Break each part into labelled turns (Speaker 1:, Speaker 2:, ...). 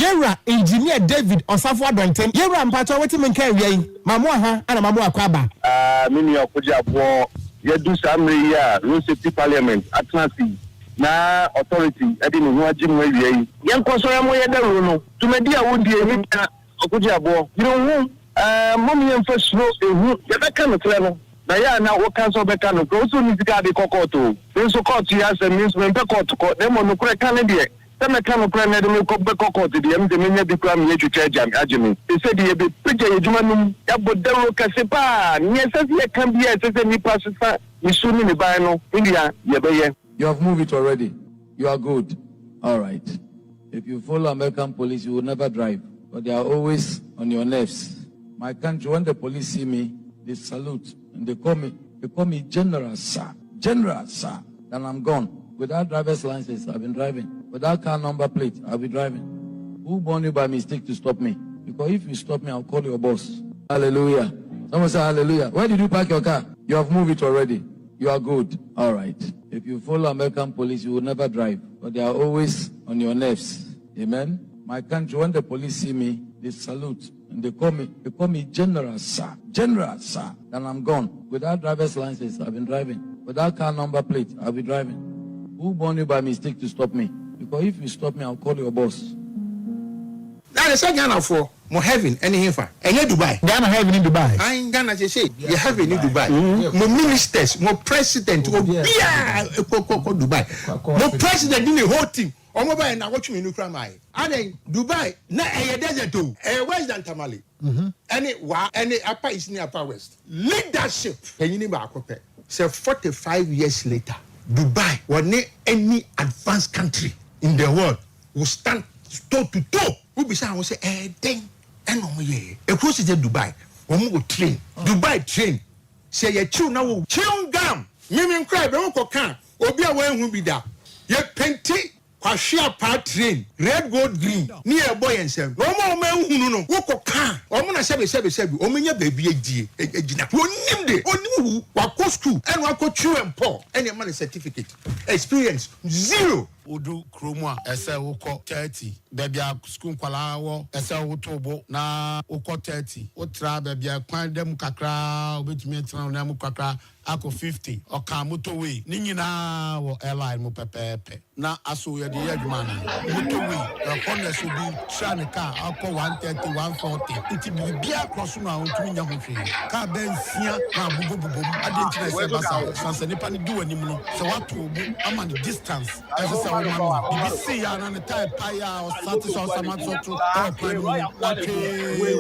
Speaker 1: Yera engineer David Osafo Adonten. Yera mpacho weti menka wiei. Mamu aha ana mamu akwaba.
Speaker 2: Mimi Okogyeabour yedu samre ya Road Safety Parliament Atlantic na authority edi no ho agim wiei. Yenkoso ya mo yedaro no. Tumedi a wodi ehi na Okogyeabour. Yiro hu mommy emfasro ehu yebeka no kle no. Na ya na wo kan so beka no ko so ni sika de kokoto. So court ya se means me pe court ko dem no kure kan de. Some kind of plan me ko be court de em de menya bi kwa me twetwa jam agemi. E se de be pija yeduma num ya bodero kase pa. Nye se ye kan bi e se ni pasisa ni suni ni ba no. India ye be ye.
Speaker 3: You have moved it already. You are good. All right. If you follow American police, you will never drive. But they are always on your nerves. My country, when the police see me, they salute and they call me General Sir. General Sir. Then I'm gone. Without driver's license, I've been driving. Without car number plate, I'll be driving. Who born you by mistake to stop me? Because if you stop me, I'll call your boss. Hallelujah. Someone say hallelujah. Where did you park your car? You have moved it already. You are good. All right. If you follow American police, you will never drive. But they are always on your nerves. Amen. My country, when the police see me, they salute and they call me General Sir. General Sir. Then I'm gone. Without driver's license, I've been driving. Without car number plate, I'll be driving. Who born you by mistake to stop me? Because if you stop me, I'll call your boss.
Speaker 4: That is a Ghana for more heaven anything for. And here Dubai.
Speaker 1: Ghana heaven in Dubai.
Speaker 4: I in Ghana say you heaven in Dubai. More ministers, more president, more Dubai. More president in the whole team. Omo ba na watch me no kra mai. And Dubai na e desert o. E west than Tamale. Any upper east near upper west. Leadership. Enyini ba akope. Say 45 years later, Dubai or any advanced country in the world will stand toe to toe. Who be say ding and ye. A close to Dubai. One will train. Dubai train. Say ye chew now chewing gum. Mimim cry, but uncle can. Obi away who be there. Ye penti. Kwashia part train, red gold green, near boy and seven. No more men who know, walk car, or Mona 777, or Minya baby, a gina. Who named it, or what cost to, and what could chew and pour, any money certificate. Experience zero.
Speaker 5: Udu Krumwa, Esa Uko 30, baby school Kwalawo, Esa Utobo, na Uko 30, Utra baby, Kwandem Kakra, which means Namu Kakra, Ako 50, or Kamutowi, Nina or airline Mupepe. Na aso ye de adwumana motowi honest will be tranica akọ 130 140 nti bibia cross na ontumi nya hotwe ka bensia na bubububu adentina se basa sanse nipa ni du anim no se wato obu ama the distance as se wo ma bibisi ya na ne type pa ya o sati so samato to o plan mu na ke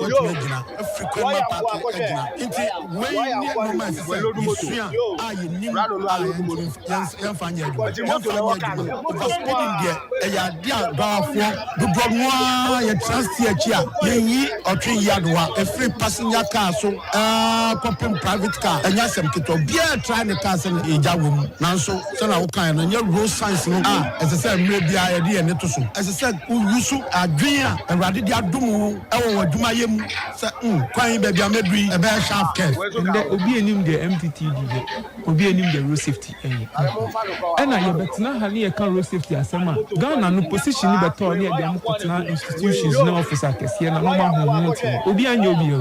Speaker 5: what gina frequent park gina nti we ni no man se isua ayi nim yan fanya adwuma because speeding there, a dear Bafo, the Bromwa, a trust here, ye or 3 yardwa, a free passenger car, so popping private car, and yes, I'm beer trying to castle in Jawum, Nanso, Sana Okan, and your road signs, as I said, maybe I idea and as I said, Usu, Adria, and Radidia Dumu, or Dumayem, crying baby, maybe a bear sharp care, and there will be a name the MTTD, will be a name the road safety. And I bet now, Hali, a car road safety asema Ghana no position ni beto ni dem kotena institutions na officer kese na normal home obi anya obi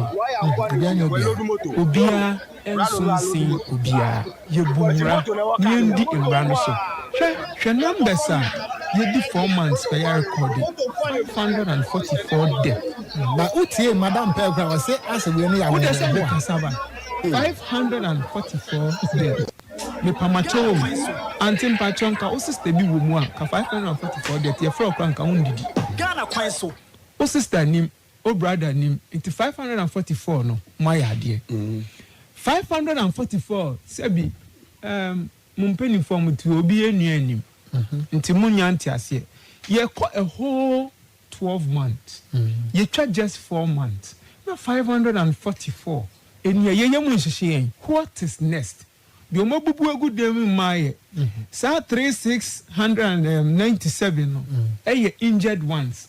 Speaker 5: a ensunsin obi a yebumra ni ndi imra no so hwe numbers a yedi 4 months per year recording 544 death
Speaker 1: But utie madam Pelkra was say as we no ya 544 death. Me pamacho antim pachonka o sister bi wo mu a ka 544 death ye fra okran ka undidi
Speaker 6: Ghana Kwanso
Speaker 1: o sister nim o brother nim it 544 no my ade 544 sebi mumpeni form to obi enu anim nti munya nti ase ye ko a whole 12 months ye twa just 4 months na 544 enu ye mu nhihye what is next the omobubu egu dem maye sa 3697 no eye injured ones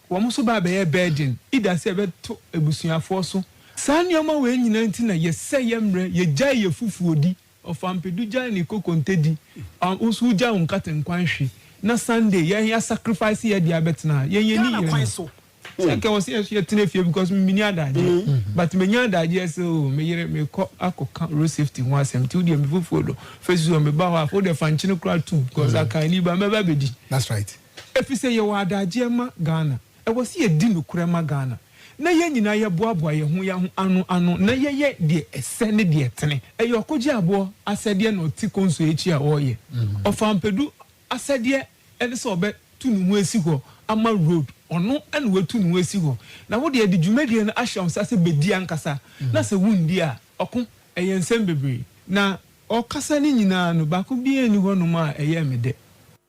Speaker 1: wo so ba be burden ida se be to ebusuafo so sa nioma we nyina nti na ye se ye mre ye gya ye fufuodi ofampeduja ni kokontedi usuja unkate nkwanhwe na Sunday ya sacrifice ya diabetna ye ni
Speaker 6: Kwanso
Speaker 1: Seke was here tenefie because me nyadaje but me nyadaje so me yere me ko akoka road safety one sem ti odi me fufuodo fesu me ba wa for the fanchine kra too because aka ni ba me ba bedi.
Speaker 6: That's right.
Speaker 1: If you say you wadaje ma Ghana e was here di no kura ma Ghana na ye nyina ye boaboa ye ho anu na ye de ese ne de tene e ye Okogyeabour asede na oti Kwanso echi a oye ofampedu asede ene so be tunu mu esi ho ama road ono ene wetu nu esi ho na wo de dwumadie na ahyam sase bedi ankasa na se wundi a oko eye nsem bebre na okasa ni nyina no ba ko bi eni ho no ma eye mede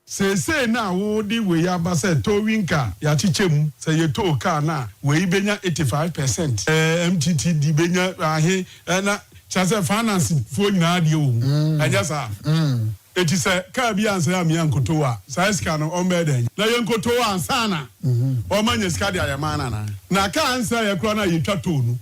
Speaker 5: Say na wo di we ya ba say to winka ya chichemu say ye to car na we benya 85% MTT di benya ahe na chase finance fo nyina de o anya sa eti say car bi ansa ya me ankoto a sai ska no o meden na ye nkoto ansa na o manya ska de ayama na car ansa ye kro na ye twa to nu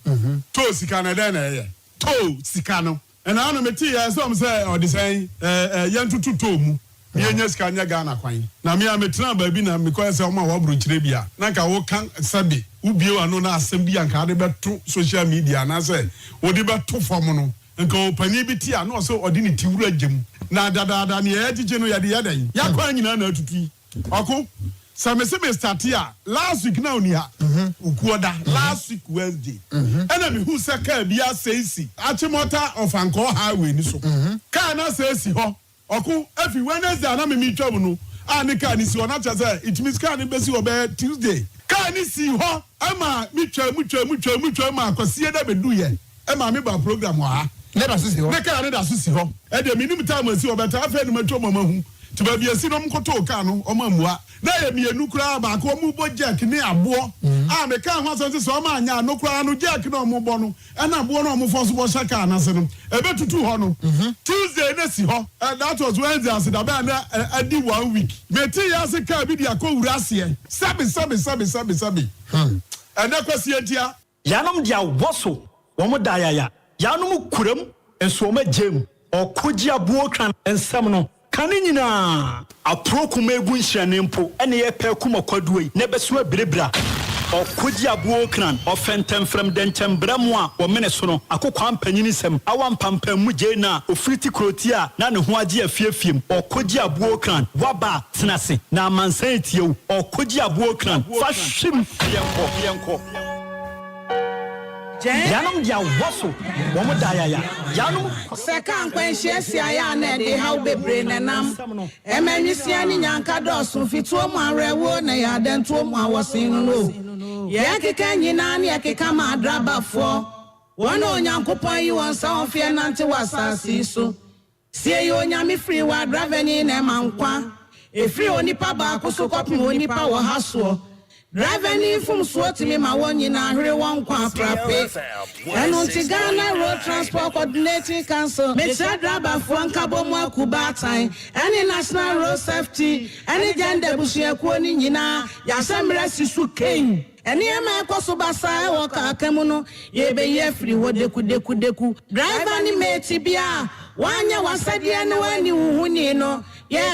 Speaker 5: to sika na den na ye to sika no na anu meti ya so say o de say ye ntutu to mu Yenya skanya Ghana kwan na me ametra ba bi na me ko se o ma wabro kire bia na ka wo kan sabe ubie wa no na asem bia nka de beto social media na se wo de beto fom no nka opani bi ti a no so odi ni tiwura agem na dada ne ya jije no ya de ya dan ya kwa nyina na atutu oko same start ya last week na oni ha ukuoda last week Wednesday ena me hu se ka bia seisi achimota of Anko highway ni so ka na seisi ho Oku every Wednesday na me twam no ani ka ni si ona chaza it means ka ni besi obe Tuesday ka ni si ho ama mi twam akosie da bedu ye ama me ba program wa
Speaker 6: Let us see.
Speaker 5: ne ka ni da so si ho e de minim time si obe ta afa ni matwa mama hu ti ba bia si no mkoto ka no o mamua na ye mienu kura ba ko mu bo jack ni abo a me ka ho so so ma anya no kura no jack no mu bo no na abo no mu fo so bo shaka na se no e be tutu ho no Tuesday na si ho that was Wednesday as da ba na adi 1 week me ti ya se ka bi dia ko wura se sabi na kwasi atia
Speaker 6: Yanom dia woso wo mo dayaya yanom kuram enso ma jem Okogyeabour Ocran ensem no kane nyina aprokuma egu nhyiane mpo ene ye pe kuma kwaduoi ne beso abirebra Okogyeabour Ocran ofentem from denchembramu a wo mene so no akokwa ampanyini sem awampampam mu je na ofriti kroti a na ne ho age afiafiem Okogyeabour Ocran waba tenase na amansan etiew Okogyeabour Ocran fa hwim yenko Yanom dia woso wo mo dayaya yanom
Speaker 7: Sekan kwenhyesia ya na de haw bebre nanam emanwisia ni nyanka doso fituo mu arewo na ya dantuo mu awosin no ye keka nyina na ye keka ma drabafo wona onyankopon yi won sa ofie nante wasasi so sie yo nyame free wa draveni na mankwa e free onipa ba akoso kopim onipa wo haso Driving from Swatimi, my one in a hurry one quaprape. And on Tigana Road Transport Coordinating Council, Mr. Draba Fuankabomwa Kubatai, any National Road Safety, any gender Bushia Kwanina, Yasamra Sisu King. And here my Kosobasa Waka Kamuno, ye be ye free what they could. Drive any metibia, one ya was said ya no one you who ye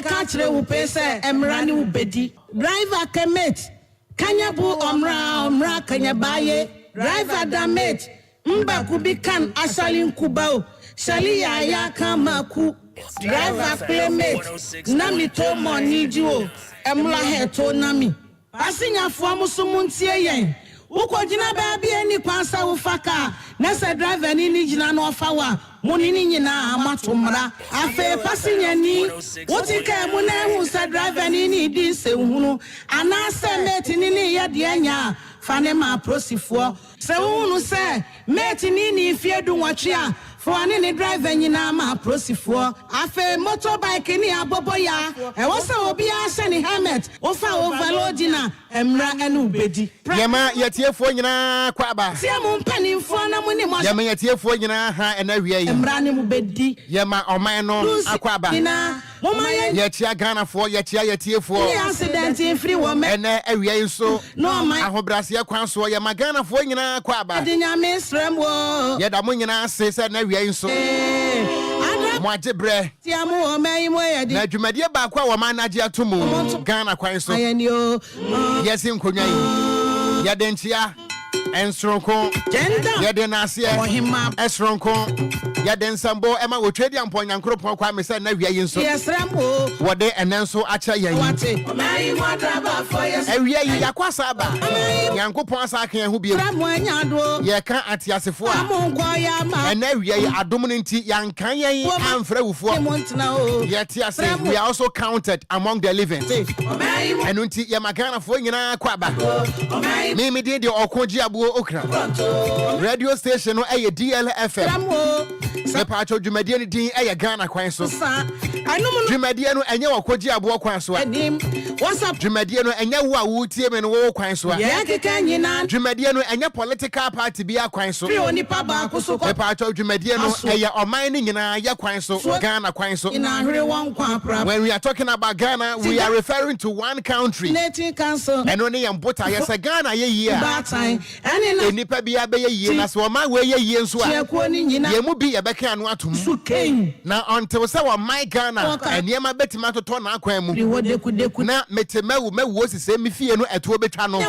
Speaker 7: catch the upesa, Emrani Ubedi. Driver Kemet. Kanyabu omra kanyabaye driver damage mba kubikan asalin kubao shalia ya kamaku driver playmate nami to money jiwo emla heto nami asinya fo musumuntie yen ukojina ba bia ni kwansa ufaka na se driver ni jina no fawa munini nyina amatomra afe pasinya ni wotika mu na hu se driver ni di se hunu anase mate ni ye de anya fane ma prosifo se hunu se mate ni fiedu nwatwe a fone ni driver nyina ma prosifo afe motorbike ni aboboya e wo se obi a se ni helmet wo fa overload na emra enu bedi
Speaker 8: yema yetiefo nyina kwaba
Speaker 7: tie mu mpanimfo na mu ni mo
Speaker 8: yema yetiefo nyina ha enawie yi
Speaker 7: emra ni mu bedi
Speaker 8: yema oman no akwaba
Speaker 7: nyina mo ma
Speaker 8: yetia Ghana fo yetia yetiefo
Speaker 7: ni accident free wo me
Speaker 8: ene awie yi so
Speaker 7: no man
Speaker 8: ahobrase Kwanso yema Ghana fo nyina kwaba
Speaker 7: adinya mesrem wo
Speaker 8: yeda mo nyina se na awie yi so Mwajibre.
Speaker 7: Tiamu me mo ye di.
Speaker 8: Na dwumadie ba kwa wo manager atomu Ghana kwan so.
Speaker 7: Ayenio.
Speaker 8: Yes nkonwa yi. Ya dentia. Ensronko. Yede nasie. Esronko. Yede nsambo ema wo twedi ampo nyankropon kwa me se na wia yi nso.
Speaker 7: Yes rambo.
Speaker 8: Wode enenso acha yen.
Speaker 7: Wate. Mai mo draba for yes.
Speaker 8: Awia yi yakwasa ba. Nyankopon asa kan hu biem.
Speaker 7: Ramo anyado.
Speaker 8: Ye kan atiasefo a.
Speaker 7: Amonko ya ma.
Speaker 8: Ena awia yi adom no nti yankan yen amfra wufo. Ye tiase we are also counted among the living. Enu nti ye magana fo nyina kwa ba. Me dey the Okogyeabour Ocran. Radio station no eye DLFM. Se pacho dwumadie ni din eye Ghana kwan so. Dwumadie no enye Okogyeabour Ocran so.
Speaker 7: What's up?
Speaker 8: Dwumadie no enye wo a wutie me no wo kwan so.
Speaker 7: Yeah, keka nyina.
Speaker 8: Dwumadie no enye political party bia kwan so.
Speaker 7: Pri onipa ba ko so ko.
Speaker 8: Se pacho dwumadie no eye oman ni nyina ya kwan so. Ghana kwan so. When we are talking about Ghana, we are referring to one country.
Speaker 7: Native Council.
Speaker 8: And only Mbota yes Ghana ye year. Enipa bia be ye na so ma we ye ye nso a. Ye mu bi ye beka anu atom. Na until say wa my Ghana eniema betima toto na akwan mu. Na metemewu mewu osise mi fie no eto betwa no.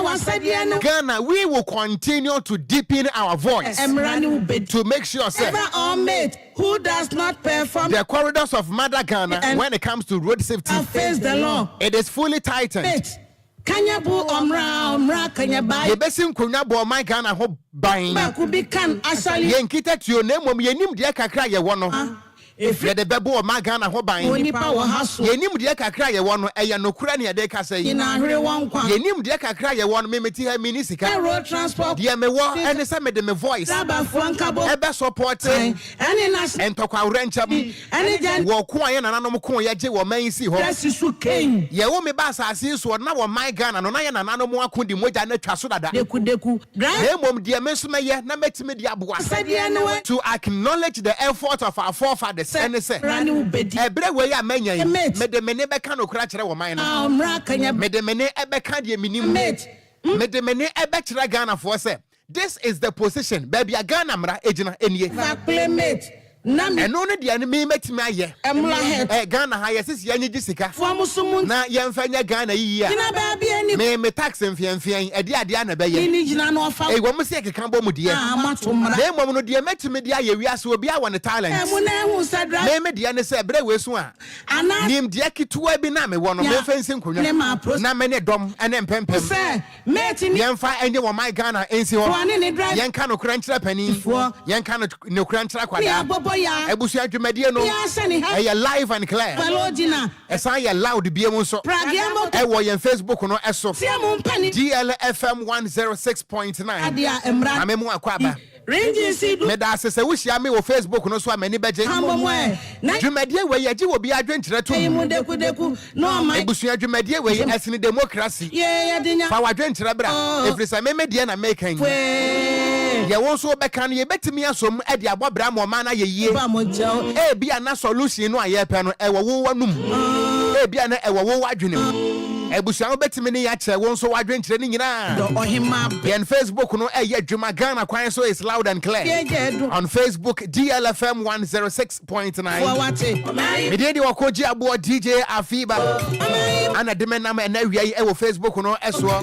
Speaker 8: Ghana, we will continue to deepen our voice to make sure say
Speaker 7: who does not perform
Speaker 8: the corridors of Mother Ghana when it comes to road safety
Speaker 7: face the law.
Speaker 8: It is fully tightened.
Speaker 7: Kanyabu omra kanyaba.
Speaker 8: Ye besim kunya bo my Ghana ho ban.
Speaker 7: Ba ku bi kan asali.
Speaker 8: Ye nkita tuo na mom ye nim de kakra ye wo no. If ye de bebo my Ghana ho ban.
Speaker 7: Onipa wo haso.
Speaker 8: Ye nim de kakra ye wo no eye nokura ne ye de ka say.
Speaker 7: Ina hwere won kwa.
Speaker 8: Ye nim de kakra ye wo no me meti ha mini sika.
Speaker 7: Road transport.
Speaker 8: Ye me wo ene say me de me voice.
Speaker 7: Raba fuankabo.
Speaker 8: Ebe support.
Speaker 7: Ene nas.
Speaker 8: Entokwa wrencham.
Speaker 7: Ene jan.
Speaker 8: Wo ko aye nananom ko ye je wo man si ho.
Speaker 7: Presisu ken.
Speaker 8: Ye wo me ba asase so na wo my Ghana no na ye nananom akodi moja na twa so dada.
Speaker 7: Deku.
Speaker 8: Hey mom de me so me ye na metime de aboa. To acknowledge the effort of our forefathers and say ebre we ya manya me de me ne beka no kura kire wo man no. Me de me ne ebeka de minim. Me de me ne ebe kire Ghana for say this is the position baby Ghana mra ejina enie. And only the enemy met me aye. Ghana ha yes ye nyi sika. Na ye mfanya Ghana yi ya. Me tax mfian e dia na be ye. E wo mo se keka bo mu de. Na mom no de metime de aye wiase obi a won talent. Me de ne se bre we so a. Nim de kituwa bi na me wo no me fansi nkonwa. Na me ne dom ene mpempem. Ye mfa enye wo my Ghana ensi ho. Ye nka no kranchira pani. Ye nka no kranchira kwada. Ebusia dwumadie no e live and clear. Esa ye loud biem nso. E wo ye Facebook no eso. DLFM 106.9. Amemu akwaba. Me da sese wo hia me wo Facebook no so amani beje. Dwumadie we ye gi wo bi adwenkyere to. Ebusia dwumadie we ye esini democracy. Fa wadwenkyere bra. Efrisa me die na mekan. Ye won so beka no ye betimi asom e de abobra mo ma na ye yie. E bia na solution no aye pe no e wo wanum. E bia na e wo wadwenem. Ebusia betimi ne ya che won so wadwenkyere ni nyina. Yen Facebook no e ye dwuma Ghana kwan so is loud and clear. On Facebook DLFM 106.9. Me dey the Okogyeabour DJ Afiba. Ana de menam e na wiai e wo Facebook no eso.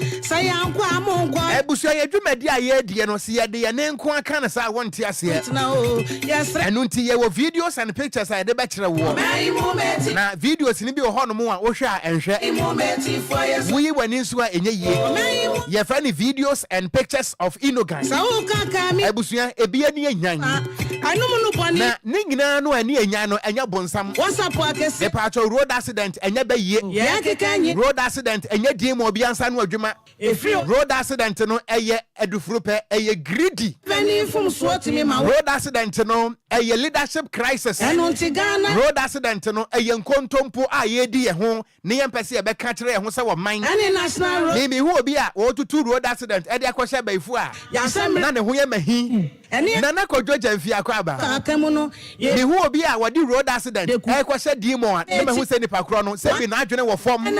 Speaker 8: Ebusia ye dwumadi aye die no se ye de ye ne nko aka na sa wonte ase. Enu nti ye wo videos and pictures I de be kire wo. Na videos ni bi wo hono mo a wo hwe a enhwe. We wani so a enye yie. Ye fa ni videos and pictures of Inogan. Ebusia ebia ni enyan. Na ni nyina no ani enyan no enya bonsam. The part of road accident enya be yie. Road accident enya di mo obi ansa no adwuma. Road accident no eye edufuru pe eye greedy. Road accident no eye leadership crisis. Road accident no eye nkontompo a ye di ye ho ne ye mpese ye be ka kire ye ho se wo man. Me hu obi a wo tutu road accident e de akwhye baifu a na ne ho ye mahi. Na na kodwo jamfi akwaba. Me hu obi a wodi road accident e kwhye dimo a ne me hu se nipa kro no se bi na adwene wo fom. E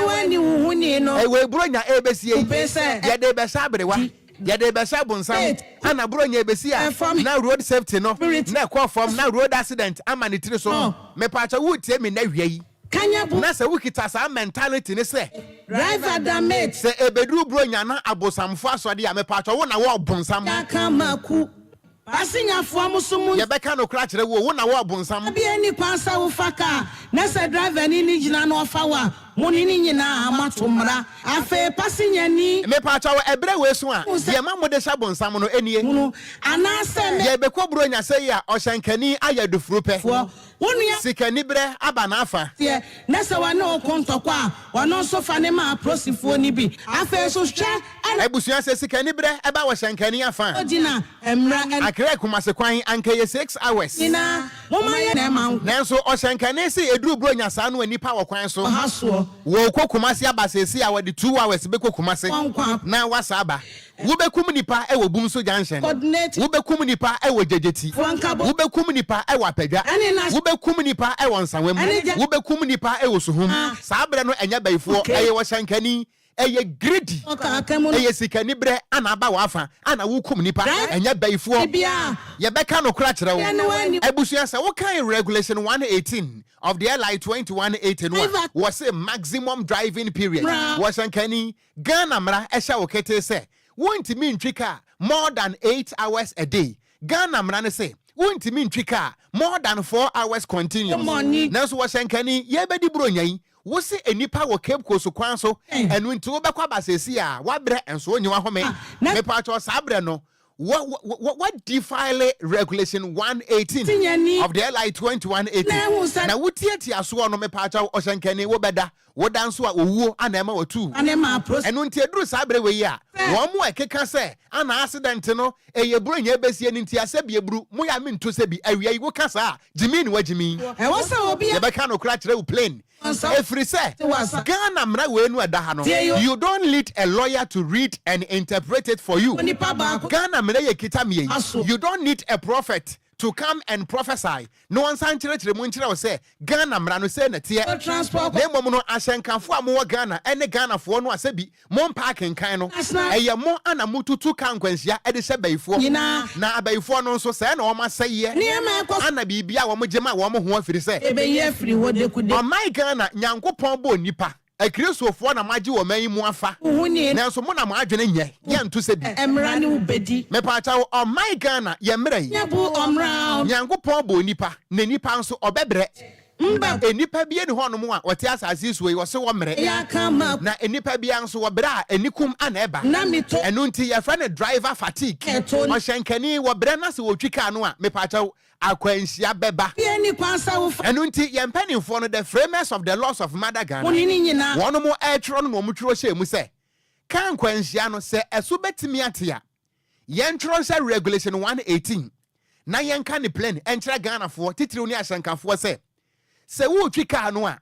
Speaker 8: we bronya e besie ye de be sabrewa. ya de be sha bonsam ana bro nya besi a na road safety no na call from na road accident ama ne tiri so me pa cha wo tie me na hwia yi
Speaker 7: Kanyabu
Speaker 8: na se wukita sa mentality ne se
Speaker 7: driver damage
Speaker 8: se ebeduru bro nya na abosamfo asode ya me pa cha wo na wo bonsam
Speaker 7: akamaku Asinyafo amusumu
Speaker 8: ye beka no kra kire wo na wo bonsam
Speaker 7: bi ani kwansa wo faka na se driver ni gina no fa wa muni ni nyina amatomra afa pasinyani
Speaker 8: me pa cha wo ebre we so a ye ma mo de sha bonsam no enie
Speaker 7: anase
Speaker 8: ye bekọ bro nya se ya ohyankani ayadufuru pe
Speaker 7: Unia
Speaker 8: sikani bre aba na afa
Speaker 7: tie na se wa no kontokwa a wono so fa ne ma prosifo ni bi afa so hwe
Speaker 8: ebusuan se sikani bre eba ohyankani afa
Speaker 7: odina emra
Speaker 8: akre kumase kwan ankaye 6 hours
Speaker 7: ina moma ye na ma
Speaker 8: nanso ohyankani se eduru bro nya sa no anipa wo kwan so
Speaker 7: haso
Speaker 8: wo kokumase aba se si a wode 2 hours be kokumase na wasa aba Wubekum nipa ewo Bumso Junction. Wubekum nipa ewo Jejeti. Wubekum nipa ewo Apedwa. Wubekum nipa ewo Nsanwem. Wubekum nipa ewo Suhum. Sabre no enya bayifo eye wo Shankani eye greedy. Eye sikani bre ana aba wafa ana wukum nipa enya bayifo. Ye beka no kra kire wo. Ebusua sa wo kan regulation 118 of the LI 2181 was a maximum driving period. Was Shankani Ghana mra esha wo kete se won't mean trika more than 8 hours a day. Ghana mrane say won't mean trika more than 4 hours continuous. Nanso washankani ye bedi bro nyai wo se enipa wo Cape Coast Kwanso enu nti wo bekwa basesi a wabre enso onyiwa home me pa cho sabre no what defile regulation 118 of the LI 2180 na wutieti aso no me pa cho oshankani wo beda wo danso a owuo anema watu enu nti eduru sabre we ya wo mo ekeka se ana accident no eye bro nya besie nti asebie bru mo ya mento se bi awia yi wo kasa jimi ni wajimi
Speaker 7: e wo se obi
Speaker 8: ye beka no kra kire wo plane every say Ghana mra we nu eda ha no you don't need a lawyer to read and interpret it for you. Ghana mra ye kita me you don't need a prophet to come and prophesy. No one san chire mu nchire wo say Ghana mra no say na tie na mom no ahyenkafo amu Ghana ene Ghana fo no asabi mom parking kan no eye mo ana mututu kan kwansia e de hye bayifo na abayifo no nso say na o ma saye ana bibia wo mo gema wo mo ho afiri say
Speaker 7: ebe ye afiri wo de kude
Speaker 8: o my Ghana nyankopon bo nipa Akristofoɔ na maji wo man mu afa nanso mo na mo adwene nyɛ ye nto se bi
Speaker 7: emra ne ubedi
Speaker 8: me pa cha o my Ghana ye mra yi
Speaker 7: nyabu omra
Speaker 8: nyankopon bo nipa na nipa nso obebre mba enipa bie ne hono mu a wote asase so yi wo se wo mre na enipa bia nso wo bra enikum ana eba enu nti ye fra ne driver fatigue o hyenkani wo bre na se wo twika no a me pa cha akwansia beba enu nti ye mpanimfo no the framers of the laws of Mother Ghana wono mo etro no mo twiro hye mu se kan kwansia no se eso betimi atia ye ntro se regulation 118 na ye nka ne plan enkyere Ghana fo titiri ni ahyenkafo se wo twika no a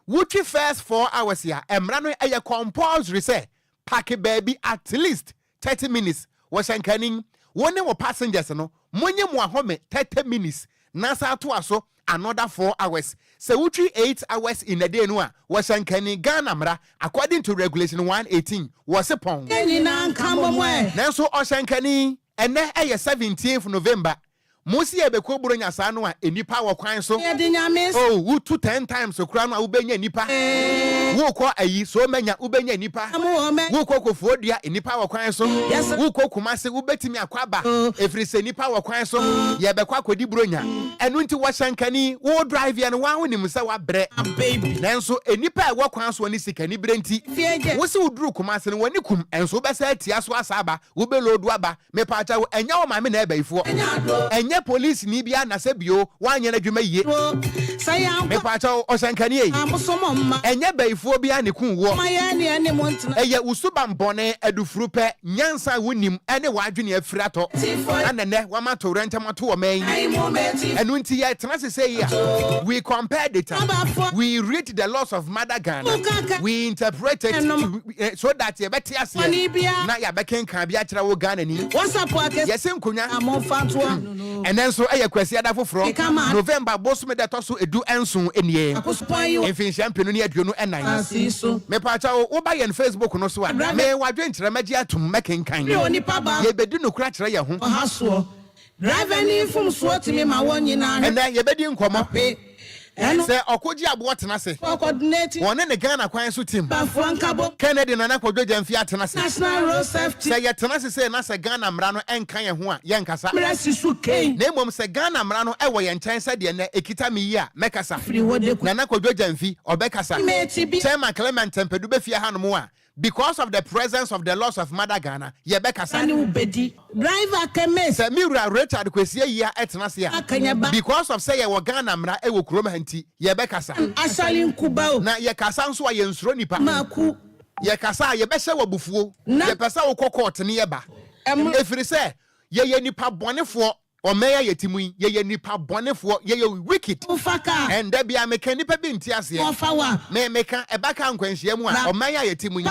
Speaker 8: wo twi first 4 hours ya emra no eye compulsory se pack baby at least 30 minutes wo hyenkani woni wo passengers no monye mo ahome 30 minutes na sa to aso another 4 hours se wo twi 8 hours in a day no a wo hyenkani Ghana mra according to regulation 118 wo se pon nanso o hyenkani ene eye 17th November Mosi ebeko buro nya sa no a enipa wo kwan so oh wo 10 times okura no a ubenya nipa wo ko ayi so menya ubenya nipa wo ko kofodua enipa wo kwan so wo ko kumase ubetimi akwaba efiri se nipa wo kwan so ye bekwa kodi buro nya enu nti wo hyankani wo drive ya no wa honim se wa bre nanso enipa e wo kwan so ni sikani bre nti wo se uduru kumase no wani kum enso be sa tia so asaba wo be lodu aba me pa acha wo enya wo ma me na ebaifo enya police ni bia na se bio wanye na dwuma yie me pa acha o hyankani yi enya baifo bia ne kun wo eye usuba mbone adufuru pe nyansa wonim ene wadwene afirato anene wamato rentamato wo man enu nti ye tena se say ya we compare data we read the laws of Mother Ghana we interpret it so that ye beti ase na ya bekenkan bia kira wo Ghana ni
Speaker 7: WhatsApp
Speaker 8: yesen konya and then so eye kwasi ada foforo November bosom de to so edu enso enie efin champion no aduonu enan me pa cha wo ba ye Facebook no so a me wadwe nkyere magi atum mekenkan ye bedi no kura kyere ye ho
Speaker 7: driver ni fum so timi ma wonyina
Speaker 8: and then ye bedi nkomo say Okogyeabour Ocran say coordinating one in the Ghana Kwanso team Kennedy Nana Okogyeabour Ocran
Speaker 7: national road safety
Speaker 8: say yetena say na say Ghana mra no enkan ye ho a ye nkasa na mom say Ghana mra no e wo ye nkyɛn say de na ekita me yi a mekasa Nana Okogyeabour obekasa Chairman Clement Tempedu be fie hanom a because of the presence of the loss of Mother Ghana, ye bekasa.
Speaker 7: Driver kemes.
Speaker 8: Se miura Richard Kwesie ya etena se ya. Because of say ye wo Ghana mra e wo krom hanti, ye bekasa.
Speaker 7: Asali nkubao.
Speaker 8: Na ye kasa nso a ye nsuro nipa.
Speaker 7: Maku.
Speaker 8: Ye kasa ye behye wo bufuo. Ye pesa wo kokot ne ye ba. Efiri se ye nipa bonefo o meya yetimu ye nipa bonefo ye wicked and there be a mechanical bi ntiase me meka ebaka nkwanhia mu a o meya yetimu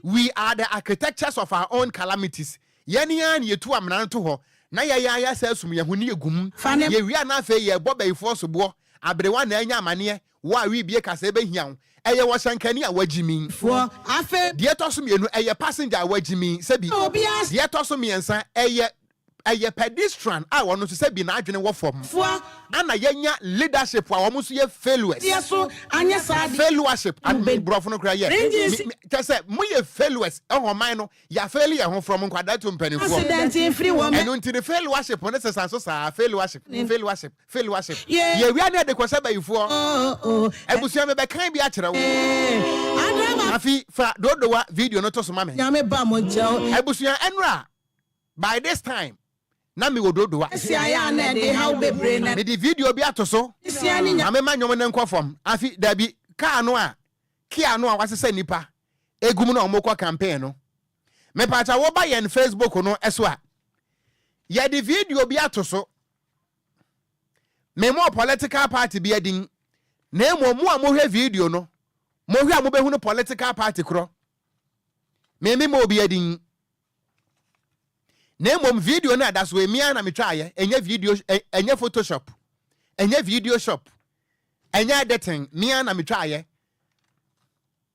Speaker 8: we are the architects of our own calamities yeni an yetu amna to ho na ye ya sasum ye huni egum ye wi ana fe ye bobaifo so bo abrewa na anya amane wa wi bie kasa ebe hian eye wo shankani a wagimi fo afe die to so mienu eye passenger wagimi se bi die to so miensa eye pedestrian a wono to say bi na adwene wo fom ana yenya leadership a wo so ye failures
Speaker 7: yeso anya sade
Speaker 8: failureship and me brofo no kra ye te say mo ye failures e ho man no ya fail ye ho from nkwada to mpanifo
Speaker 7: accident in free woman
Speaker 8: eno nti the failureship no se sanso sa failureship ye wi ana de kwasa bayifo ebusia me be kan bi a kire wo afi fa dodowa video no to so ma me
Speaker 7: nya me ba mo nchao
Speaker 8: ebusia enra by this time na mi wododowa
Speaker 7: sia na de how bebre na
Speaker 8: me di video bi atoso
Speaker 7: sia ni nya
Speaker 8: me manyom ne nkofom afi dabi car no a kia no a wasese nipa egum na omokọ campaign no me pacha wo ba ye Facebook no eso a ye di video bi atoso me mo political party bi adin na mo a mo hwe video no mo hwe a mo behu no political party kro me mo bi adin na mom video na that's we me na me try enye video enye photoshop enye video shop enye editing me na me try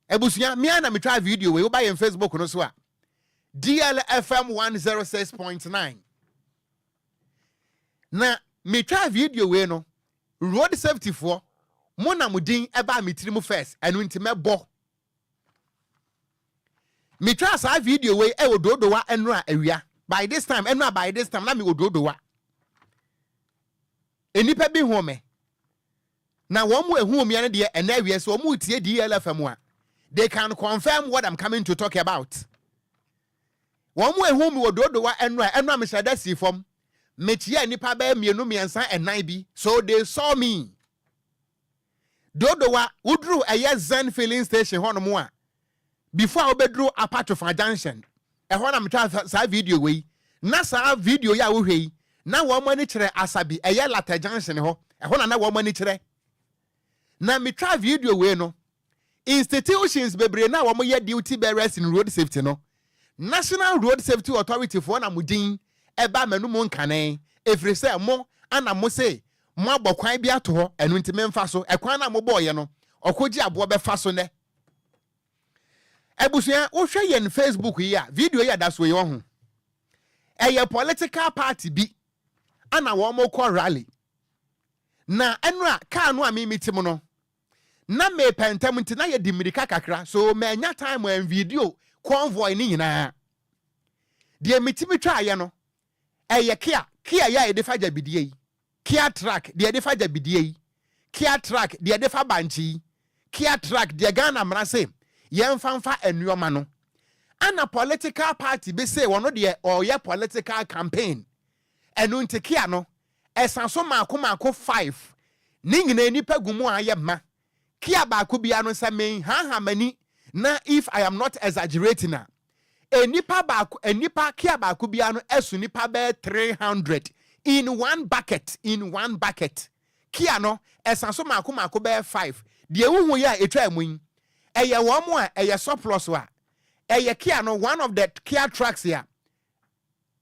Speaker 8: ebusuya me na me try video we buy in Facebook no so a DLFM 106.9 na me try video we no road safety for mo na mudin eba metiri first enu nti mebo me try sa video we e wododowa enu a awia by this time na me wododowa enipa bi home na wo mo ehu me ane de ena awie so mo tie DLFM a they can confirm what I'm coming to talk about wo mo ehu me wododowa enu me shada si fom me tie enipa ba mienu miensa enan bi so they saw me dodowa udru eye Zen filling station hono mo a before obedru Apatofa junction ehona na metwa sa video we na sa video ya wo hwei na wo mani kire asabi eye Lata junction ho ehona na wo mani kire na metwa video we no institutions bebre na wo mo ye duty bearers in road safety no National Road Safety Authority for na mudin eba manu mo nkane efiri se mo ana mo se mo abokwan bi ato ho enu ntime mfa so ekwan na mo boye no Okogyeabour be fa so ne ebusuya wo hwe ye Facebook yi a video yi da so ye ho eye political party bi ana wo mo call rally na enra ka no a mitim no na me pentem nti na ye di mirika kakra so me anya time and video convoy ni nyina de mitimi twa ye no eye kia ya edefa jabidie yi kia track de edefa jabidie yi kia track de edefa banchi kia track de Ghana mrase yemfanfa enuoma no ana political party be say wono de or ye political campaign enu ntekia no esanso mako 5 ni nyina nipa gumu aye ma kia ba ko bia no samen ha mani na if I am not exaggerating na enipa kia ba ko bia no esu nipa be 300 in one bucket kia no esanso mako be 5 de wuhu ya etwa amun eye wo mo a eye surplus wa eye kia no one of the Kia trucks here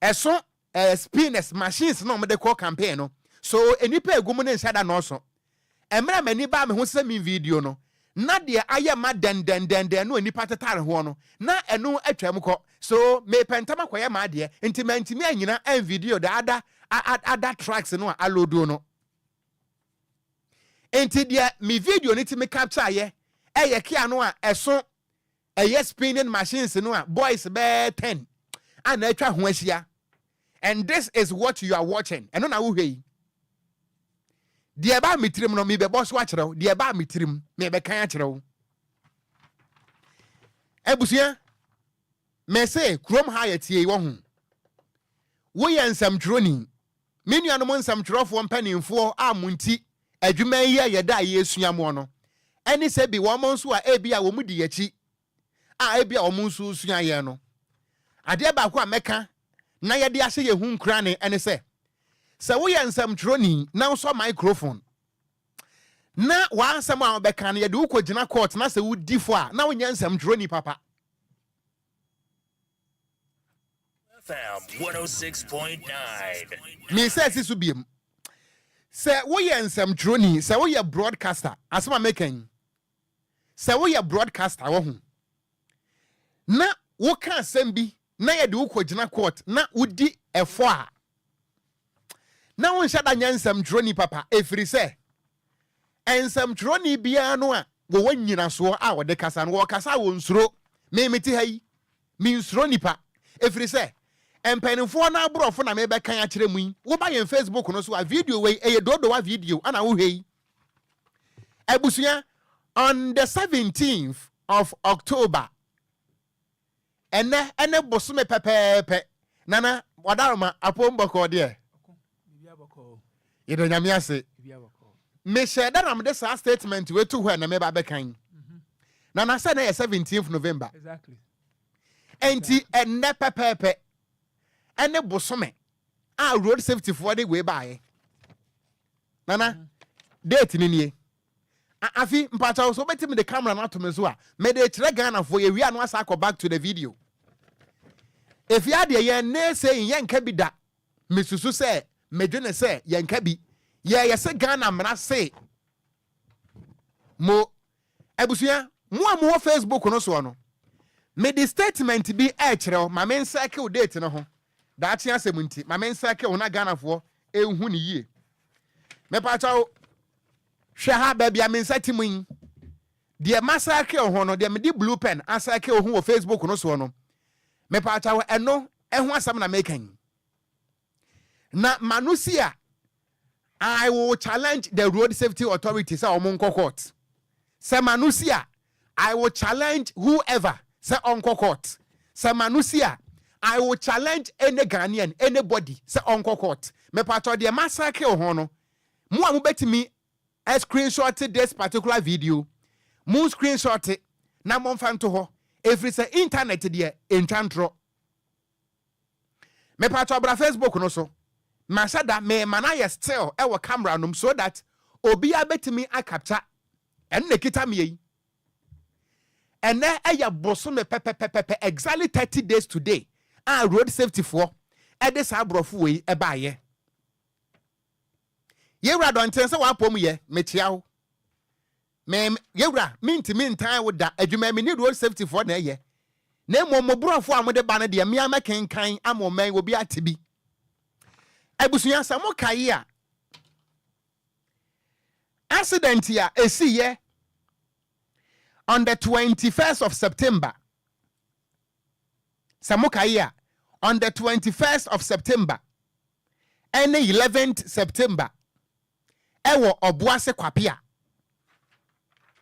Speaker 8: eso spinners machines no de call campaign no so enipa egum ne nshada no so emra mani ba me ho se mi video no na de aye ma den no enipa tetare ho no na eno atwam kɔ so me pentama koye ma de ntimi anyina en video the other tracks no alodo no enti de mi video ni ti me capture ye eye kia no a ɛso eye spinning machines no a boys be 10 ana atwa ho ahia. And this is what you are watching. And no way. Dear ba mitrim no me be boss watch raw. Dear ba mitrim me be kan achraw. Ebusia me say krom high tie wo hu. Wo ye nsam troni. Me nuanom nsam trofo mpanimfo a munti adwuma yi yeda yesua mo no. Eni se bi wo mo nso a ebi a wo mu di yachi. A ebi a wo mu nso sua ye no. Ade ba ko a meka na yede ase ye hu nkra ne ene se wo ye nsam troni na so microphone na wa ansam a obeka ne yede ukogina court na se wudi fo a na wonya nsam troni papa
Speaker 9: FM 106.9
Speaker 8: me se sisu biem se wo ye nsam troni se wo ye broadcaster asema mekan se wo ye broadcaster wo hu na wo ka asem bi na yede ukogina court na wudi efo a na won shada nyansam troni papa efiri se ensam troni bia no a wo wanyina so a wode kasa no wo kasa wo nsuro me meti hayi mi nsuro nipa efiri se empanifo na abrofo na me be kan a kire mu yi wo ba yen Facebook no so a video we eye dodo wa video ana wo hei abusuya on the 17th of October ene bosume pepepe nana wadaroma apomboko de yedo nyame ase me share that am this statement we to where na me ba bekan nana say na 17th November
Speaker 1: Exactly.
Speaker 8: enti ene pepepe ene bosume a road safety for the way by nana date ni nie afi mpacha so beti me the camera na to me so a me de kire Ghana for ye wi anu asa go back to the video. If you had a yen ne say yen kabida, Misusu say, Medjune say, yen kabi, ye say Ghana mna say. Mo Ebusia, more Facebook no so no. Me the statement be actual, my main circle date no ho. That ya semunti, my main circle na Ghana for hu ni ye. Me pacha hwa baby a men satimun. The massacre ho no, the me di blue pen, asake ho Facebook no so no. Me pacha eno ehun asam na mekan na manusia I will challenge the road safety authorities say omonko court say manusia I will challenge whoever say onko court say manusia I will challenge any Ghanaian anybody say onko court me pacha the massacre ho no mo am betimi screenshot this particular video mo screenshot it na mo fan to ho if it's internet there in chantro me pato bra Facebook no so masada me manaya still e wo camera num so that obi abetimi a capture en ne kita me yi ene eya boso me pepepepe exactly 30 days today a road safety for e de sa brofo we e ba ye yewra don tense wa pom ye me tiawo me yewra minti mintan wo da adwuma me ni road safety for na ye na mo brofo amode ba na de me amakenkan amoman obi atibi abusuya samo kai a accident ya esi ye on the 21st of September samo kai a on the 21st of September and the 11th September ewo obuase kwapia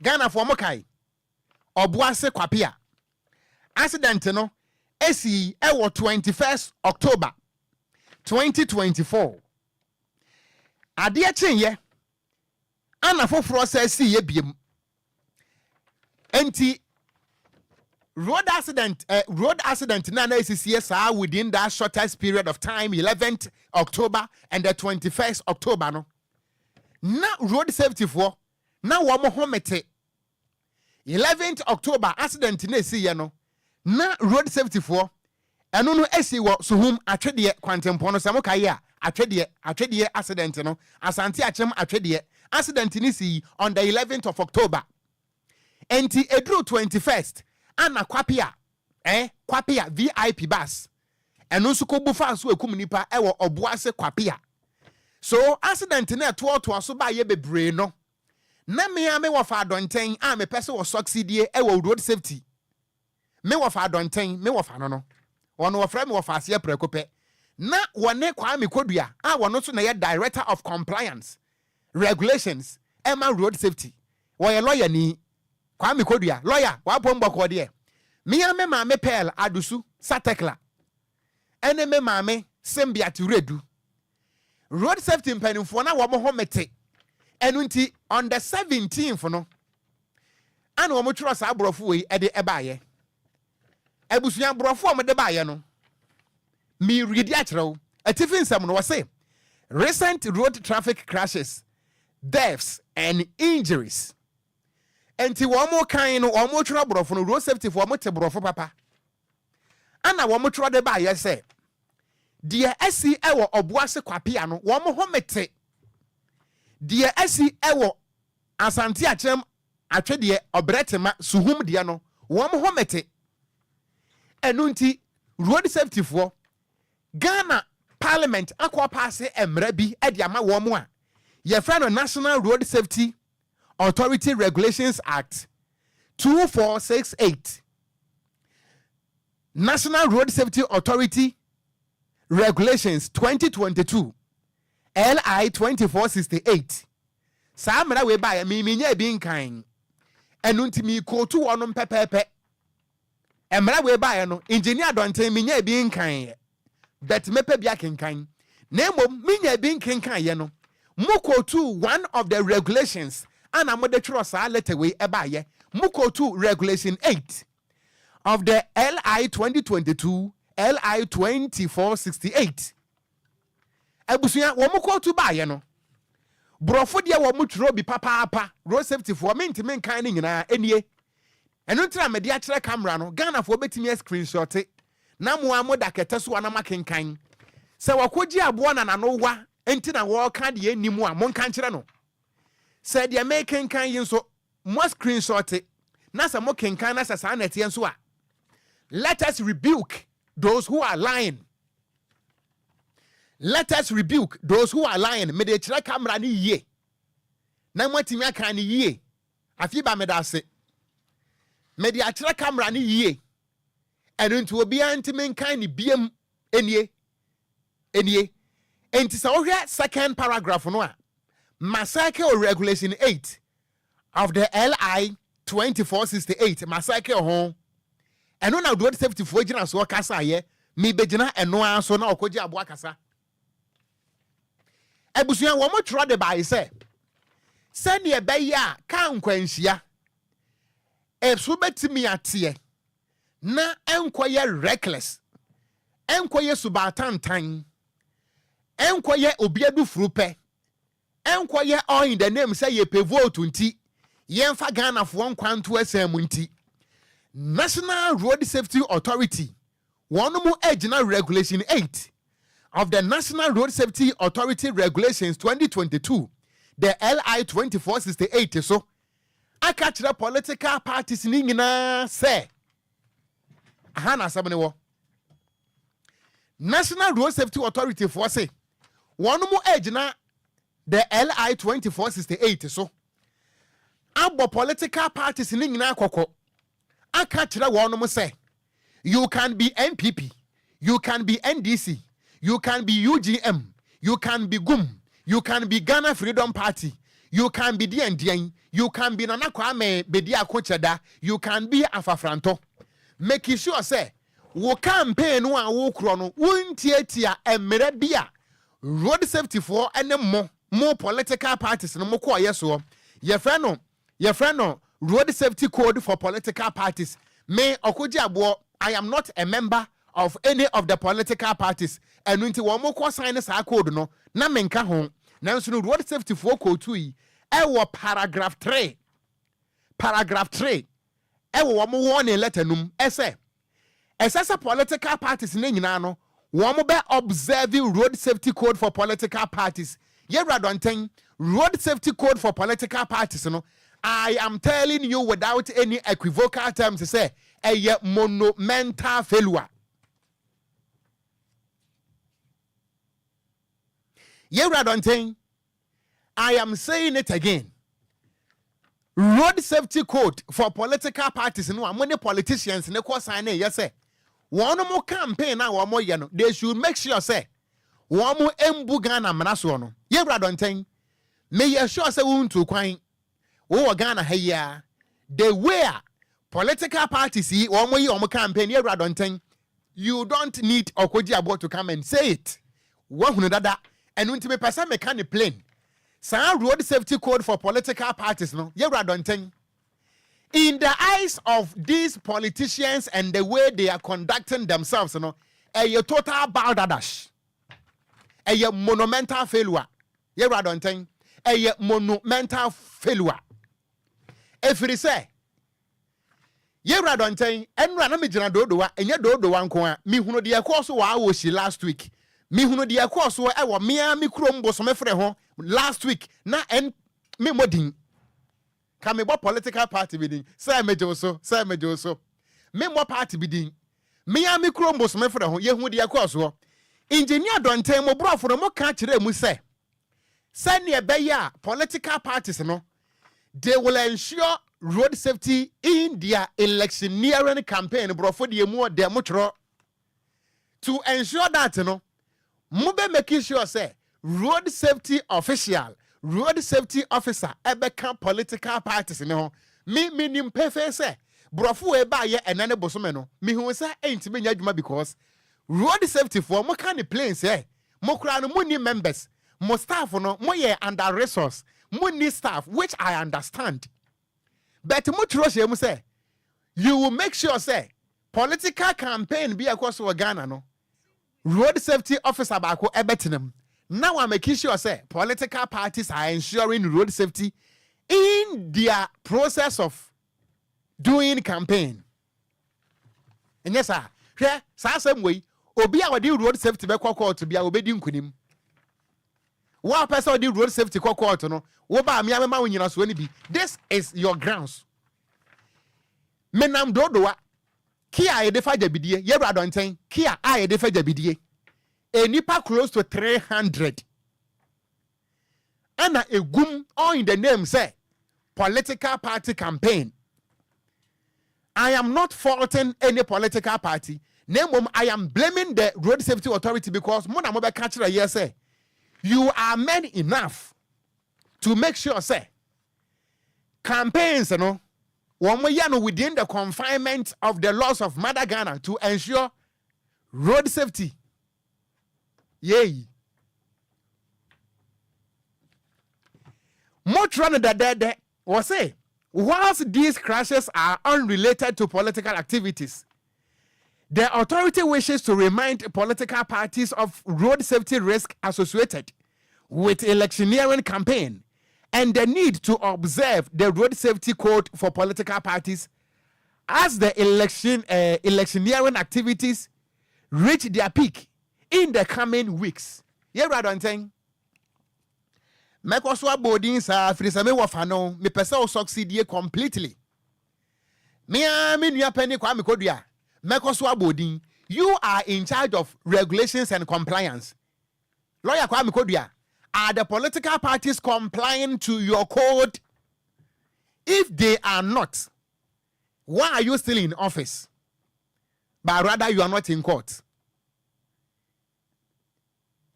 Speaker 8: Ghana for mokai obuase kwapia accident no esi ewo 21st October 2024 ade chenye ana foforo sa si ye biem enti road accident na esi sa within that shortest period of time 11th October and the 21st October no na road safety for na wo mo homete 11th October accident na esi ye no na road safety for ɛno no esi wɔ Suhum atwedeɛ kwantempo no sɛ mo kae a atwedeɛ accident no Asante Achem atwedeɛ accident ni si on the 11th of October enti edru 21st ana kwapia VIP bus ɛno nso ko bufa so ekum nipa ɛwɔ Obuase kwapia so accident na to so ba ye bebre no na me wɔ fa adonten a me pese wɔ succeedie ɛwɔ road safety me wɔ fa adonten me wɔ fa no wɔno wɔfrɛ me wɔ fa ase prɛkopɛ na wɔne Kwame Kodua a wɔno so na yɛ director of compliance regulations Emma road safety wɔyɛ lawyer ni Kwame Kodua lawyer wapɔ mbɔkɔ deɛ me maame Pearl Adusu Satekla ene me maame Sembia Turedu road safety mpanimfoɔ na wɔn ho mete ɛno nti on the 17th no ana wɔn twere saa aborɔfo wei ɛde ɛbaayɛ abusua aborɔfo wɔn de baayɛ no mi redi akyerɛw atifi nsɛm no wɔse recent road traffic crashes deaths and injuries enti wɔn kan no wɔn twere aborɔfo no road safety for wɔn te aborɔfo papa ana wɔn twere de baayɛ sɛ deɛ asi ɛwɔ Obuase kwapia no wɔn ho mete deɛ asi ɛwɔ Asante Achem atwedeɛ Obretema Suhum deɛ no wɔn ho mete ɛno nti road safety for Ghana Parliament akɔ paase emra bi ɛde ama wɔn a yɛfrɛ no National Road Safety Authority Regulations Act 2468 National Road Safety Authority Regulations 2022 LI 2468 saa mera we ba ya mi nya bi nkan enu ntimi kotu wonom pepepe emra we ba ya no engineer donten mi nya bi nkan bet mepe bia kenkan na emom mi nya bi nkan ye no mo kotu one of the regulations ana mo de twro saa letter we e ba ye mo kotu regulation 8 of the LI 2022 LI 2468 abusuya wo mo kotu ba ye no brofo de wo mo twro bi papa road safety for minti men kan ni nyina enie eno ntra me de a kire camera no Ghana fo betimi screenshot na mo amoda kete so na makenkan se Okogyeabour na no wa enti na wo ka de animu a mon kan kire no se de makenkan yin so mo screenshot na se mo kenkan na se sa na tie so a let us rebuke those who are lying. Let us rebuke those who are lying. Me de kire camera ni ye. Na mwatimi aka ni ye. Afi ba me da se. Me de kire camera ni ye. Enu nti obi antimi nkan ni biem enie. Enti sa ohwe second paragraph no a. Massacre or regulation 8 of the LI 2468 massacre ho. Eno na road safety for gina so kasa ye. Mi begina eno anso na Okogyeabour akasa. Ebusuya wo mo twro de bae se ne ebe ya ka nkwanhia esu betimi atie na enkoye reckless enkoye subatantan enkoye obiadu furupe enkoye all in the name say ye pe vote nti yemfa Ghana fo nkwanto asem nti National Road Safety Authority one mu agina regulation 8 of the National Road Safety Authority Regulations 2022, the LI 2468 so aka kire political parties ni nyina say ahana sabene wo National Road Safety Authority for say one mu agina the LI 2468 so abo political parties ni nyina kokko aka kire one mu say you can be NPP, you can be NDC, you can be UGM, you can be GUM, you can be Ghana Freedom Party, you can be DNDN, you can be Nana Kwame Bedia Kochada, you can be Afafranto. Make sure say, wo campaign wa wo krono, wuntiatia emerebia, road safety for and more political parties no more yeso. Your friend no, road safety code for political parties. Me Okogyeabour, I am not a member of any of the political parties. And when one more sign this code no, na menka hon. Now so road safety for code 2 paragraph 3. Paragraph 3. One more warning letter num. Say Essential political parties in Nano, one be observing road safety code for political parties. Ye radonten, road safety code for political parties. No, I am telling you without any equivocal terms to say, a monumental failure. Ye radonten, I am saying it again. Road safety code for political parties. No, many politicians ne ko sign yes say. One more campaign now, one more yano. They should make sure say one more embu Ghana manaso. Ye radonten. May you sure say we to kwine. Oh Ghana here. The way political parties see one more campaign. Ye radonten. You don't need Okogyeabour to come and say it. One dada and when to be person me can plane. Some road safety code for political parties. No, ye radonten. In the eyes of these politicians and the way they are conducting themselves, you know, a total balderdash, a monumental failure. You radonten, a monumental failure. If it say, you radonten, and ranami jina dodowa, and ye dodo wankoa, mi huno dia kwaso wa awoshi last week. Mi huno dia kwaso wa ewa miya MiPROMO so mefre ho last week na en mi modin. Can me political party bidding? Say me joso. Me more party bidding. Me a MiPROMO so me for the ye hu de akwaso. Engineer don tell mo bro for mo ka kire mu say. Send ye be ya political parties no. They will ensure road safety in their electioneering campaign bro for the mo de mo tro. To ensure that no mo be making sure say road safety official road safety officer ebeka political parties ne ho me nim pefe say brofo e ba ye enane bosome no me hu say ain't me nya dwuma because road safety for mo kan planes mo kra no mo ni members mo staff no mo ye under resource mo ni staff which I understand but mo trust you say you will make sure say political campaign be across Ghana no road safety officer ba ko ebetinam. Now I'm making sure say political parties are ensuring road safety in their process of doing campaign. And yes, sir, here, same way, obi a wadi road safety be kwakwa to be a obedi nkunim. One person di road safety kwakwa to no, wo ba me amema wonyina so ni bi. This is your grounds. Menam dodowa kia e defa jabidie, ye radonten, kia a e defa jabidie. A nipa close to 300. And a gum all in the name say political party campaign. I am not faulting any political party. Name I am blaming the road safety authority because mona mobe catcher here say you are men enough to make sure say campaigns, you know, within the confinement of the laws of Mother Ghana to ensure road safety. Yay. Much runner that was say, whilst these crashes are unrelated to political activities, the authority wishes to remind political parties of road safety risk associated with electioneering campaign and the need to observe the road safety code for political parties as the electioneering activities reach their peak in the coming weeks. Ye radonten. Mekoswa boarding sa frisame wafano me pesa o succeed completely. Me nua penny kwa me kodua. Mekoswa boarding. You are in charge of regulations and compliance. Lawyer kwa me kodua. Are the political parties complying to your code? If they are not, why are you still in office? But rather you are not in court.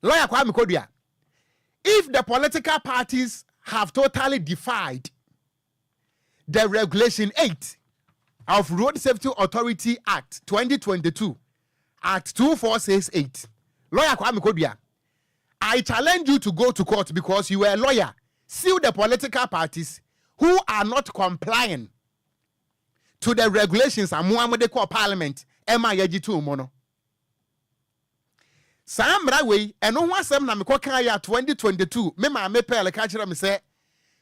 Speaker 8: Lawyer Kwame Kodua, if the political parties have totally defied the Regulation 8 of Road Safety Authority Act 2022, Act 2468, Lawyer Kwame Kodua, I challenge you to go to court because you are a lawyer. Sue the political parties who are not complying to the regulations of Muhammad Parliament, MIAG2 mono. Sam Braway, and no one sam na me kwaka ya 2022. Me ma me pele ka kire me se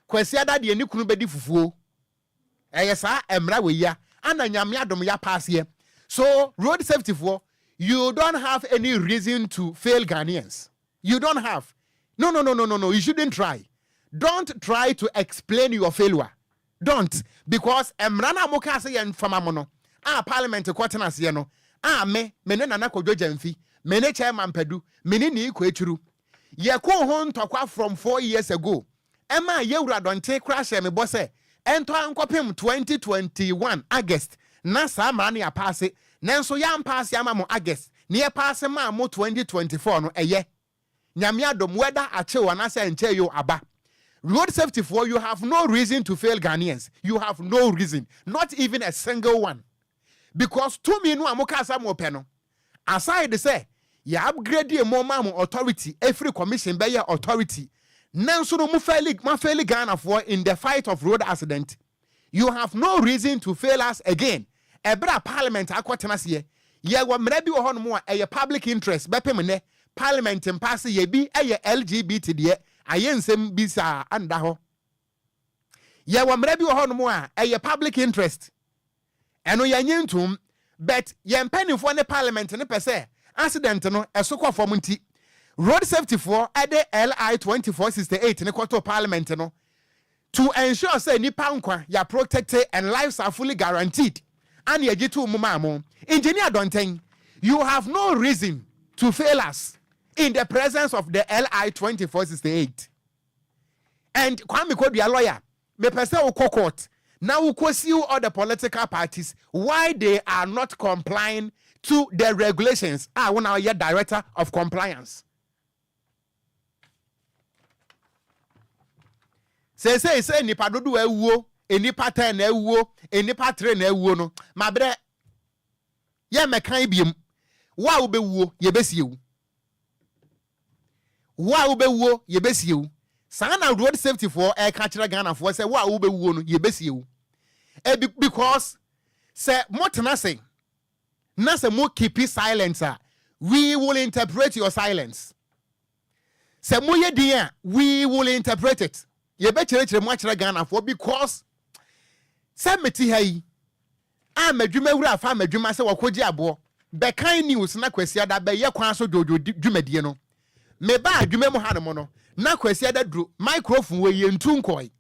Speaker 8: kwasi ada de ani kunu bedi fufuo. Eye sa emra we ya ana nyame adom ya pass ye. So road safety for you don't have any reason to fail Ghanaians. You don't have. No. You shouldn't try. Don't try to explain your failure. Don't. Because emrana moka se yen famamono. Parliament kwatena se no. Me nana kodwoja mfi. Me chairman pedu. Me ni iko echuru. Ye ko ho ntokwa from 4 years ago. Emma yewura donte crash me bosse. Ento ankopem 2021 August. Na sa mane ya pass. Nanso ya mpass ya ma mo August. Ne ya pass ma mo 2024 no eye. Nyamia dom whether ache wana se enche yo aba. Road safety for you have no reason to fail Ghanaians. You have no reason. Not even a single one. Because 2 minu amoka sa mo peno. Aside say, ya upgrade ye more mamu authority, every commission by your authority. Nanso no ma fail Ghana for in the fight of road accident. You have no reason to fail us again. Ebra parliament akwatena ye. Ye wa mrebi wo hono mo a public interest bepemene parliament mpasse ye bi LGBT de ayensem bisa anda ho. Ye wa mrebi wo hono mo a public interest. Eno ye nyentum but ye mpanifo ne parliament ne pese accident no esokwa fom nti road safety for ade LI 2468 ne kwato parliament no to ensure say nipa nkwa ya protected and lives are fully guaranteed. And ye jitu mumamo. Engineer Donten, you have no reason to fail us in the presence of the LI 2468. And Kwame could be a lawyer. Me pese uko court. Now we see all the political parties why they are not complying to the regulations. I want our director of compliance. Say nipa dodo ewuo. Enipa 10 na ewuo, enipa 3 na ewuo no. Mabre ye mekan biem. Wa wo bewuo ye besiewu. Wa wo bewuo ye besiewu. Sa na road safety for e ka kire Ghana for say wa wo bewuo no ye besiewu. Because say motena say na say mo keep silence, we will interpret your silence. Say mo ye dia, we will interpret it. Ye be kire mo kire Ghana for because say meti hai amadwuma wura fa amadwuma se Okogyeabour bekan news na kwasia da be ye Kwanso jojo dwumadie no me ba adwuma mu hanom no na kwasia da duro microphone we ye ntunkoi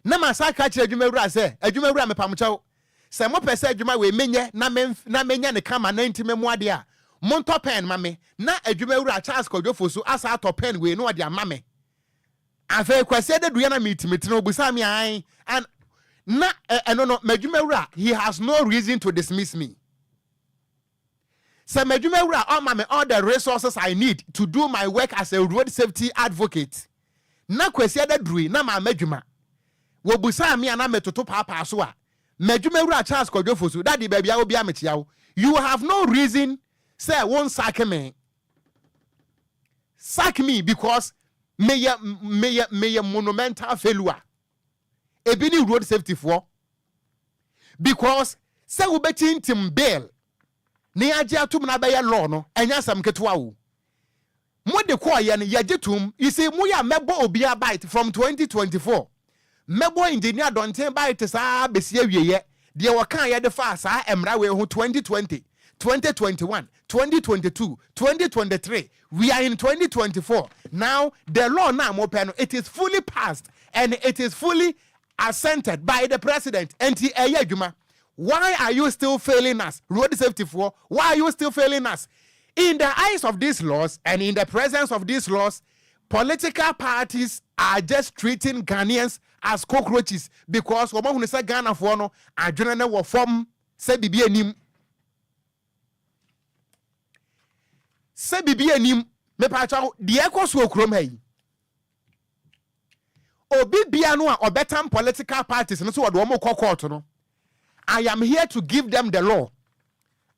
Speaker 8: na masaka kire adwuma wura se adwuma wura me pamchaw se mo pese adwuma we menye na menya ne kama na ntime mu ade a mo ntop pen ma me na adwuma wura Charles Kodwofosu asa atop pen we no ade ama me afa kwasia da duya na metimeti no busa me an and no, Medjumewura, he has no reason to dismiss me. So Medjumewura, all the resources I need to do my work as a road safety advocate. Na kwesi da drui na ma Medjuma. Wo busa mi ana metoto papa so a. Medjumewura Charles Kodwofosu, daddy baby a obi amechiawo. You have no reason say won't sack me. Sack me because me monumental failure. Ebini road safety for because say we beti intim bail ne agye atum na be law no enya sam ketwa wo mo de ko ye ne yagye tum you see mo ya mebo obi a bite from 2024 mebo engineer donten bite sa besie wieye de wo kan ye de fa sa emra we ho 2020 2021 2022 2023 we are in 2024 now the law now mo pen it is fully passed and it is fully assented by the president. Why are you still failing us? Road safety for why are you still failing us? In the eyes of these laws and in the presence of these laws, political parties are just treating Ghanaians as cockroaches because woman who say Ghana for no adwene wo form say bibi anim. Say bibi anim me pa cha de ekoso okrom hai. Obi bia no a obetam political parties no so wo mo court no. I am here to give them the law.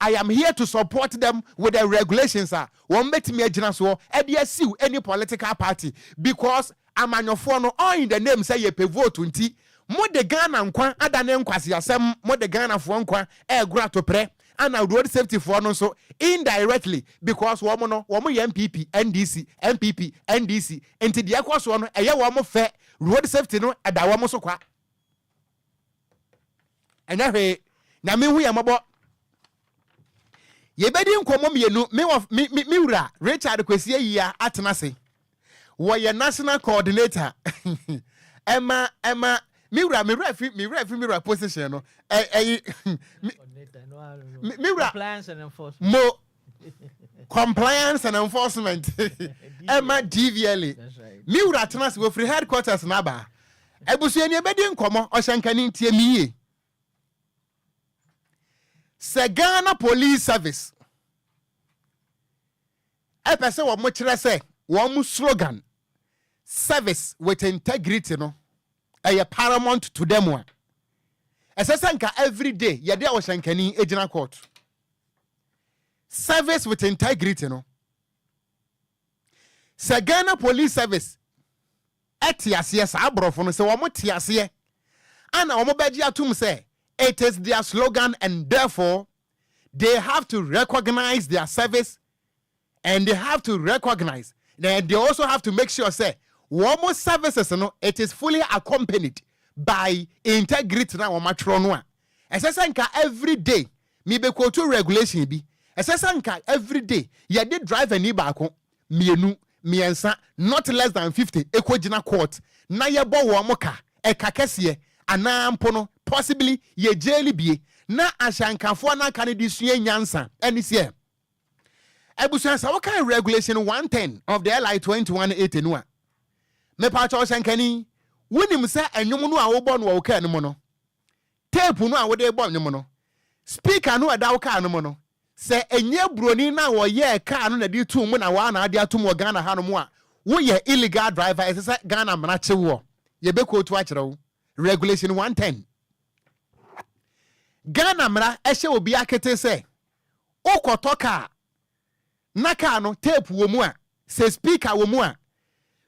Speaker 8: I am here to support them with the regulations. Won betimi agina so e de asiw any political party because amanyofo no all in the name say ye pe vote nti mo de Ghana nkwa adane nkwase asem mo de Ghana fo nkwa e gura to pre and road safety for no so indirectly because wo mo ye MPP NDC MPP NDC enti de ekwaso no eye wo mo fe road safety no eda wo mo so kwa enya hwe na me hu ya mabo Ye bedi nkomo mienu me wura Richard Kwesi yia atenase. Wo ye national coordinator. Emma me wura position no. Me wura
Speaker 10: compliance and enforcement.
Speaker 8: Compliance and enforcement. Emma DVLA.
Speaker 10: That's right.
Speaker 8: Me wura atenase wo free headquarters na ba. Ebusu ni bedi nkomo ohyankani ntie miye. Ghana Police Service. I say what much say one slogan. Service with integrity no. Paramount to them one. Sanka every day ya dia was shankani ejina court. Service with integrity no. Ghana Police Service. Etiasie sa abrofo no se wo motiasie. Ana wo mobaji atum say it is their slogan and therefore they have to recognize their service and they have to recognize that they also have to make sure say one more services no it is fully accompanied by integrity na womatro no a esesanka every day me be quote regulation bi esesanka every day ye dey driver ni baako mienu miensa not less than 50 ekogina court na ye bo wo moka ekakese anampo no possibly ye jail bie na ashankafo na kan di sua nyansa eni se ebusuan sa what kind regulation 110 of the LI 2180 no a me pa cho shankani wonim se enwom no a wo bo no wo ka no no tape no a wo de bo no no speaker no a da wo ka no no se enye broni na wo ye ka no na di tu mu na wa na ade atum wo Ghana ha no mu a wo ye illegal driver ese Ghana mra chewo ye be ko tu a kire wo regulation 110 Ghana mra ehye obi akete se okotoka naka no tape wo mu a se speaker wo mu a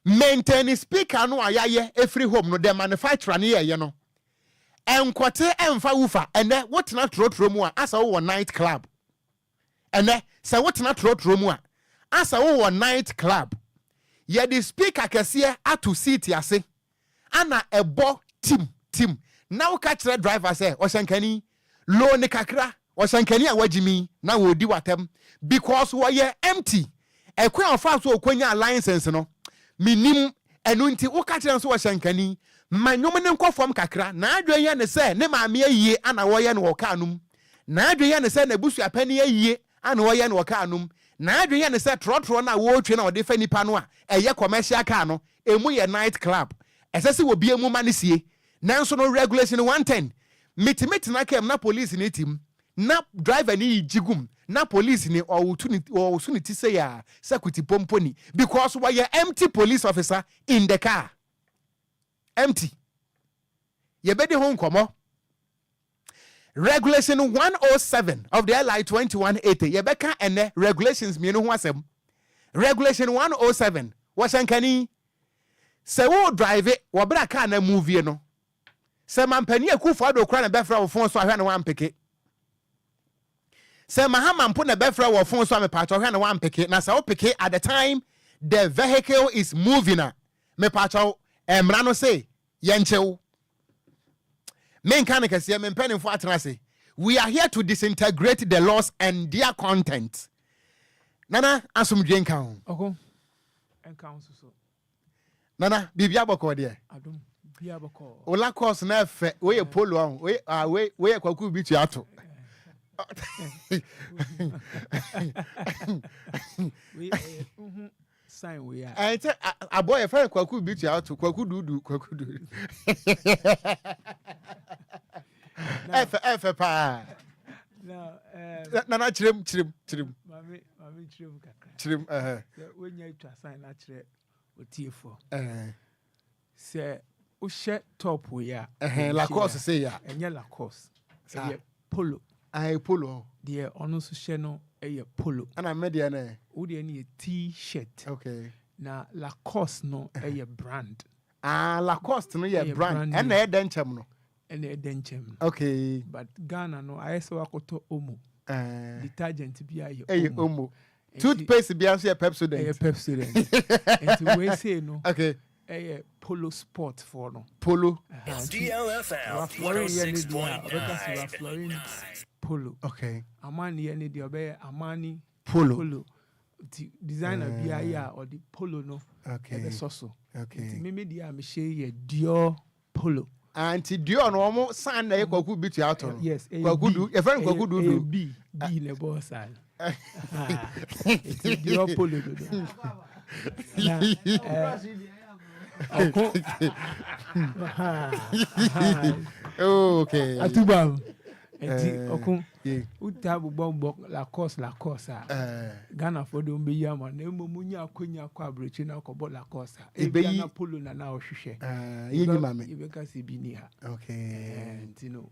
Speaker 8: maintain speaker no ayaye every home no the manufacturer ne ye no enkote emfa wufa ene wotena trotro mu a asa wo night club ene se wotena trotro mu a asa wo night club ye the speaker kese ato seat ase ana ebo tim na wo ka kire driver say oshankani low ne kakra oshankani a wagimi na wo di watem because wo ye empty ekwe ofa so okwanya license no minim enu nti wo ka kire so oshankani manyom ne nkofom kakra na adwen ye ne say ne maame ayie ana wo ye ne wo ka anum na adwen ye ne say na busu apani ayie ana wo ye ne wo ka anum na adwen ye ne say trotro na wo twe na wo de fa nipa no a eye commercial car no emu ye night club esese wo bie mu manesie nanso no regulation 110 meet na kem na police ni tim na driver ni jigum na police ni opportunity say ya security pomponi because we are empty police officer in the car empty ye be de hon komo regulation 107 of the LI 2180 ye be ka ene regulations me no ho asem regulation 107 washankani se wo drive wo bra car na movie no se mampani akufo ado kra na befra wo phone so ahwe na wan peke se mahama mpo na befra wo phone so am pa ahwe na wan peke na se wo peke at the time the vehicle is moving me pa emra no say yenchew men kan kase men pen fo atena say we are here to disintegrate the laws and their content nana asumdwen kan
Speaker 1: oko enkan so
Speaker 8: nana bibia boko de
Speaker 1: adom bibia boko
Speaker 8: ola course na fe we polo on we kwaku bi tu ato
Speaker 1: we sign we are
Speaker 8: I tell a boy a friend kwaku bi tu ato kwaku dudu F pa na chirem
Speaker 1: mami chirem kakra
Speaker 8: chirem
Speaker 1: when you try sign na chire otiefo se o she top we ya
Speaker 8: la course say ya
Speaker 1: enye la course say polo
Speaker 8: polo
Speaker 1: de ono so she no polo
Speaker 8: ana media na
Speaker 1: o de na t-shirt
Speaker 8: okay
Speaker 1: na la course no brand
Speaker 8: la course no ye brand and na denchem no
Speaker 1: okay but Ghana no I say wakoto omo detergent bi aye
Speaker 8: omo toothpaste bi aso ye Pepsodent
Speaker 1: and we say no
Speaker 8: okay
Speaker 1: polo sport for no.
Speaker 8: Polo.
Speaker 9: DLFM
Speaker 1: Flooring
Speaker 9: 106.9.
Speaker 1: Polo.
Speaker 8: Okay.
Speaker 1: Amani yene di obey Amani
Speaker 8: Polo.
Speaker 1: The designer BIA or the polo no.
Speaker 8: Okay.
Speaker 1: The soso.
Speaker 8: Okay.
Speaker 1: Mimi di am share Dior polo.
Speaker 8: Anti Dior no mo san na ye kwaku bitu ato no.
Speaker 1: Yes.
Speaker 8: Kwaku du. E friend kwaku du.
Speaker 1: B ne boss side. Dior polo do.
Speaker 8: Okay.
Speaker 1: Atubam. Okun. Utabu bombo la course Ghana for do be yama na munya akonya kwa abrechi na kobo la course. Ghana polo na ohwehwe.
Speaker 8: Yenyi mame.
Speaker 1: Ibeka se bi ni ha.
Speaker 8: Okay.
Speaker 1: Tino.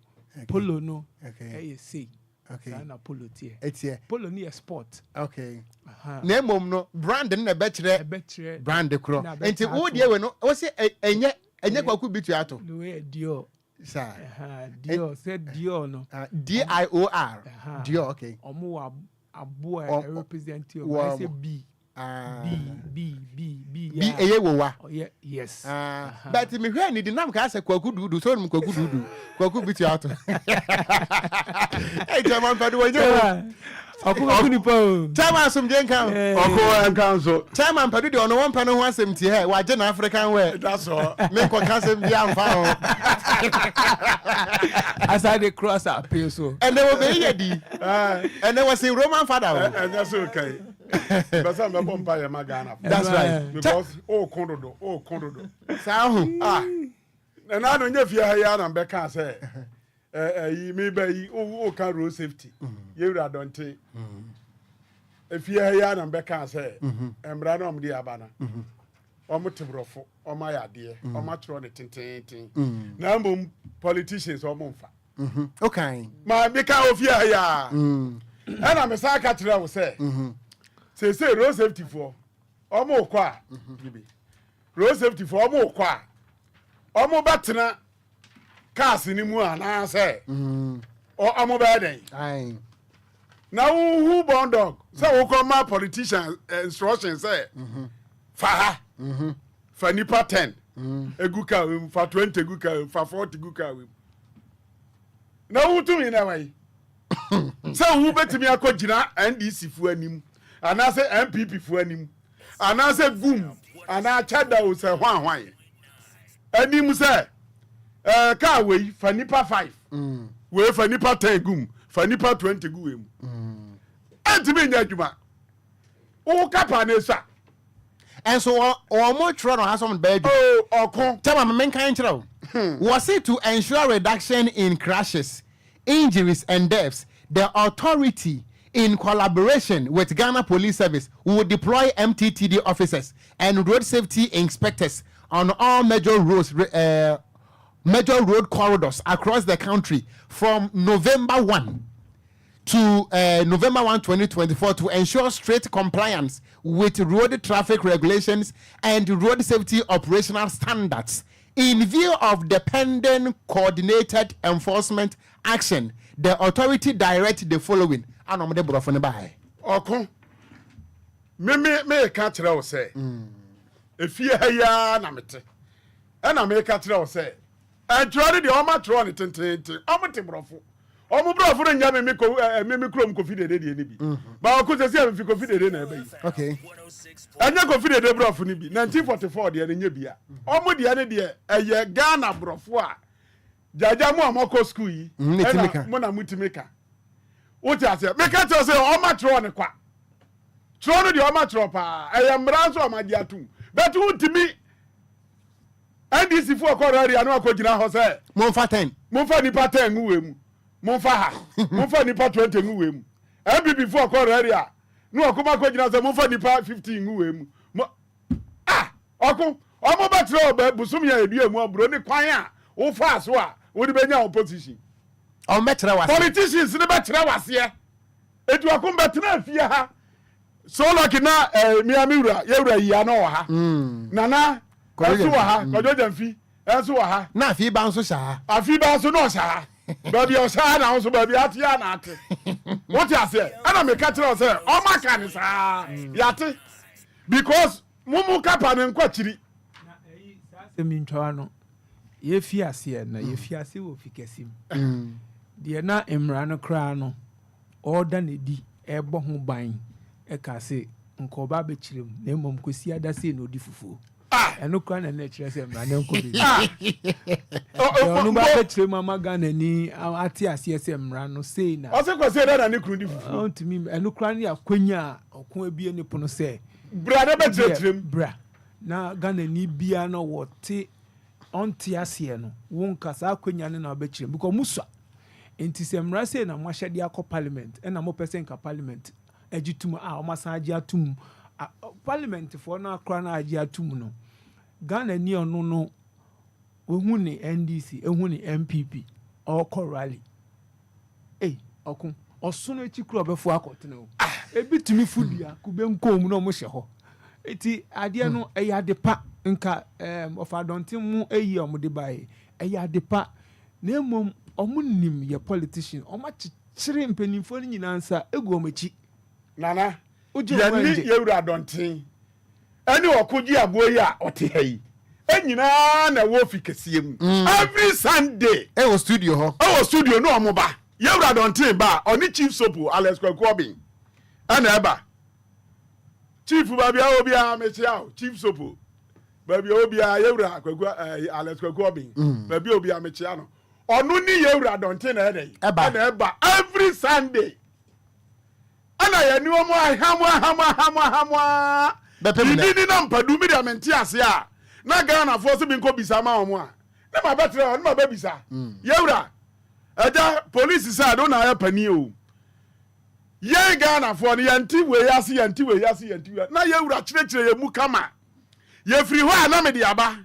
Speaker 1: Polo no.
Speaker 8: Okay.
Speaker 1: Say.
Speaker 8: Okay.
Speaker 1: Sana polo tie.
Speaker 8: Etie.
Speaker 1: Polo ni a sport.
Speaker 8: Okay. Na mom no brand na be kire. Brand kro. Enti wo de we no wo se enye kwaku bitu ato.
Speaker 1: No we Dior.
Speaker 8: Sir.
Speaker 1: Dior said Dior no.
Speaker 8: Dior. Dior, okay.
Speaker 1: Omo abo representative. I say B. B.
Speaker 8: B eye wo wa.
Speaker 1: Oh yeah, yes.
Speaker 8: But me hwe ni dinam ka say kwaku dudu so no kwaku dudu. Kwaku bitu ato. Hey, German padu wo je.
Speaker 1: Okun ni po.
Speaker 8: Chairman sum je nkan.
Speaker 4: Kwanso.
Speaker 8: Chairman padu de ono won pa no ho asem ti he wa je na African wear.
Speaker 4: That's all.
Speaker 8: Me ko kan sem bia mfa ho.
Speaker 1: As I dey cross appeal so.
Speaker 8: And they will be here and there was a Roman father.
Speaker 4: And that's okay. But some bomba ya magana.
Speaker 8: That's right.
Speaker 4: Because kondodo.
Speaker 8: Sahu.
Speaker 4: And I don't know if you are na mbeka say you may be can road safety. You don't take. If you are here na mbeka say embra no mdi abana. Omo tibrofo, omo yade, omo tro ne tintin. Na mbom politicians omo mfa.
Speaker 8: Okay.
Speaker 4: Ma beka ofia ya. Ana me sa ka tira wo say. Say road safety for omo kwa. Road safety for omo kwa. Omo batena cars ni mu ana say. O omo ba den.
Speaker 8: Aye.
Speaker 4: Na who born dog. Say wo come politician instruction say. Fa fa nipa 10 eguka we fa 20 eguka we fa 40 eguka we na wutu mi na wai say wu betimi akogina NDC fu anim ana say MPP fu anim ana say gum ana chada o say hwan anim say ka we fa nipa 5 we fa nipa 10 gum fa nipa 20 gu we mu antimi nya adwuma wo kapa na sa.
Speaker 8: And so, more try has some bed.
Speaker 4: Oh,
Speaker 8: tell my main kind was it to ensure reduction in crashes, injuries, and deaths? The authority, in collaboration with Ghana Police Service, will deploy MTTD officers and road safety inspectors on all major roads, major road corridors across the country from November 1 to November 1, 2024 to ensure strict compliance with road traffic regulations and road safety operational standards. In view of the pending coordinated enforcement action, the authority directs the following.
Speaker 4: Okon. Me ka kire wo say. Efie ya na mete. Na me ka kire wo say. Antware de o ma tro ne tententen. O mo te brofo. Omo brofo no nya me krom kofi de ni bi. Ba ko se se me fi kofi de na ebe.
Speaker 8: Okay.
Speaker 4: Anya kofi de brofo ni bi 1944 de nya bia. Omo de ne de eye Ghana brofo a jaja mu amako school yi. Mo na mutimeka. What you say? Make it say o ma tro ne kwa. Tro no de o ma tro pa. Eye mra so o ma dia tum. But utimi NDC for area no akogina ho say.
Speaker 8: Mo fa 10.
Speaker 4: Mo fa nipa 10 nguwe mu. Mo fa ha. Mo fa nipa 20 nguwe mu. MPP for area no akoma akogina say mo fa nipa 15 nguwe mu. Okun omo ba tro ba busum ya edu emu aburo ni kwan a wo fa so a wo di benya opposition.
Speaker 8: O metre wase.
Speaker 4: Politicians ne betre wase. Edu akon betre afia ha. So like na Miami wura ye wura yi ana wo ha. Nana Kwanso wa ha, Okogyeabour enso wa ha.
Speaker 8: Na afi ba nso sha.
Speaker 4: Afi ba nso no sha. Ba bi o sha na nso ba bi atia na ate. What you say? Ana me ka tell say, o ma kan sa. Yate. Because mumu kapa ne nkwachiri.
Speaker 1: Semintwano. Ye fiasia na ye fiase wo fikesim. De na emra no kra no order ne di ebo ho ban e ka se nkoba be chirem na emom kosi adase no di fufu. Eno kra na na chire se emra na nko bi. Onu ba be chirem mama Ghana ni ati ase se emra no sei na.
Speaker 4: O se ko se na ne kru di fufu.
Speaker 1: On to me eno kra ne akwanya okon abie ne pono se.
Speaker 4: Bra na be chirem.
Speaker 1: Bra. Na Ghana ni bia no wote onti ase no won kasa akwanya ne na obechire because musa enti se mra se na mwahede akọ parliament na mo person ka parliament agitum o masan agi atum parliament for na akra na agi atum no Ghana ni ono no ohun ni NDC ehun ni MPP okọ rally okun osono echi kro obefo akotene o ebitumi fudia kube nkom no mo hye ho eti ade no eyadepa nka of adontin mu eyi omde bae eyadepa na emom omunim ye politician omachire mpanimfo ni nyinansa egu omachi
Speaker 4: nana ya ni yewura adontin ani Okogyeabour ya otehayi enyina na wo fi kesiem every Sunday
Speaker 8: wo studio ho
Speaker 4: studio no omoba yewura adontin ba oni chief sopo Alex Kwakobin ana eba chief babia obia mechiao chief sopo babia obia yewura Alex Kwakobin babia obia mechia no onu ni yewura adontin na ede ana eba every Sunday ana ya ni omo hamwa ni na mpadu media menti ase a na Ghana fo se bi nko bisa ma omo a na ma betre on ma be bisa yewura eja police say do na ya pani o ye Ghana fo ni yanti we yase na yewura chire ye mu kama ye free ho na me de aba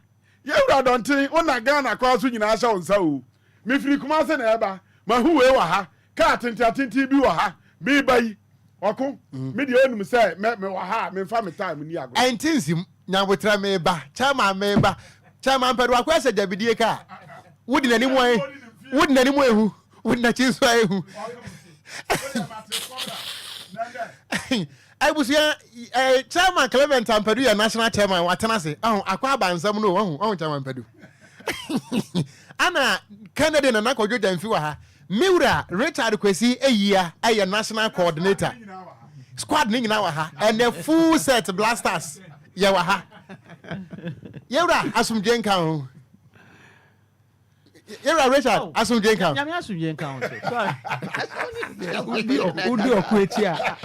Speaker 4: yewura dontin ona Ghana kwa so nyina sha onsa o me free kuma se na eba ma hu we wa ha ka atenti bi wa ha me bai Okun me de onum say me wa ha me fa me time ni ago
Speaker 8: entinsim nyabotra me ba chama me ba chama pedu akwa se jabidie ka wudi nani mo ehu wudi na chinso ehu I was here chairman Clement Ampedu ya national chairman watena se akwa abansam no ohun chairman Ampedu ana Kennedy na nakojo jamfi wa ha Miura Richard Kwesi eyia aye national coordinator squad ni nyina wa ha and a full set blasters ya wa ha Miura asumje nka ho Miura Richard asumje nka
Speaker 10: nyame asumje nka ho sorry
Speaker 1: udi okweti a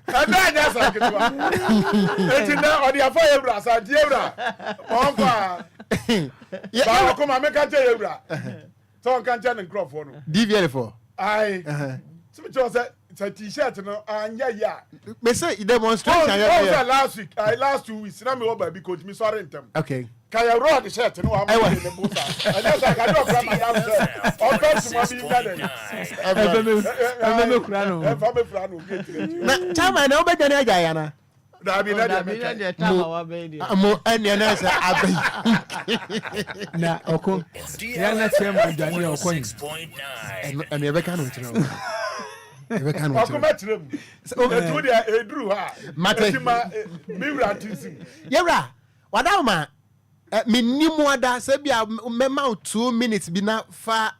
Speaker 4: ada nya sa kitwa eti na odi afọ Miura santi Miura onfa ba ko ma meka te Miura so kan tell in crop for no
Speaker 8: DVL4
Speaker 4: ai so say t-shirt no anya ya
Speaker 8: me say demonstration
Speaker 4: ya last 2 weeks na me wo ba bi coach me sorry ntem
Speaker 8: okay
Speaker 4: kaya road shirt no am in the busa and just I do from my house or come to my
Speaker 1: me kura no
Speaker 8: na chama na obedane agaya na
Speaker 4: Dabi na
Speaker 10: de tama wa be di
Speaker 8: mo ene na say abai
Speaker 1: na okon ya na chairman Daniel Okon
Speaker 8: ene be kan ntino ebe kan ntino
Speaker 4: okon metrem etu de edru ha matima Miura tisi
Speaker 8: yewra wadama minnimu ada se bia mema 2 minutes bi na fa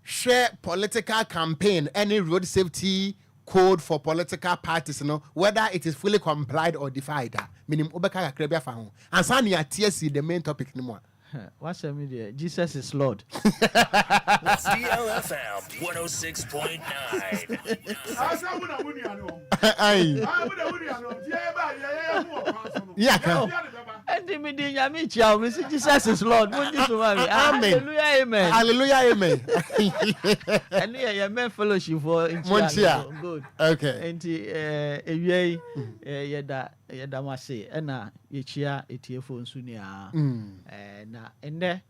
Speaker 8: share political campaign any road safety code for political parties, you know, whether it is fully complied or defied. Meaning, Obeka Krebia Fahu. And Sani TSC, the main topic anymore.
Speaker 10: What's the media? Jesus is Lord.
Speaker 9: DLFM 106.9.
Speaker 10: Jesus is Lord. Hallelujah, amen.
Speaker 8: Hallelujah, amen.
Speaker 10: And yeah, men fellowship for
Speaker 8: good. Okay.
Speaker 10: And yeda mase na yechia etiefo nsunia na ende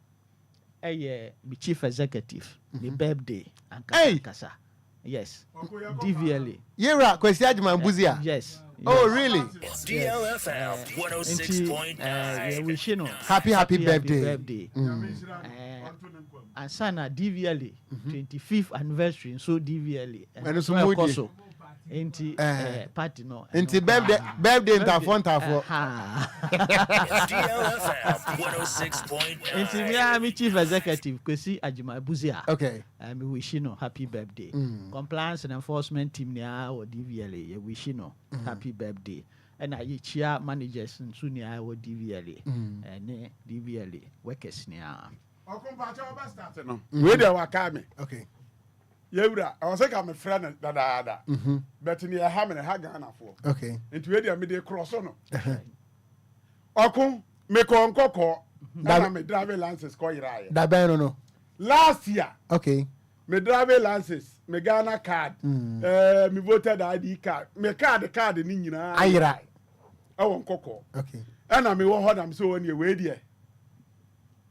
Speaker 10: my chief executive the birthday and kasa yes DVLA
Speaker 8: Yera Kwesi Ajman Buzia
Speaker 10: yes
Speaker 8: oh really
Speaker 9: DLFM 106.9
Speaker 10: we shino
Speaker 8: happy birthday
Speaker 10: and sana DVLA 25th anniversary so DVLA
Speaker 8: and so
Speaker 10: Enti party no.
Speaker 8: Enti birthday ntafo.
Speaker 9: DLFM 106.9.
Speaker 10: Enti me chief executive Kwesi Ajima Buzia.
Speaker 8: Okay.
Speaker 10: Me wish you happy birthday. Compliance and enforcement team nia or DVLA ye wish you happy birthday. And I chia managers nso nia or DVLA. Ne DVLA workers nia.
Speaker 5: Okumpa cha oba start no. We dey waka me.
Speaker 8: Okay.
Speaker 5: Yewura, I was like I'm a friend da. But ni ha me ha Ghana for.
Speaker 8: Okay.
Speaker 5: Into we dey me dey cross no. Okun me ko nkoko na me driving license ko yira.
Speaker 8: Da ben no.
Speaker 5: Last year.
Speaker 8: Okay.
Speaker 5: Me driving license, me Ghana card, me voted ID card, me card ni nyina.
Speaker 8: Ayira.
Speaker 5: Awon nkoko.
Speaker 8: Okay.
Speaker 5: Ana me wo ho na me so woni we dey.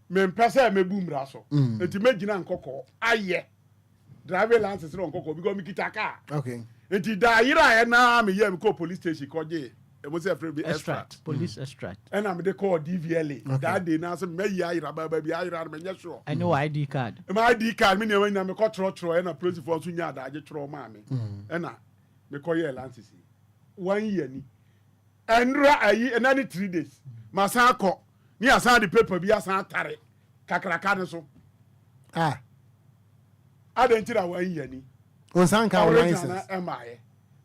Speaker 5: Me mpese me bu mra so. Enti me gina nkoko. Aye. Driving license no nkoko because me kita car.
Speaker 8: Okay.
Speaker 5: Enti da yira na me me call police station ko je. E mo say free extract.
Speaker 10: Police extract.
Speaker 5: Ana me dey call DVLA. That day na so me yira ba bi yira me nya sure.
Speaker 10: I know ID card.
Speaker 5: My ID card me na me ko tro na police for so nya da je tro ma me. Ana me ko ye license. 1 year ni. Enra ayi enani 3 days. Masan ko ni asan the paper bi asan tare. Kakraka ne so. Adentira 1 year ni.
Speaker 8: Onsan ka license.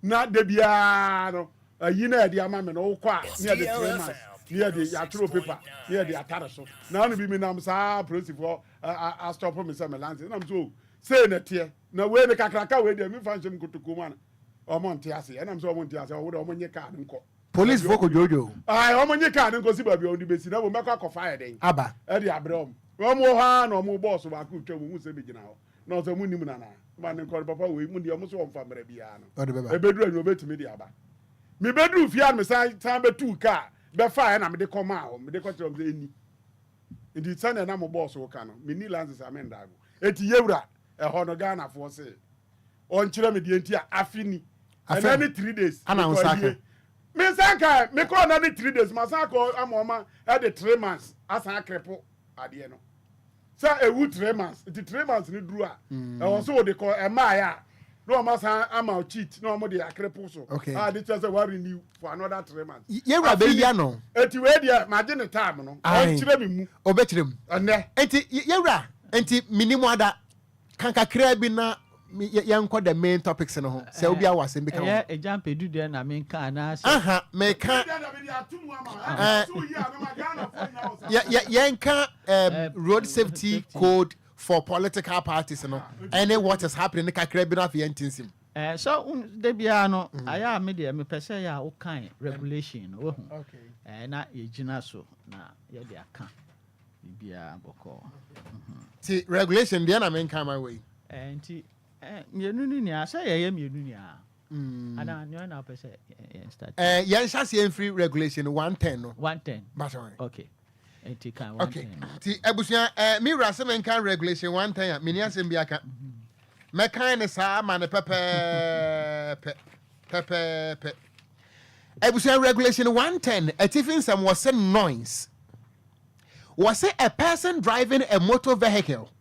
Speaker 5: Na de bia no ayi na de ama me no kwa ni de 3 months. Ni de ya throw paper. Ni de atare so. Na no bi me nam sa police for a stop me say me license. Na so say na tie. Na we me kakraka we de me fanshim kutuku man. Omo nte ase. Na so omo nte ase. Wo de omo nye card nko.
Speaker 8: Police for Jojo.
Speaker 5: Omo nye card nko si ba bi on di besi na wo mekwa akofire den.
Speaker 8: Aba.
Speaker 5: E de abrom. Omo ha na omo boss ba ku twa mu se be gina ho. No so munim na ma ne nkor papa we mu de omo so omfa mra bia no e bedru anyo betimi de aba me bedru fia me san betu ka be fa na me de koma ho me de ko tro eni ndi san na mo boss wo ka no me ni lances amenda go eti yewura e ho no Ghana fo se on kire me de enti afini and any 3 days
Speaker 8: ana unsaka
Speaker 5: me sanka me ko na ni 3 days ma sanka amoma e de 3 months asan krepo ade no. So a wood 3 months. The 3 months ni dru a. Also they call a maya. No massa am cheat. No more the akrepo.
Speaker 8: Okay.
Speaker 5: This just a renew for another 3 months.
Speaker 8: Ye ra be ya no.
Speaker 5: Eti we dia imagine time no. O kire me mu.
Speaker 8: Obekire mu.
Speaker 5: Ene.
Speaker 8: Enti ye ra. Enti minimum ada kankakra bi na yankɔ the main topics no ho. Se obi awase bi kan.
Speaker 10: Yeah, e jump edu there na me kan na.
Speaker 8: Me kan. Yanka road safety code for political parties no. And what is happening kakra bi na fi yentinsim.
Speaker 10: So de bia no aya me de me pese ya o kan regulation wo hu. Okay. Na ye gina so na ye de aka. Bia boko.
Speaker 8: See regulation dey na me kan my way.
Speaker 10: Enti mienu ni nia say ye mienu nia. Ana nyo na pese start.
Speaker 8: Yen shase free regulation 110 no.
Speaker 10: 110.
Speaker 8: Basho.
Speaker 10: Okay. Enti kan 110.
Speaker 8: Okay. Ti ebusia mi rase men kan regulation 110 mini asem bi aka. Me kan ne sa ma ne pepe. Ebusia regulation 110 atifin some was a noise. Was it a person driving a motor vehicle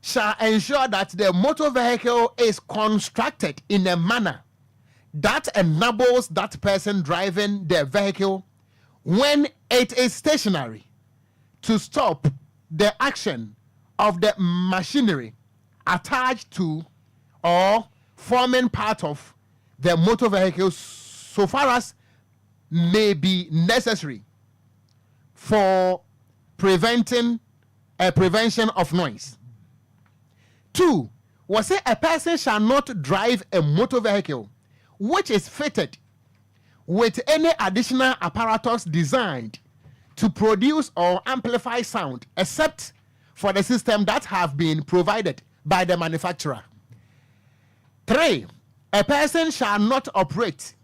Speaker 8: shall ensure that the motor vehicle is constructed in a manner that enables that person driving the vehicle when it is stationary to stop the action of the machinery attached to or forming part of the motor vehicle so far as may be necessary for prevention of noise. 2, was it a person shall not drive a motor vehicle which is fitted with any additional apparatus designed to produce or amplify sound except for the system that have been provided by the manufacturer. 3, a person shall not operate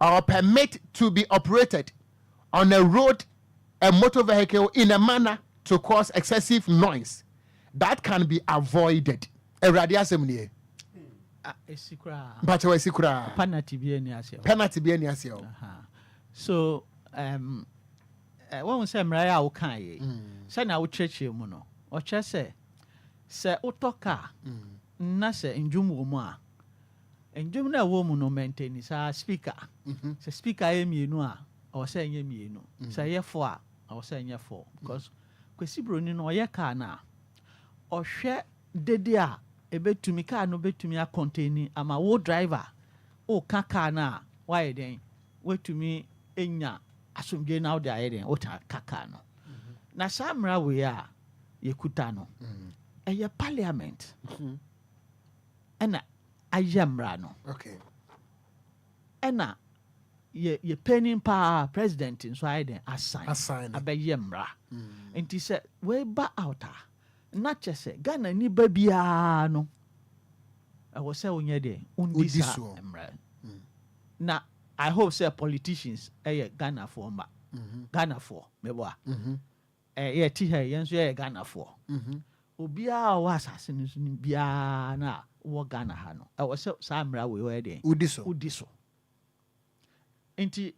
Speaker 8: or permit to be operated on a road a motor vehicle in a manner to cause excessive noise that can be avoided. Eradi asem
Speaker 10: Esikura.
Speaker 8: Bacho esikura.
Speaker 10: Penalty bi eni ase.
Speaker 8: Penalty bi eni ase.
Speaker 10: So when we say mraya wo kan ye. Say na wo church mu no. O che se utoka na se ndwum wo mu a ndwom na wo mu no maintain sa speaker se speaker ye mienu a o se nye mienu se ye fo a o se nye fo because Kwesi Broni no ye ka na ohwe dede a ebetumi ka no betumi a contain ama wo driver o kaka na why den wetumi enya asomdwe na wo de aye den o ta kaka no na samra we a yekuta no eye parliament ena ayamra no
Speaker 8: okay
Speaker 10: ena ye penning pa president nso aye den assign abeyamra enti se we ba outa na chese Ghana ni ba bia no e wo se onye de undisa emra na I hope say politicians Ghana for ma Ghana for mebo a ye ti ha yen so Ghana for obia wa asase ni so bia na wo Ghana ha no e wo se samra we we de udiso enti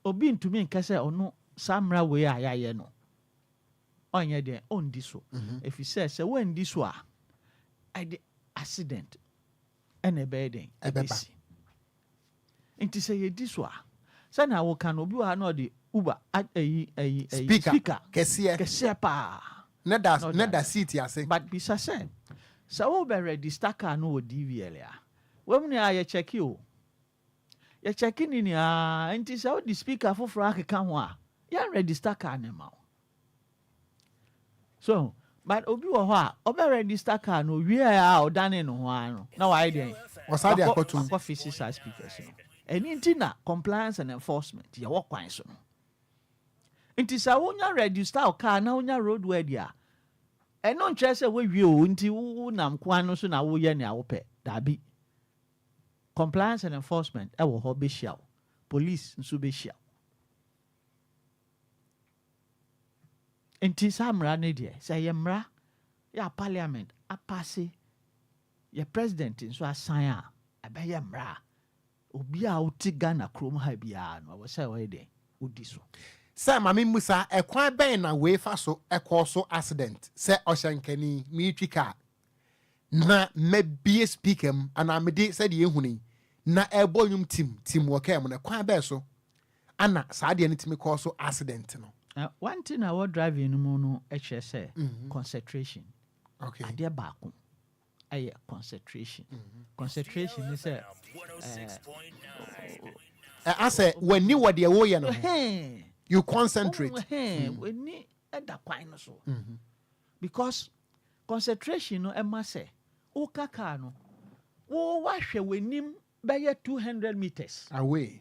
Speaker 10: obi ntumi nkase ono samra we ayaye no onye de ondi so if you say when this wa I the accident ene beden ebesi enti say this wa say na wo kan obi wa no de uber speaker kese pa
Speaker 8: na da seat ya say
Speaker 10: but bisa say so we register car no wo DVL ya we mu ya ye check you ya check ni ni a enti say the speaker for akeka ho a ya register car ne ma so but obi wo ho a obe register car no wie a odane no ho ano na why den
Speaker 8: osade akotum
Speaker 10: office speakers no eni ntina compliance and enforcement ya wo kwan so no nti sa wonya register car na wonya roadway dia eno nkyere se we wie o nti wo nam kwan no so na wo ye ne a wo pe dabi compliance and enforcement e wo ho be hia police nso be hia enti samra ne de say yemra ya parliament apase ya president nso asan a abeye mra obi a uti Ghana krom ha bia no wo say we de odi so
Speaker 8: say mami musa ekwan ben na we fa so ekoso accident say ohyankani mi twika na mebie speaker ana mede say de ehuni na ebonyum team wo ka na kwan be so ana saade ne timi cause so accident no
Speaker 10: one thing I was driving no HSA concentration.
Speaker 8: Okay.
Speaker 10: And there back. Concentration. Concentration is
Speaker 8: I say when you were the way you concentrate.
Speaker 10: When you at that point so. Because concentration no Emma say o kaka no wo wahwe wenim by 200 meters
Speaker 8: away.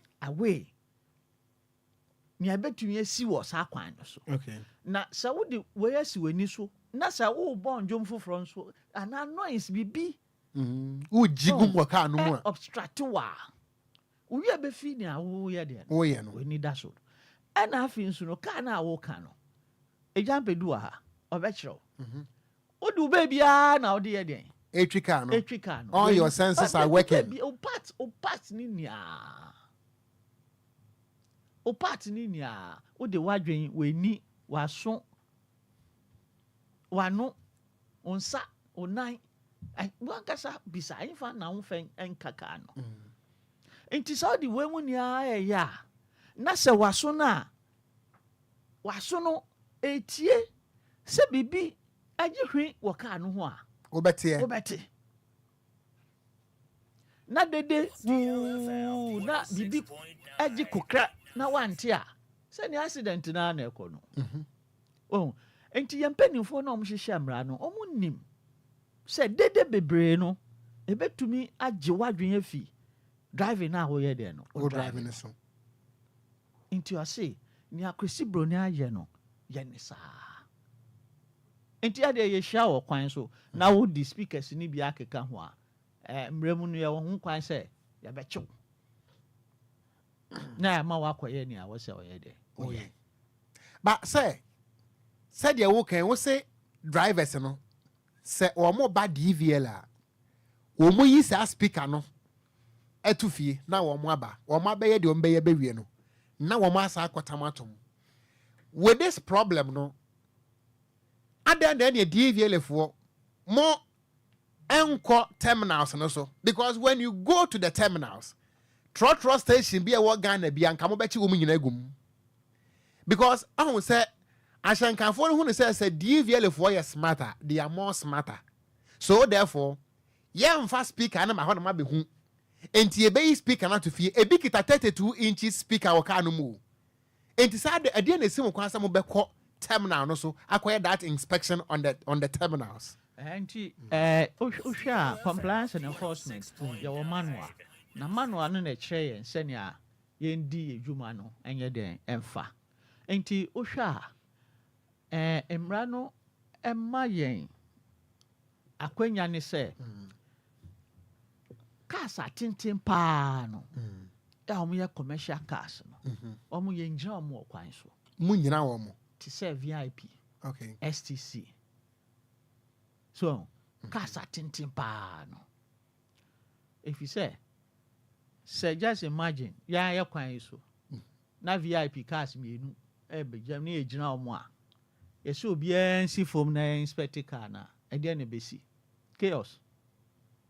Speaker 10: Ni abetumi asi wo sa kwan no so
Speaker 8: okay
Speaker 10: na sa wo de we asi wani so na sa wo bon dwom foforo so ana noise bibi
Speaker 8: wo jigum wo ka no mu a
Speaker 10: obstruct wa wo ye be fi ni a wo ye de
Speaker 8: wo ye no
Speaker 10: we need that so ana afi nso no ka na wo ka no ejampe du ha obekiro wo du ba bia na wo de ye de
Speaker 8: etwika no all your senses are working
Speaker 10: o part ni nia o part ni nia o de wadwen we ni waso wano onsa onan wankasa bisa infa na unfen enkaka no enti so di we mu nia ya na se waso no etie se bibi agihwe woka no ho a obete na dede na bibi agi kokra na wante a se ni accident na na ekọ no enti yempanifo na omhyehyɛ amra no omunnim se dede bebre no ebetumi agi wadwen afi driving na wo ye de no
Speaker 8: o driving so
Speaker 10: enti o say ni akwesi broni aye no ye ne sa enti ade ye hia wo kwan so na wo di speakers ni bia akeka ho a mremu no ye wo ho kwan se ye bechew na ma wa kwaye ni a wo se o ye de o ye
Speaker 8: but say said ye wo kan wo say drivers no say o mo ba DVL a wo mo yi sa speaker no etufie na wo mo aba wo ma be ye de o be ye be wie no na wo ma asa akotamatom with this problem no other than the DVL for more enko terminals no so because when you go to the terminals trotro station be a wo Ghana bi anka mo be chi wo nyina gum because I say ashankanfo no hu say DVL for you smarter they are more smarter so therefore mfa speaker na ma ho na ma be hu enti e be speaker na to fie e bi kita 32 inches speaker wo ka no mu enti sa de ade na sim kwa sa mo be ko terminal no so acquire that inspection on the terminals
Speaker 10: enti usha compliance and enforcement your manual na manual no na kire yen senia yendi edwuma no enye den emfa enti usha emra no emma yen akwanya ne se cars atintin pa no omo ye commercial cars no omo ye ngira omo okwan so
Speaker 8: mu nyina wo mo
Speaker 10: to say VIP
Speaker 8: okay
Speaker 10: STC so cars atintin pa no if you say just imagine ya kwan so na VIP cars mienu be jam ne ejina omo a yeso obi ensi fom na inspect car na e de na besi chaos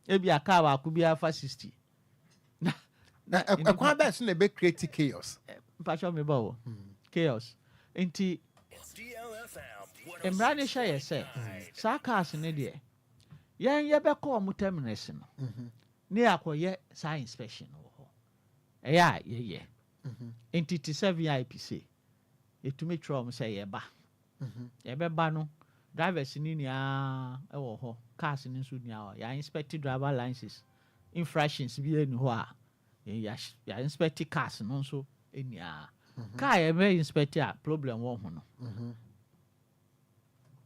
Speaker 10: ebi aka wa ku bia fa 60
Speaker 8: na ekwa ba so na be create chaos
Speaker 10: mpacho me bawo chaos enti emrani sha yese sa cars ne de ye be call mu terminus no ne akoye sa inspection wo ho eya ye enti ti VIP say etumi trom say ye ba ye be ba no drivers ni nia e wo ho cars ni so nia ya inspect driver licenses infractions bi eni ho a ya inspect cars no so enia car ye be inspect a problem wo ho no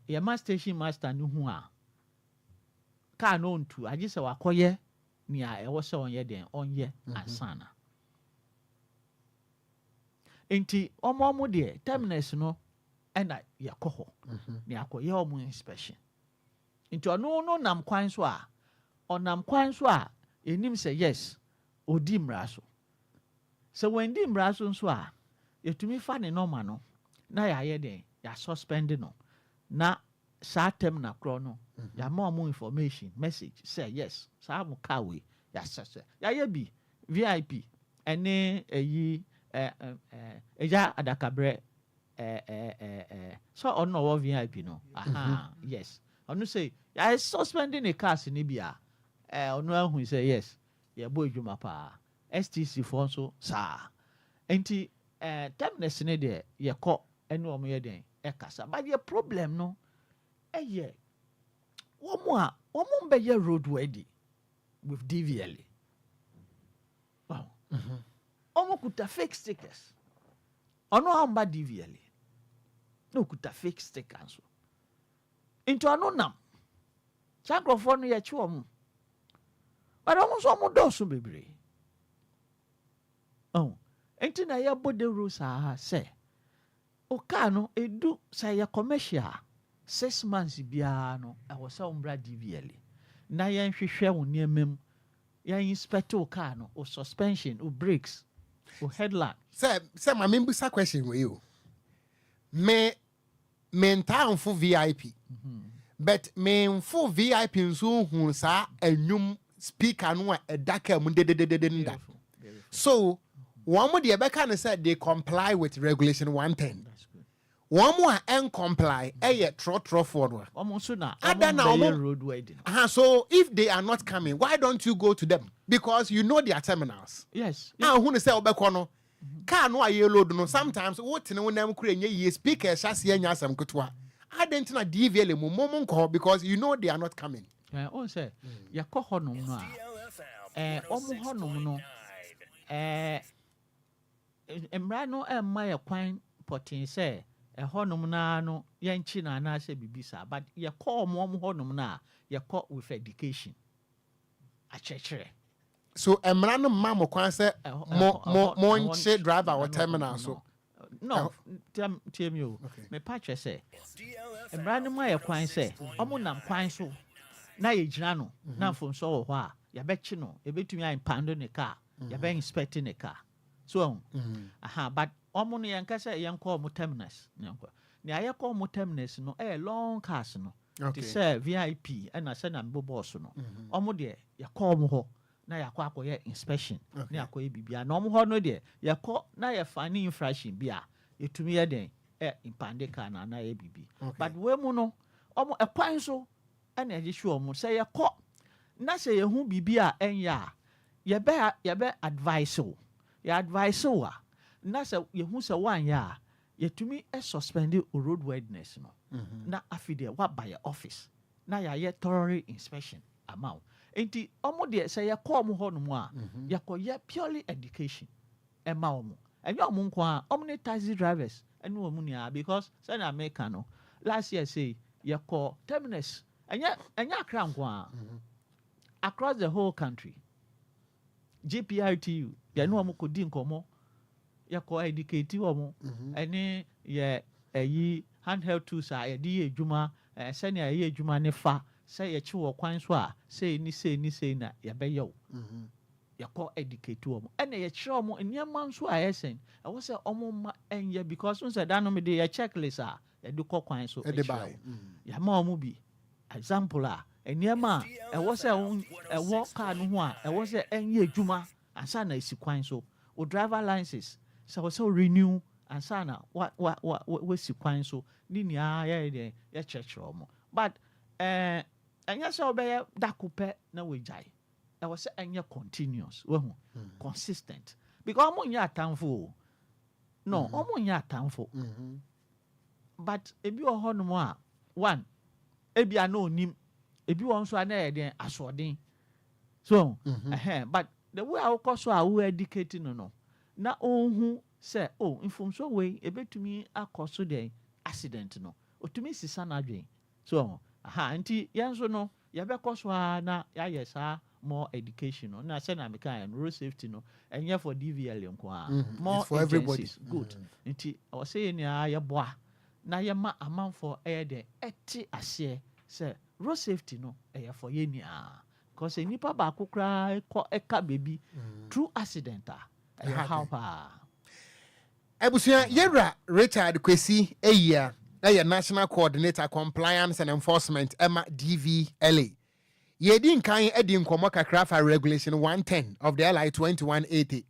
Speaker 10: ye ma station master ni ho a car no ntu agi se wakoye nia e wo se onye den onye ansana enti omo de terminus no ena yakoho ni akoye omo inspection enti ono no nam kwan so a onam kwan so a enim say yes odi mraso so when di mraso nso a yetumi fa ne normal no na ya den ya suspend no na sa tem na kro no ya ma omo information message say yes sa mo car we ya sese ya ye bi VIP ene eyi eja adakabre so on no VIP no yes onu say ya suspending a cars ni bia onu ahu say yes ya boy djuma pa STC for so sa enti terminus ne de ye ko ene omo ye den e kasa but the problem no ye womo be ye road ready with DVL wow omo kuta fake stickers ono amba DVL no kuta fake stickers so into ano nam sakrofo no ye chi omo but omo so omo do so bebre enti na ye bode rules say o car no edu say ye commercial 6 months bia no e wo say ombra DVL na ye hwehwe wo niemem ye inspect o car no o suspension o brakes o headlamp
Speaker 8: say my member question with you me town for VIP but me for VIP nso hu sa anwum speaker no a daka mu de so one more the better said they comply with regulation 110
Speaker 10: that's good
Speaker 8: one more and comply trot forward
Speaker 10: almost na
Speaker 8: road wedding so if they are not coming why don't you go to them because you know their terminals
Speaker 10: yes
Speaker 8: who say obekono car no aye load no sometimes what no nam kure nye ye speaker shase anya asam kotwa I didn't na DVL mo nko because you know they are not coming
Speaker 10: on say ya ko honum no a omo honum no emra no emma ya kwan potin say honum na no yanchi na na say bibisa but ya ko omo honum na ya ko with education a chechere
Speaker 8: so emra no mamo kwan say mo nche driver or terminal so
Speaker 10: no tell you me patch say emra no ma ya kwan say omo nam kwan so na ye gina no na fon so wo ho a ya be chi no e betumi an pando ne car ya be inspect ne car so but omo no yan ka say yan call mo terminus ne aye call mo terminus no long cars no They say VIP and I said I'm boss no. Omo de ya call mo ho na ya kwa akoye inspection na akoye bibia na omo ho no de ya call na ya fine infraction bia etumi ye den impande ka na ya bibi. But we mu no omo ekwan so na ye hwe omo say ya call na say ye hu bibia enya ye be advice o. Ya advice o na say ye hu say wan ya yetumi suspend roadworthiness no na afide wa by your office na ya thorough inspection amount enti omo de say ya call mo ho no mu a ya koye purely education ema omo enyo omo nko a omo ne taxi drivers ene omo ni a because say na America no last year say ya call terminus enya akra nko a across the whole country GPRTU ya no omo ko di nkomo ya ko educate omo ene ye eyi handheld tools a ye di adwuma sene ye adwuma ne fa say ye chi wo kwan so a say ni na ye be ye ya ko educate omo ene ye kire omo enema nso a yesen e wo say omo ma enye because one say dan no me dey ye checklist a ye do ko kwan so e buy ya ma omo bi example a enema e wo say e wo car no ho a e wo say enye adwuma ansa na esi kwan so o driver license so renew and sana what sequence so ni ya church omo but anya so be da coupe na we jai e was anya continuous we consistent because omo nya atamfo no omo nya atamfo but ebi o ho no mo a one ebi ana onim ebi won so ana den asodin so but the way I call so I will educate no na onhu say infomso way ebetumi akoso den accident no otumi sisa na adwen so anti yenso no ya be koso na ya yesa more education no na say na meka and road safety no enye for DVL nko more
Speaker 8: for everybody
Speaker 10: good nti I say ni ya boa na ye ma amanfo den eti ase say road safety no for ye ni because nipa ba kokra eka baby through accident how
Speaker 8: Ebusia Yera Richard Kwesi Eya National Coordinator Compliance and Enforcement Emma DVLA. Yedi nkan edi nkomo kakra fa regulation 110 of the LI 2180.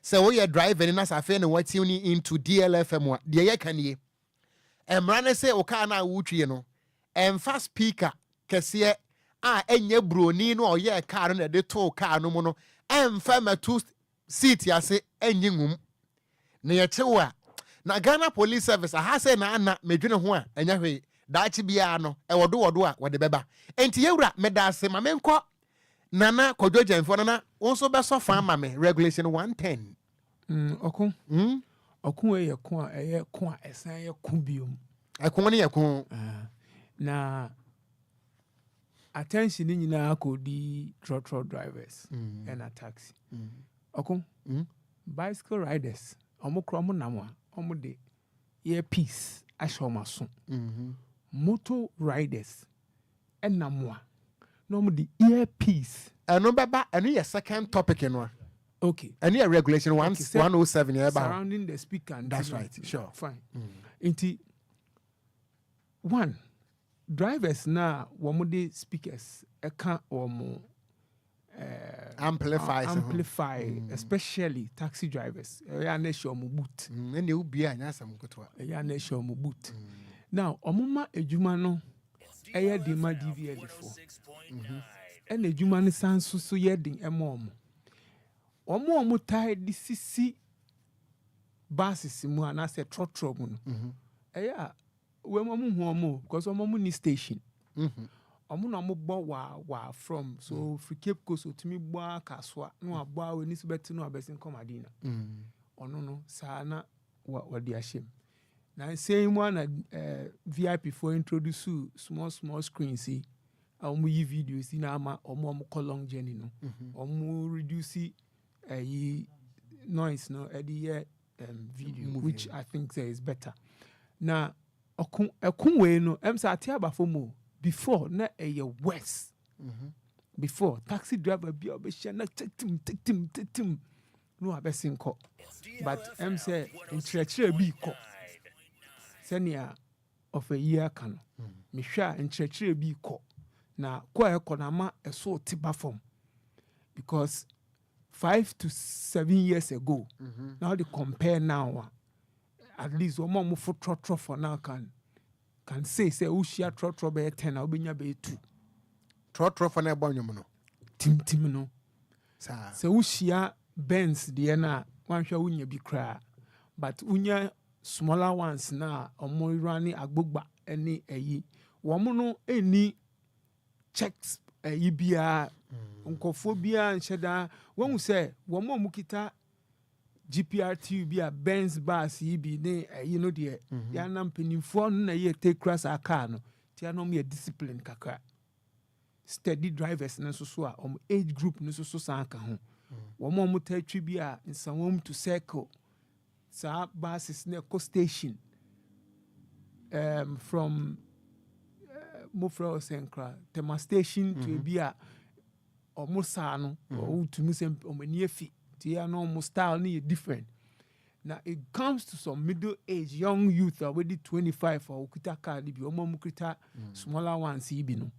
Speaker 8: So we are driving na safe na what tuning into DLFM de ye kanie. Emra ne se o ka na wutwie no. Emfa speaker kese a enye broni no oye car no de to car no mo no. Emfa matu seat yase enye ngum. Na yechewa na Ghana Police Service aha se na ana medwene ho a enya hwe daachi bia no e wodo a wode beba enti yewura medase ma menko nana kodwogemfo nana wonso beso fa ma me regulation 110
Speaker 1: okun ye ko a eye ko a esan ye ko biom
Speaker 8: ekon ne ye ko
Speaker 1: na attention ni nyina ko di trotro drivers and a taxi okun bicycle riders omo kromo namwa omo de earpiece ashomaso motor riders enamwa no omo de earpiece
Speaker 8: eno baba eno your second topic eno
Speaker 1: okay
Speaker 8: eno your regulation 107 here about
Speaker 1: surrounding the speaker and
Speaker 8: that's right sure
Speaker 1: fine inti one drivers na womo de speakers eka omo amplify especially taxi drivers ya na show mo boot
Speaker 8: ene ubi anya sam kotwa
Speaker 1: ya na show mo boot now omuma ejuma no eye di ma DVL for ene ejuma no sanso so ye din omo tai di sisi basis mu ana se trotro mu no eya we mo hu omo because omo ni station omo na mo bo wa from so free Cape Coast to me bo akaswa no abo we ni so beti no abesin komadina ono no sa na wa di ashem na same one VIP for introduce small screen see omo yi video see na ama omo ko long journey no omo reduce noise no the video which I think is better na okun we no emsa atiaba for mo before na worse before taxi driver be obesha na take tim no abesin ko but say in church be ko senior of a year can mehwɛ a nkyerɛkyerɛ bi kɔ na kɔ ɛkɔ na ma ɛso tiba fam because 5 to 7 years ago now they compare now at least one for trotro for now can say ushia trotro be 10 na obenya be 2
Speaker 8: trotro for na ebonyo no
Speaker 1: tim no
Speaker 8: sa
Speaker 1: se ushia Benz de na wanhwa unya bi kra but unya smaller ones na omo rani agbogba any eyi womo no eni checks eyi bia nkofo bia nhyeda won say womo mukita GPRT bi a Benz bus yi bi ne eyi no de ya na mpanimfo no na ye take cross aka no ti ya no me discipline kakra steady drivers na so a age group no so sanka ho womo mutatwi bi a nsanwom to circle sa buses na co station from Mofra Senkra tema station to be a omusano or to musem omaniafi tia no mo style ni different. Now it comes to some middle age young youth already 25 or okuta car bi omo mukita smaller ones ibi no.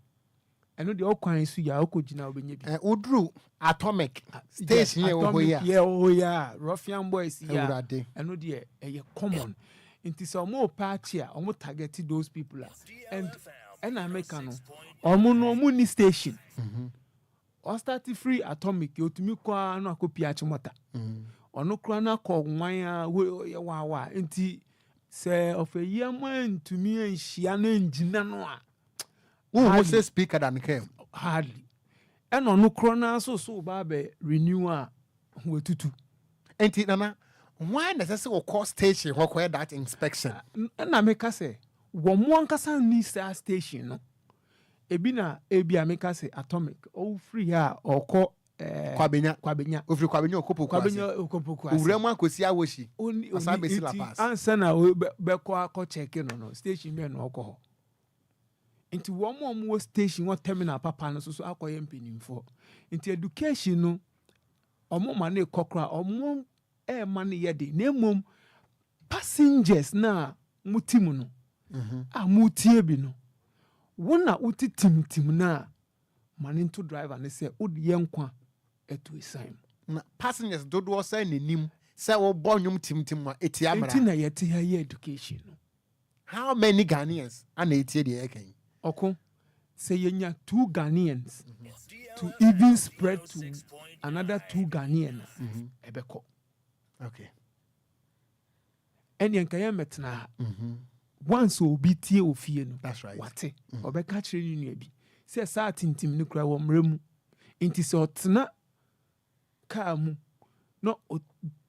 Speaker 1: I know the Okwan su ya Okogyeabour obenye bi.
Speaker 8: Odru atomic station here
Speaker 1: yeah, Ruffian boys here. I know the common. It is more party omo target those people and American omo no money station. Or start free atomic otumi kwa no akopia achimota. Ono kra na ko nwan wa enti say of a year man to me and shia na njina no a
Speaker 8: who say speaker than came
Speaker 1: hardly and ono kra na so ba be renew a wetutu
Speaker 8: enti nana why necessary call station require that inspection
Speaker 1: na make say wo mo ankasa ni station no ebi ameka say atomic o free ha oko kwabenya
Speaker 8: ofri kwabenya okopoku uremu akosi awoshi asabe si la pass
Speaker 1: ansa na be ko check no station be no oko ho nti wo mo station wo terminal papa no so akoye mpenimfo nti education no omo ma na ekokra omo ma na yede na emom passengers na mutimu no mutie bi no wona uti tim na mane to driver ne say odi yenkwa eto esan
Speaker 8: na passengers dodo say nenim say wo bonyum tim ma eti amara
Speaker 1: enti na yete ya education no
Speaker 8: how many Ghanaians ana etie de eken
Speaker 1: oko say yenya 2 Ghanaians to even spread to another 2 Ghanaians ebeko
Speaker 8: okay
Speaker 1: eni enkaye metna once obi tie ofie no
Speaker 8: that's right
Speaker 1: wate obeka kire ni nua bi say sa tintim ni kura wo mremu enti se otena car mu no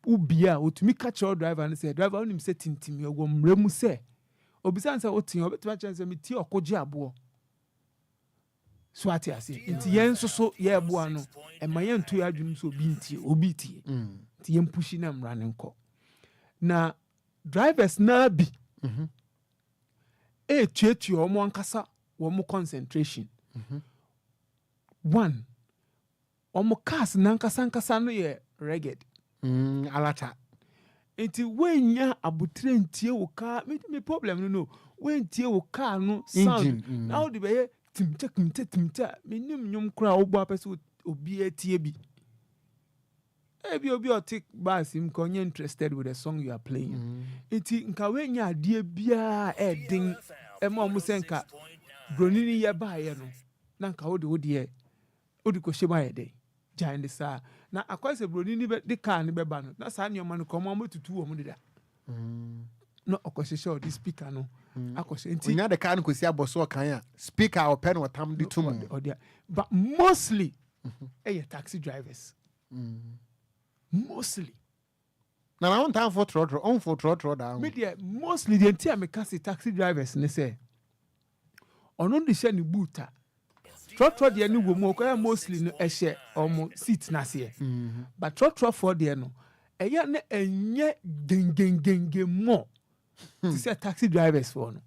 Speaker 1: ubia otumi ka kire driver ne say driver onim say tintim wo mremu say obisan say otin obetuma kire say metie Okogyeabour so ate ase enti yen so ye eboa no e ma yen to adwum so obi tie enti yen pushi na mra ne nko na drivers na bi tuatu omo ankasa womo concentration one omo cars nankasa no ye rugged
Speaker 8: alata
Speaker 1: enti wenya abutre ntie wo car me problem no wentie wo car no sound now the be timcha menim nyum kra wo bo apese obi atie bi obi otik bass him ko interested with the song you are playing enti nka wenya ade bia edin ema omo senka bronini ye baaye no na nka wode ko shema ye dey giant sa na akwase bronini be de car ne beba no na sa nyoma no ko mo tutu wo mo deda no okoshisha the speaker no akoshe enti
Speaker 8: nya de car no kosi aboso kan ya speaker or pen or tam di tum
Speaker 1: but mostly taxi drivers mostly
Speaker 8: na on time for trotro down
Speaker 1: media mostly the entire mechanic taxi drivers ne say ono de she ni buta trotro de ni wo mo ko mostly no ehye omo seat na se but trotro for de no eya na enye gengengenge mo to say taxi drivers for no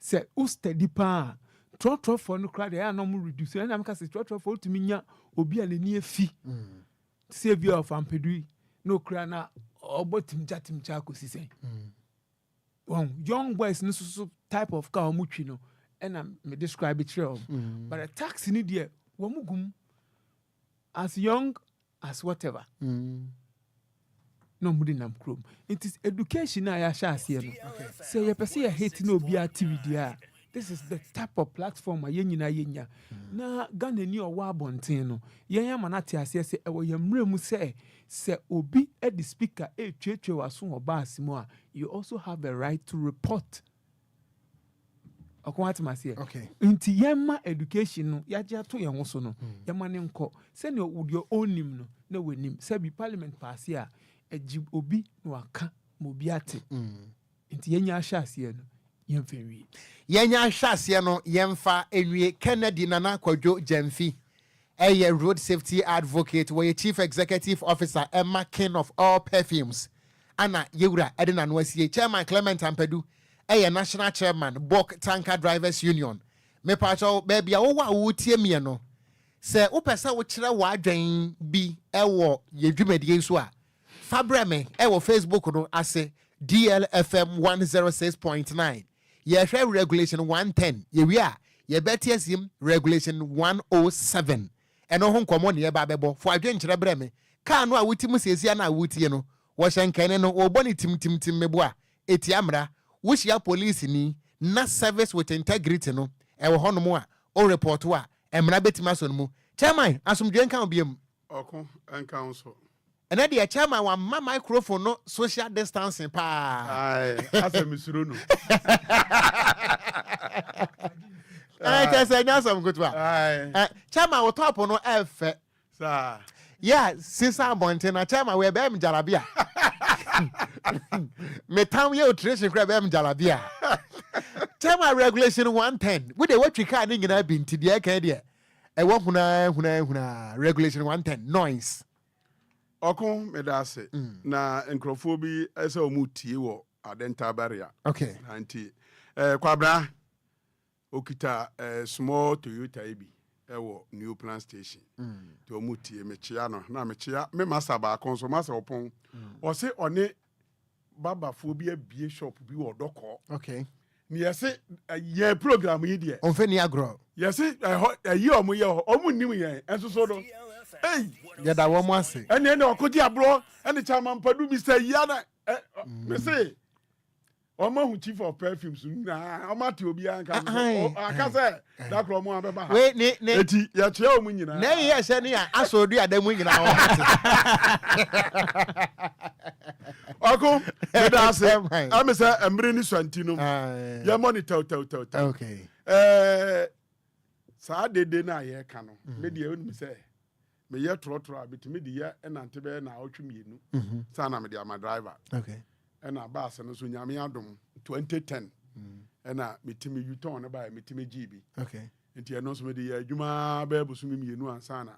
Speaker 1: say u steady pa trotro for no crowd ya no mo reduce na am ka say trotro for to minya obi a ni afi savior of Ampedui no kra na obotimcha akosi sen young boys no so type of car omutwi no and me describe it here. But a taxi ni there wamugum as young as whatever. No mudi nam krom. It is education na ya sha ase no. Say you person ya hate no be activity a. This is the type of platform a yenya. Na Ghana ni owa abonten no. Yenya manate ase se ewo yemre mu se obi e the speaker e twetwe waso oba asimo a, you also have a right to report. Okay. Inti yema education no yaje to yen so no. Yema ne nko. Se ne wo de onim no na wenim. Se bi parliament pass a eji obi no aka mobi ate. Inti yenya ahase no.
Speaker 8: Yenya ahase no yemfa enwie Kennedy Nana Kwadwo Jamfi. A road safety advocate, where chief executive officer Emma King of all perfumes. Anna Yura Edina Nwesi, chairman Clement Ampedu. A national chairman Bok Tanker Drivers Union. Me pacho baby owa wutie me no. Se upesa wo kire wa adwen bi ewo yedwumedie so a. Fabreme ewo Facebook no ase DLFM 106.9. Yehwe regulation 110. Yewia ye betiasim regulation 107. Eno ho nkomo ne ye ba bebo fo adwen kire breme. Ka no a wutim sesia na wutie no. Wo hyenkene no wo boni tim mebo a etiamra wo hia police ni na service with integrity no. Ewo hono mo a o report wa emra betima so no mu. Chairman asomdwen kan obiem.
Speaker 5: Oko enkan so.
Speaker 8: And then the chairman wa ma microphone no social distancing pa.
Speaker 5: Aye, asa misuro no.
Speaker 8: Just say now some good one.
Speaker 5: Aye.
Speaker 8: Chairman wo top no efe.
Speaker 5: Sir.
Speaker 8: Yeah, since I'm wanting a chairman we be mjalabia. Me town ye tradition crab be mjalabia. Chairman regulation 110. We dey what we can nyina bi nti de ka de. E wo huna regulation 110 noise.
Speaker 5: Oko medase na enkrofo bi ese omutie wo adenta barrier.
Speaker 8: Okay.
Speaker 5: Anti kwabra okita small Toyota ebi ewo new plan station. To omutie mechia no na mechia me masa ba konso masa opon. O se one babafo bi abie shop bi wo doko.
Speaker 8: Okay.
Speaker 5: Ni yese ye program yi de.
Speaker 8: On fe ni agro.
Speaker 5: Yese yi omo ye omo nim ye enso so do. Hey,
Speaker 8: yada wo mo ase.
Speaker 5: Ene Okogyeabour ene chairman padu Mr. Yana me say omo hu chief of perfumes na omo ati obi an kan aka say da kro mo abeba ha.
Speaker 8: We ni
Speaker 5: eti ya chia omu nyina.
Speaker 8: Na ye se ni asodu adamu nyina wo ate.
Speaker 5: Oko medase am say emre ni swantino. Ya monitor tell.
Speaker 8: Okay.
Speaker 5: Sa dede na ye ka no. Me de onu say me ye trotro abitimi de ye enante be na otwemienu sana me de ama driver.
Speaker 8: Okay.
Speaker 5: Ena baas no so nyame adom 2010 ena metimi U-turn ba metimi GB.
Speaker 8: Okay.
Speaker 5: Enti eno so me de ye adwuma ba busumi mienu ansana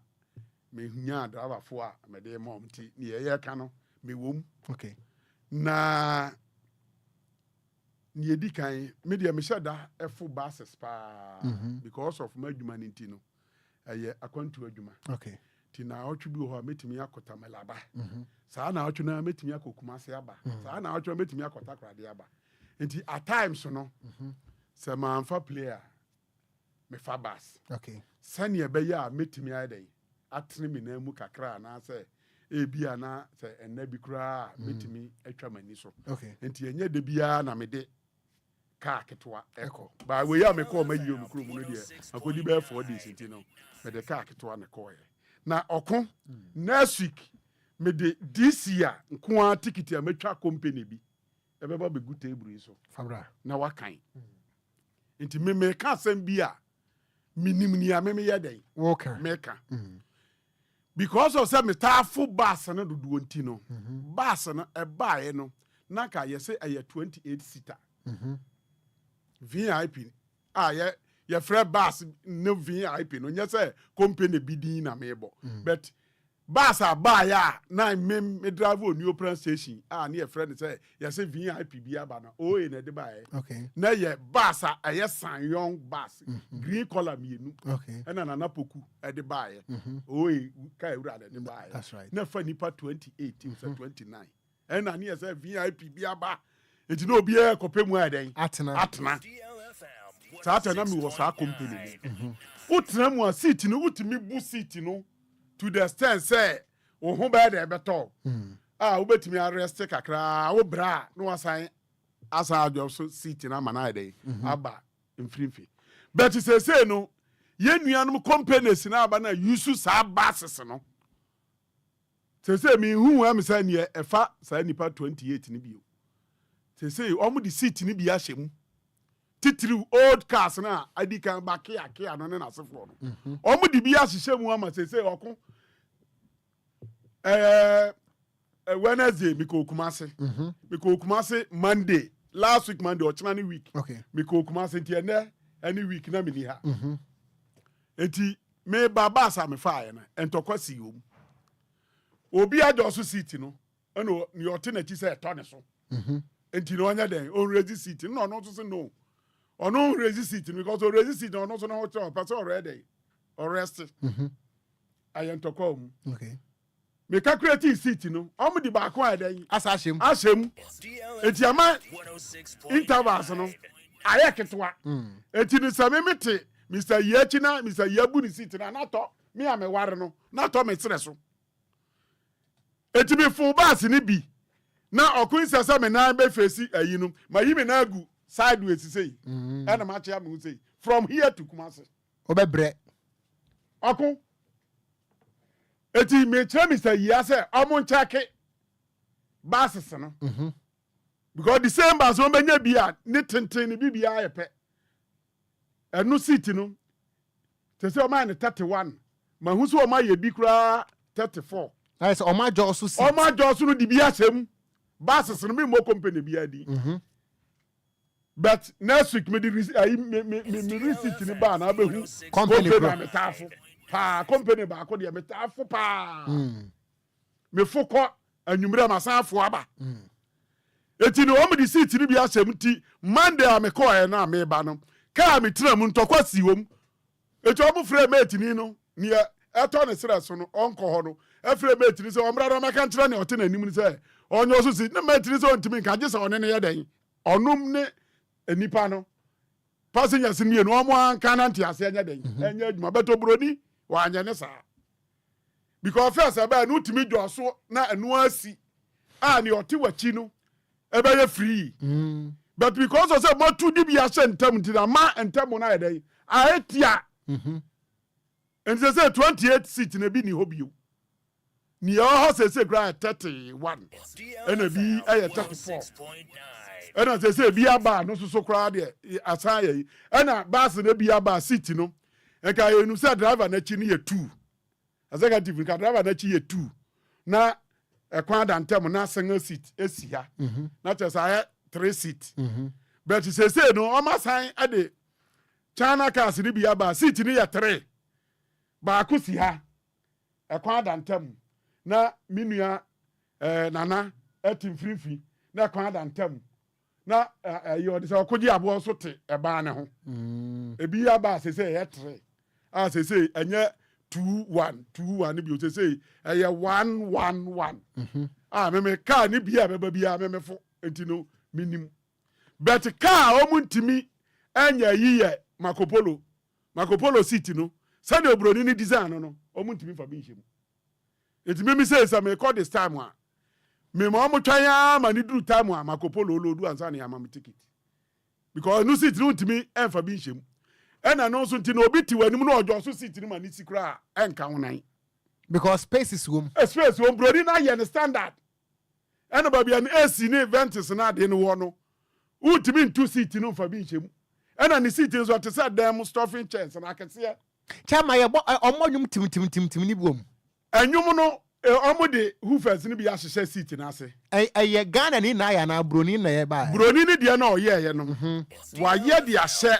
Speaker 5: me hunya driver fo a me de mom ti ne ye ka no me wom.
Speaker 8: Okay.
Speaker 5: Na ni edikan me de me shada efo buses pa because of my adwuma nti no eye akwantu adwuma.
Speaker 8: Okay.
Speaker 5: Ti na otwu bi ho metimi akota melaba. Saa na otwu na metimi akokuma se aba. Saa na otwu metimi akota krade aba. Enti at times no se man fa player me fa bass.
Speaker 8: Okay.
Speaker 5: Sane e be ya metimi ayedai. Atene me na mu kakra na se e bia na se enna bi kura metimi atwa mani so.
Speaker 8: Okay.
Speaker 5: Enti enye de bia na me de car ketwa eko. Ba we ya me call ma yio mkuru mu no de. Akodi be 4 days enti no. Me de car ketwa na call. Na oko next week me de this year nko ticket a metwa company bi e be ba be good table so
Speaker 8: Fabra
Speaker 5: na wakan enti me ka asem bi a minim ni a me yedai
Speaker 8: Walker
Speaker 5: meka because of say me tafu bus na dodo nti no bus no e baaye no na ka ye say aye 28 seater VIP ye free bus no VIP no nya say company bi din na mebo but bus a buy ya na me drive on new plan station na ye friend say ye say VIP bi aba na o e na de buy
Speaker 8: okay
Speaker 5: na ye bus a ye san young bus green color mienu
Speaker 8: okay
Speaker 5: na na poku e de buy o e ka ewura de buy
Speaker 8: that's right
Speaker 5: na fa nipa 28 to 29 na na ye say VIP bi aba
Speaker 11: Enti no obi e kope mu adan.
Speaker 8: Atena.
Speaker 9: DLFM.
Speaker 11: Sa atena mi wo sa company. Utena mu a seat no utimi bu seat no to the extent say wo ho ba da beto. Wobetimi arrest kakra wo bra no wasan asa adwo so seat na mana adan. Aba mfrimfi. But say no ye nuanom companies na aba na use sa bases no. Say me hu am say ne efa sa nipa 28 ni bio. Say omo di seat ni bia hyem. Titiri old cars na adi kan ba kia no na asefo no. Omo di bia hyehye mu ama say okon Wednesday miko Kumase. Miko Kumase Monday. Last week Monday or China week.
Speaker 8: Okay.
Speaker 11: Miko Kumase tiene any week na mini ha. Enti me baba sa me fa na entokwasi wo. Obi ajoso seat no. Eno ni ote na chi say to ne so. Enti no anya den on raise seat no no so no. Ono raise seat because on raise seat no so no hotel person already. Or rest. Ayentokwa mu.
Speaker 8: Okay.
Speaker 11: Me calculate seat no. Omo di ba ko adan.
Speaker 8: Asashim.
Speaker 11: Ashem. Enti ama
Speaker 9: 106.9
Speaker 11: intervals no. Aye ketwa. Enti ni samemete Mr. Yechina, Mr. Yabu ni seat na nato me ame ware no. Nato me sere so. Enti me full bus ni bi. Na okun sesa me na be face ayi no. Ma yi me na agu sideways say. And ma chia me say from here to Kumasi.
Speaker 8: Obebre.
Speaker 11: Okun. Eti me tell Mr. Yia say amon chake buses no. Because the same bus won benya bia ni tenten ni bibia ayepe. Enu seat no. Te say o man 31. Ma hu so o ma ye bi kura 34.
Speaker 8: That is Oma Josu seat.
Speaker 11: Oma Josu no di bia sem. Buses no me mo company bia di. But next week me di me receipt ni ba na be hu
Speaker 8: Company
Speaker 11: me tafo. Pa company ba ko de me tafo pa. Me foko anwumre ma sanfo aba. Eti no omo di seat ni bia sem ti Monday a me call e na me ba no. Ka me tira mu ntokwa si wom. Eti omo frame mate ni no. Ni eto ne sere so no onko ho no. E frame mate ni so omra do maka ntira ne ote na nim ni se. Onyo so si na mate ni so ntimi nka je se one ne ye den. Onum ne enipa no. Passengers ni no omo anka na ntiase anya den. Anya adwuma beto broni wa anya ne sa. Because first aba no timi dwo so na enu asi. A ni ote wachi no. Ebe ye free. But because of say mo tu di bia se ntam ntina ma ntam na eden. A etia. And they say 28 seat na bi ni hobio. Ni ho say grant 31. And bi aye 34. And they say bi aba no so kra de asan ye. And bus na bi aba seat no. E ka enu say driver na chi ni ye 2. Executive ka driver na chi ye 2. Na ekwan da ntam na single seat esi ha. Na tell say 3 seat. But you say no o ma san ade China cars ni bi aba seat ni ye 3. Ba ko si ha. Ekwan da ntam na minua nana etim frifi na ekwan da ntam na you dey say Okogyeabour so te e ba ne ho. Ebi aba say ye 3. Ah say enye 2-1 ni bi o say eye 1-1-1. Me car ni bi abeba bia me fo entino minim. But car o muntimi enya yiye Makopolo city no. Sade obroni ni design no. O muntimi fa bi nhim. Enti me say say me call this time a. Me mo mo twan ma ni duru time a Makopolo lodu ansa na am ticket. Because no city no ntimi enfa bi nhim. Ena no so nti no obi ti wanim no ojo so city ni ma ni sikra enka wonan.
Speaker 8: Because space is room.
Speaker 11: Space room broni na ye standard. Ena ba bia ni AC ni events na de no wo no. Utimi ntu seat no fa bi nhim. Ena ni seat nso te say dem stuffing chairs na akese.
Speaker 8: Chama ye omonyum tim ni bom.
Speaker 11: Enyum no omo de hoofers ni bi ya hye seat na ase.
Speaker 8: Ye Ghana ni na ya na broni na ye ba.
Speaker 11: Broni ni de na oye no. Wa ye de ahye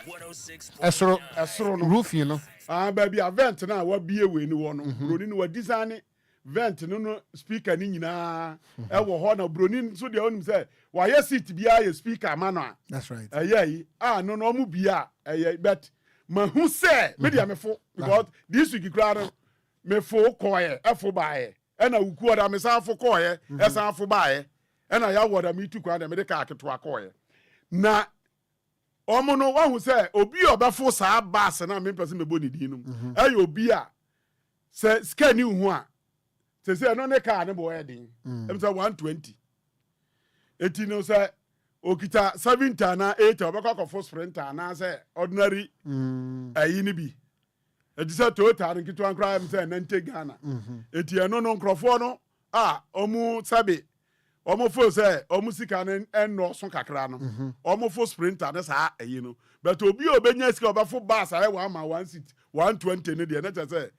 Speaker 11: esoro no
Speaker 8: roof you know.
Speaker 11: Ba bi event na wa bie we ni wo no. Broni ni wa design vent no speaker ni nyina e wo ho na broni so de onim say wa ye seat bia ye speaker ma no.
Speaker 8: That's right.
Speaker 11: Yi no omu bia but ma hu say me dia me fo because this week crowd me fo koye e fo baaye e na wuku oda me san fo koye e san fo baaye ɛna ya wɔ da me tu kwa da me de ka aketo akɔɛ na ɔmo no wahu sɛ obi a ɔbɛfo saa bus na me pɛsɛ me bɔ ne din no ɛyɛ obi a sɛ scan ni hu a sɛ no ne car ne bɔ ɛdin ɛm sɛ 120 eti no sɛ okita 70 na 80 ɔbɛkɔ akɔfo sprinter na sɛ ordinary ayi ne bi eti sɛ Toyota ne kitwa nkra ɛm sɛ nante Ghana eti ɛno no nkrɔfoɔ no a ɔmo sabe ɔmo fo sɛ ɔmo sika ne ɛnɔso kakra no ɔmo fo sprinter ne saa ayi no but obi obenya sika ɔbɛfo bus ayɛ 1 seat 120 ne deɛ ne kyɛ sɛ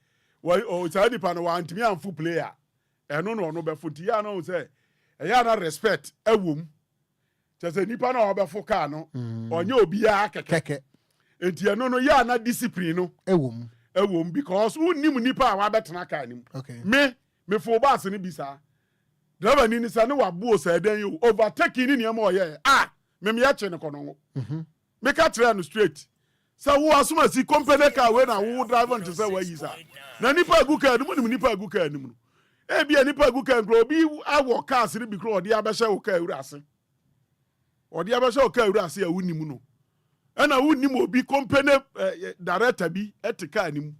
Speaker 11: o saa nipa no wantumi amfo player ɛno no ɔno bɛfo nti ya no sɛ ɛyɛ na respect ɛwom kyɛ sɛ nipa no ɔbɛfo car no ɔnyɛ obiara kɛkɛ nti ɛno no ya na discipline no ɛwom because unnim nipa a wabɛtena car nim me fo bus ne bi saa driver ni sa ne wabo sa den you overtaking ni nneɛma ɔyɛ me yɛkye ne kɔnɔ me ka kyerɛ no straight sa wo asoma si company car we na wo driver nti sɛ wayi sa na nipa agu car no mu nipa agu car no mu bia nipa agu car nko obi awɔ cars ne bi kro ɔde abɛhyɛ wo car wura ase ɔde abɛhyɛ wo car wura ase a wonnim no ɛna wonnim obi company director bi ɛte car ni mu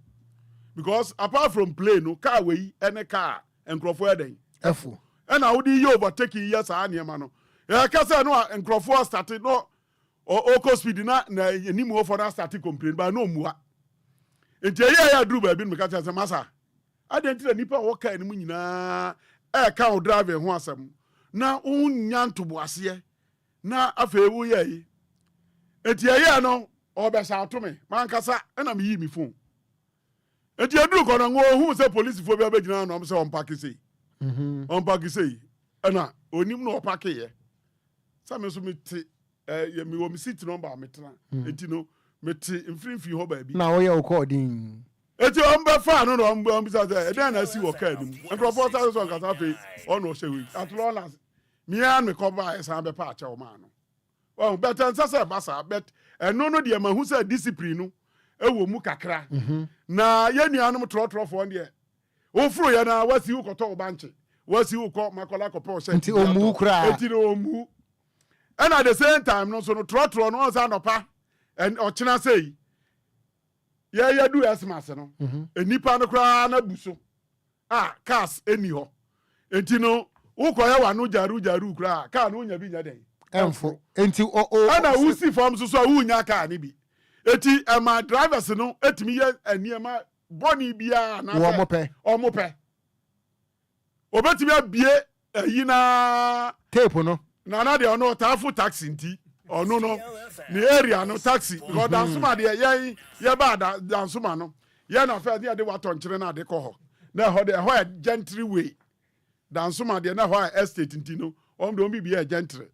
Speaker 11: because apart from play no car we ɛne car nkrɔfo ɛden ɛfo ɛna wodi yɛ overtaking yɛ saa nneɛma no kasa no a nkrɔfoɔ start no ɔkɔ speed na anim hɔ for that start complain ba no mua nti yɛ aduru baabi no meka kyerɛ sɛ masa adɛntira nipa wɔka anim nyinaa ɛka wo driver ho asɛm na wonya ntoboaseɛ na afei wo yɛ yi nti yɛ no ɔbɛsa ato me mankasa ɛna meyi me phone nti aduru kɔ no hu sɛ policefoɔ bi abɛgyina no ɔm sɛ ɔmpake sei ɔmpake sei ɛna onim no ɔpake yɛ sɛ me so mete me wɔ me seat number metena enti no mete mfimfini hɔ baabi
Speaker 8: na woyɛ wo kɔɔdin
Speaker 11: eti ɔmbɛfa no na ɔmbisa sɛ ɛdɛn na asi wɔ kaa nim nkurɔfoɔ sa so nkasa afei ɔna ɔhyɛ wei atolɔ mia me kɔba ɛsan bɛpa akyɛ wo maa no bɛtɛ nsa sɛ ɛba saa bɛt ɛno no deɛ mahu sɛ discipline no ɛwɔ mu kakra na yɛnnuanom torɔtorɔfoɔ deɛ woforo yɛ na wasi wo kɔtɔ wo bankye wasi wo kɔ makɔla kɔpɛ ɔhyɛ
Speaker 8: nti ɔmu koraa
Speaker 11: enti no ɔmu ɛna the same time no so no torɔtorɔ no ɔnsa nɔpa ɔkyena sɛi yɛyɛ du ɛsmas no nipa no koraa na bu so cars ɛni hɔ enti no wokɔyɛ wano gyaru koraa car no wonya bi nya dɛn
Speaker 8: ɛmfo enti
Speaker 11: ɛna wosi fam so so a wonya car ne bi eti ɛma drivers no ɛtumi yɛ nneɛma bɔne biara na ɔmo pɛ obetumi abie ayi na
Speaker 8: tape no
Speaker 11: na deɛ ɔno taafo taxi nti ɔno no ne area no taxi because dansoma deɛ yɛba dansoma no yɛ na fɛ de watɔ nkyere na de kɔ hɔ na ɛhɔ deɛ ɛhɔ yɛ gentry way dansoma deɛ na ɛhɔ yɛ estate nti no ɔmo de ɔmo bi yɛ gentry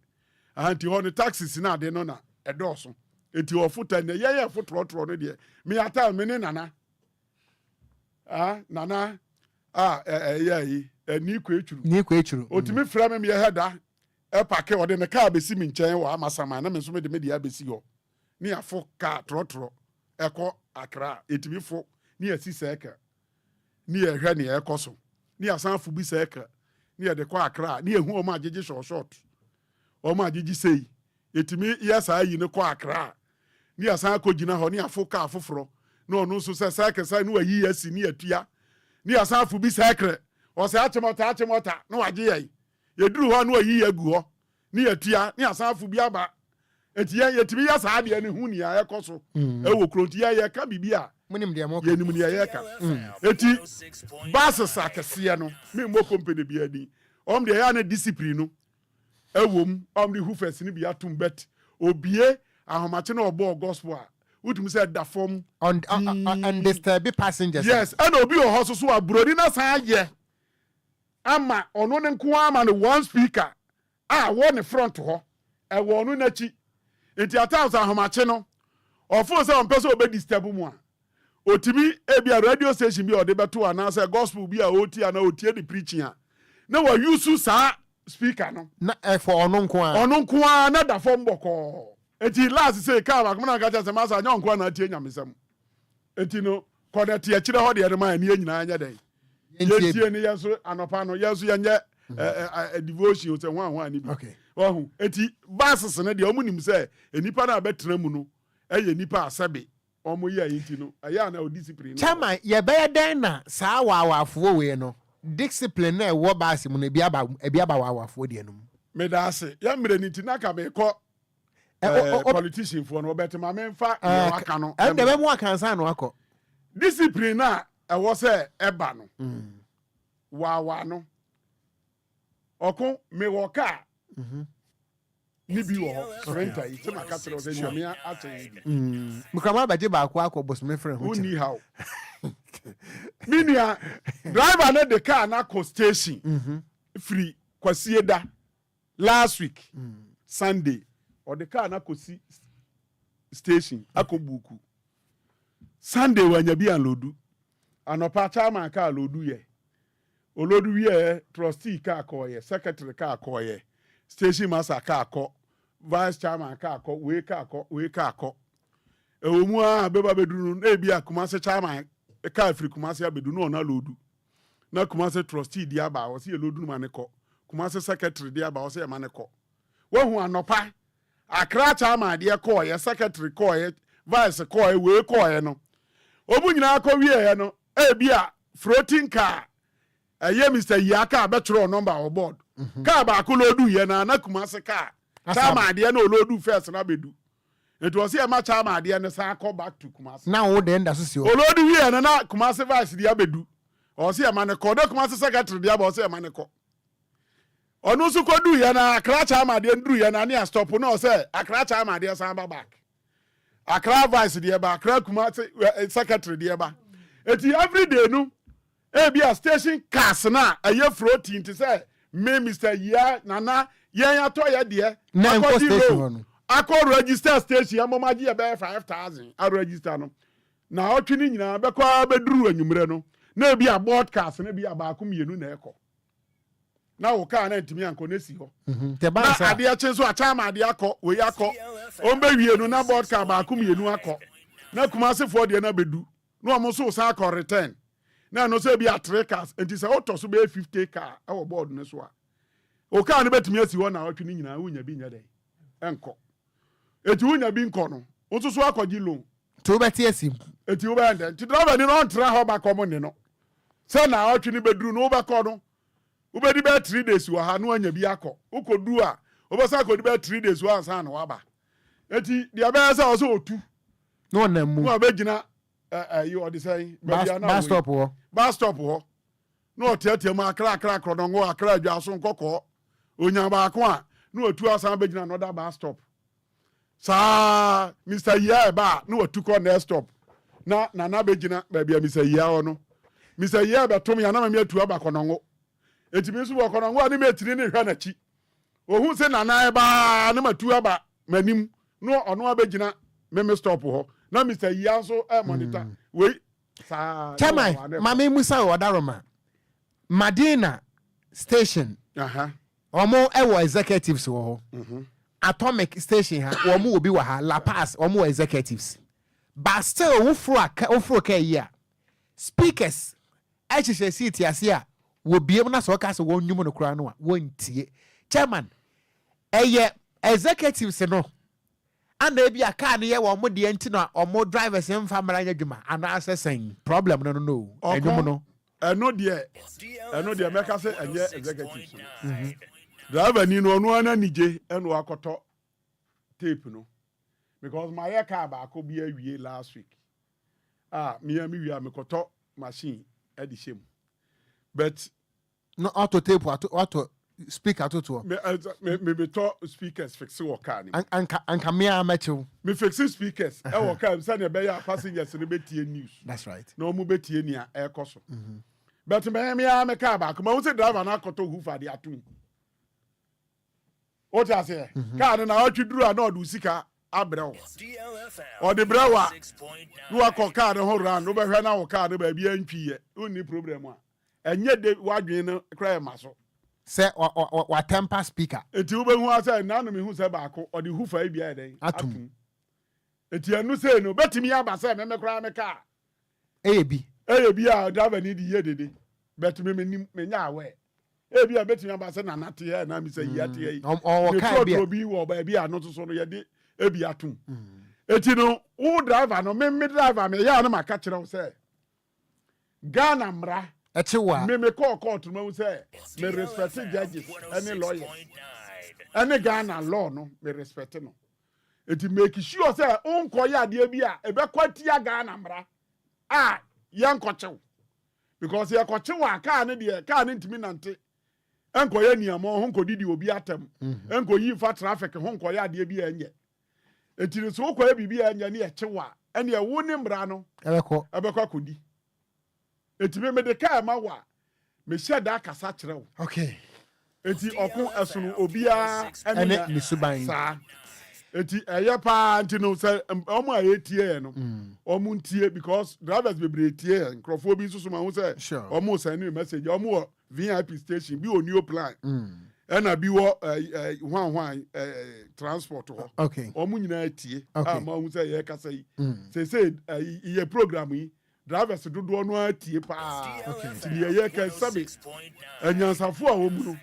Speaker 11: nti hɔ no taxis na de no na ɛdɔɔso eti ɔfo tɛ ne yɛyɛ fo torɔtorɔ no deɛ me ata me ne nana nana yi ni kɔ etwuru otumi frɛ me yɛ hɛda ɛpake ɔde ne kaa besi mi nkyɛn wɔ amasama na me nso me de me de abesi hɔ ne afo kaa torɔtorɔ ɛkɔ Accra etumi fo ne asi sɛɛka ne yɛhwɛ ne ɛkɔ so ne asan fo bi sɛɛka ne yɛde kɔ Accra ne yɛhu ɔmo agyegye short ɔmo agyegye sei etumi yɛ saa yi ne kɔ Accra ne asan akɔ gyina hɔ ne afo kaa foforɔ na ɔno nso sɛ sɛɛka sɛ ne wayi asi ne atua ne asan fo bi sɛɛka ɔsɛ akyemɔta na wagye yɛn yɛduru hɔ no ayi agu hɔ ne yɛtua ne asafo bi aba eti yɛtumi yɛ saa deɛ ne ho nia ɛkɔ so ɛwɔ kuro nti yɛka biribi a yɛnim nea yɛka eti buses akɛseɛ no me mmɔ company bi ani ɔm deɛ yɛ ne discipline no ɛwɔ mu ɔm de hoofers ne bi atom bet obie ahomakye na ɔbɔ gospel a wotumi sɛ da fam
Speaker 8: undisturb passengers
Speaker 11: yes ɛna obi wɔ hɔ so aburoni na san yɛ ama ɔno ne nko ama no one speaker wɔ ne front hɔ ɛwɔ ɔno n'akyi nti atams ahomakye no ɔfo sɛ ɔmpɛ sɛ ɔbɛdisturb mu a otimi ebia radio station bi ɔde bɛto anaasɛ gospel bi a ɔtie ana ɔtie de preaching a na wɔyusu saa speaker no
Speaker 8: na ɛfɔ ɔno nko
Speaker 11: a na da fam bɔkɔɔ nti last say kaa baako na nka kyɛ sɛ masa anya nko na atie nyamesɛm nti no kɔnɛte akyire hɔ deɛ de ma ani nyinaa nyɛ dɛn yɛtie ne yɛnso anɔpa no yɛnso yɛnyɛ devotion say one ni bi
Speaker 4: okay
Speaker 11: wahu eti bases ne de omunim say enipa na betena mu no eye nipa asabe omo ye ayinti no aya na discipline
Speaker 8: chama ye be den na saa wawafo we no discipline na wo base mu na ebi aba wawafo de no
Speaker 11: me da ase ya mre ni tina ka me ko politician for no betema me mfa ye waka no
Speaker 8: and de be mu aka nsa no akọ
Speaker 11: discipline na ewo say eba no wawa no oko me woka ni bi wo renta yi tema ka tro say nyame ache
Speaker 8: mukama baje ba akọ boss me friend
Speaker 11: who ni how minia driver na the car na ko station free kwasieda last week Sunday or the car na ko si station akobuku Sunday wanya bi anlodu anopa chama ka lodu ye olodu ye trustee ka ko ye secretary ka ko ye station master ka ko vice chairman ka ko we ka ko ewomu a beba beduru na ebi akuma se chairman ka afri kuma se abedu no na lodu na kuma se trustee dia ba wo se lodu ma ne ko kuma se secretary dia ba wo se ma ne ko wo hu anopa akra chairman dia ko ye secretary ko ye vice ko ye we ko ye no obu nyina ko wie ye no ebi a floating car eye Mr. Yaka betro number on board car ba ko lodu ye na kuma se car chairman dia no lodu first na bedu it was here match am ade na sa call back to Kumasi
Speaker 8: na wo de nda so si o
Speaker 11: olodi wi na Kumasi vice dia bedu o se ma ne ko de Kumasi secretary dia ba o se ma ne ko onu su ko du ye na Accra cha am ade nduru ye na na stop no o se Accra cha am ade sa ba back Accra vice dia ba Accra Kumasi secretary dia ba eti every day no e bi a station cars na aye floating to say me Mr. Ya nana yen ato ye de
Speaker 8: na ko station no
Speaker 11: akọ register station amomaji e be 5000 a register no na otwini nyina be kwa beduru anwumre no na bi a broadcast na bi abaako mienu na eko na wo ka na ntimi anko na si ho
Speaker 8: te ba sa
Speaker 11: ade a chenso a chama ade akọ we akọ o mbe wienu na broadcast abaako mienu akọ na Kumasi for de na bedu na omo so sa akọ return na no so bi a trackers enti se oto so be 50 car e wo board ne so a o ka na betimi asi ho na otwini nyina wunya bi nya dai enko eti wunya bi nko no nsusu akọji loan
Speaker 8: to beti asim
Speaker 11: eti wo ba ndẹ ti driver ni no ntra ho ba komo ni no se na otwi ni beduru no ba ko no wo be di be 3 days wa ha no anya bi akọ ukodu a wo ba sa ko di be 3 days wa ansa na wa ba eti dia be sa o so otu
Speaker 8: no na mu
Speaker 11: no be gina you o di say
Speaker 8: bus stop
Speaker 11: ho no tiatia ma akra kro no ngo akra adwa so nkokọ onya ba ko a no otu asan be gina another bus stop sa Mr. Ya ba no watuko na stop na begina ba bia Mr. Ya ono Mr. Ya ba tom ya na me atu aba konongo etimi so konongo ani me tiri ne hwa na chi ohun se na ba na matu aba manim no ono abegina me stop ho na Mr. Ya so monitor we sa
Speaker 8: chama mama musa odaroma Madina station omo ewo executives wo ho Atomic station ha omo obi wa ha La Paz omo executives but still wo fro ka here speakers ehye seat ase a wo biem na so ka so wo nwum no kura no a wontie chairman executives no and e bia car no ye wo mo de enti no omo drivers en fa mara nya dwuma ana assessing problem no enwum no
Speaker 11: eno de meka se enye executives driver ni no onu ana nije eno akoto tape no because my car ba ko bi awie last week me wi amekoto machine e di shem but
Speaker 8: no auto tape auto speaker to
Speaker 11: me beto speakers fix wo car ni
Speaker 8: anka me amachew
Speaker 11: me fix speakers e wo car say na be ya passengers ne betie news
Speaker 8: that's right
Speaker 11: no mu betie ni a e koso but me car ba ko ma wo say driver na akoto hoofer de atum o ta se car na otwiduru a na odu sika abrewo o de brewa no akọ car ho ran no be hwe na wo car no ba bia ntwiye onni problem a enye de wadwen no kra ma so
Speaker 8: se wa temper speaker
Speaker 11: eti wo be hu asa na no me hu se ba akọ o de hufa bia den
Speaker 8: atum
Speaker 11: eti anu se no betimi aba se me kra me car
Speaker 8: eyebi
Speaker 11: a driver ni di ye dede betimi me nya awe ebi a betimi aba se na nate ya na mi se yi ate yi
Speaker 8: o ka bi
Speaker 11: obi wo ba bi ano so no ye de ebi atum eti no wo driver no me driver me ya na maka kire wo se Ghana mra
Speaker 8: echewa
Speaker 11: me call court no say me respect judges any lawyers any Ghana law no me respect no eti make sure say onko ya de bi a ebe kwatia Ghana mra yankochew because yakochew aka ne de aka ne ntimi nante enko ya niamo ho nko didi obi atem enko yi fa traffic ho nko ya de bi enye eti so ko ya bibi enye ne echewa ene e wo ne mra no ebekọ kodi eti me de ka ma wa me sheda kasa kirew
Speaker 8: okay
Speaker 11: eti okun esono obia
Speaker 8: ene ni suban
Speaker 11: sa eti eye pa anti no say omo ayetie no omo ntie because drivers be bretie nkrofo bi susu ma hu say omo send message omo VIP station bi onio plan ena bi wo hwan transport ho
Speaker 8: okay
Speaker 11: omo nyina tie ma hu say ye kasa yi say ye program yi drivers dodo no atie pa ti ye ka sabe enyansafo a omu no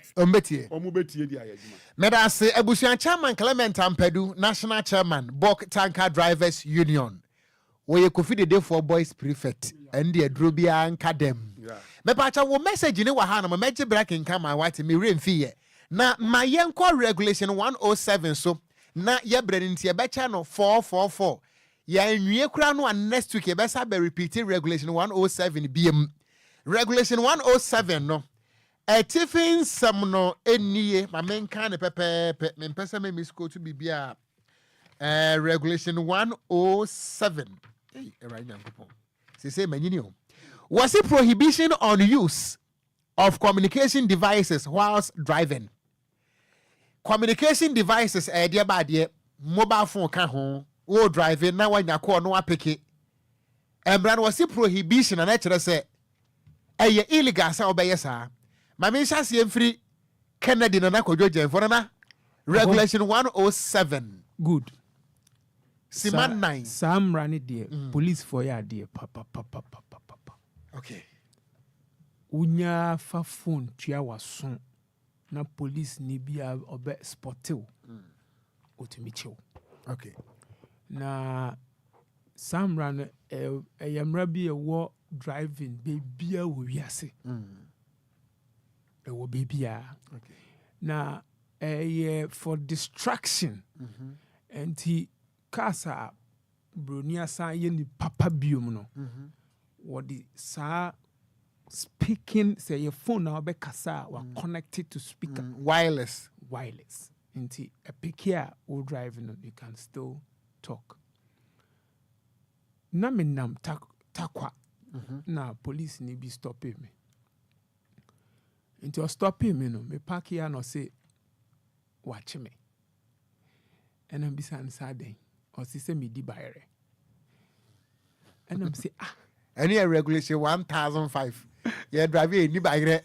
Speaker 11: omu betie di ayaduma
Speaker 8: meda se abusuan chairman Clement Ampadu national chairman Bok Tanker Drivers Union we Kofi Dede for boys prefect and the adrobia nka dem me pa cha wo message ni wa ha na me meje break nka my white me remfi ye na ma yenko regulation 107 so na ye bre nti e be cha no 444 ya nwie kura no next week e be sa be repeating regulation 107 bm regulation 107 no Tiffin Samno eniye ma menka ne pepepe me mpesa me misko to bibia regulation 107 right now say manyini o was it prohibition on use of communication devices whilst driving communication devices dia ba dia mobile phone ka ho wo driving na wanya call no apeke embra no was it prohibition na kire say illegal sa obeye sa Mami shasi emfri Kennedy na kodwo jenfo na regulation 107
Speaker 1: good
Speaker 8: siman 9
Speaker 1: sam rani de police for ya de papa
Speaker 8: okay
Speaker 1: unya fa phone tua waso na police ni bia obe sportew otimichew
Speaker 8: okay
Speaker 1: na sam rani yamra bi e wo driving be bia wo wiase ewo bibia
Speaker 8: okay
Speaker 1: na for distraction and he kasa bronia sa ye ni papa biom no what the sa speaking say your phone now be kasa wa connected to speaker
Speaker 8: wireless
Speaker 1: into a pikia or driving you can still talk na menam takwa na police ni be stopping me into stopping me no me park here no say watch me and I'm beside sadden or say me di bayre and I'm say
Speaker 8: any regulation 1005 yeah drive ni bayre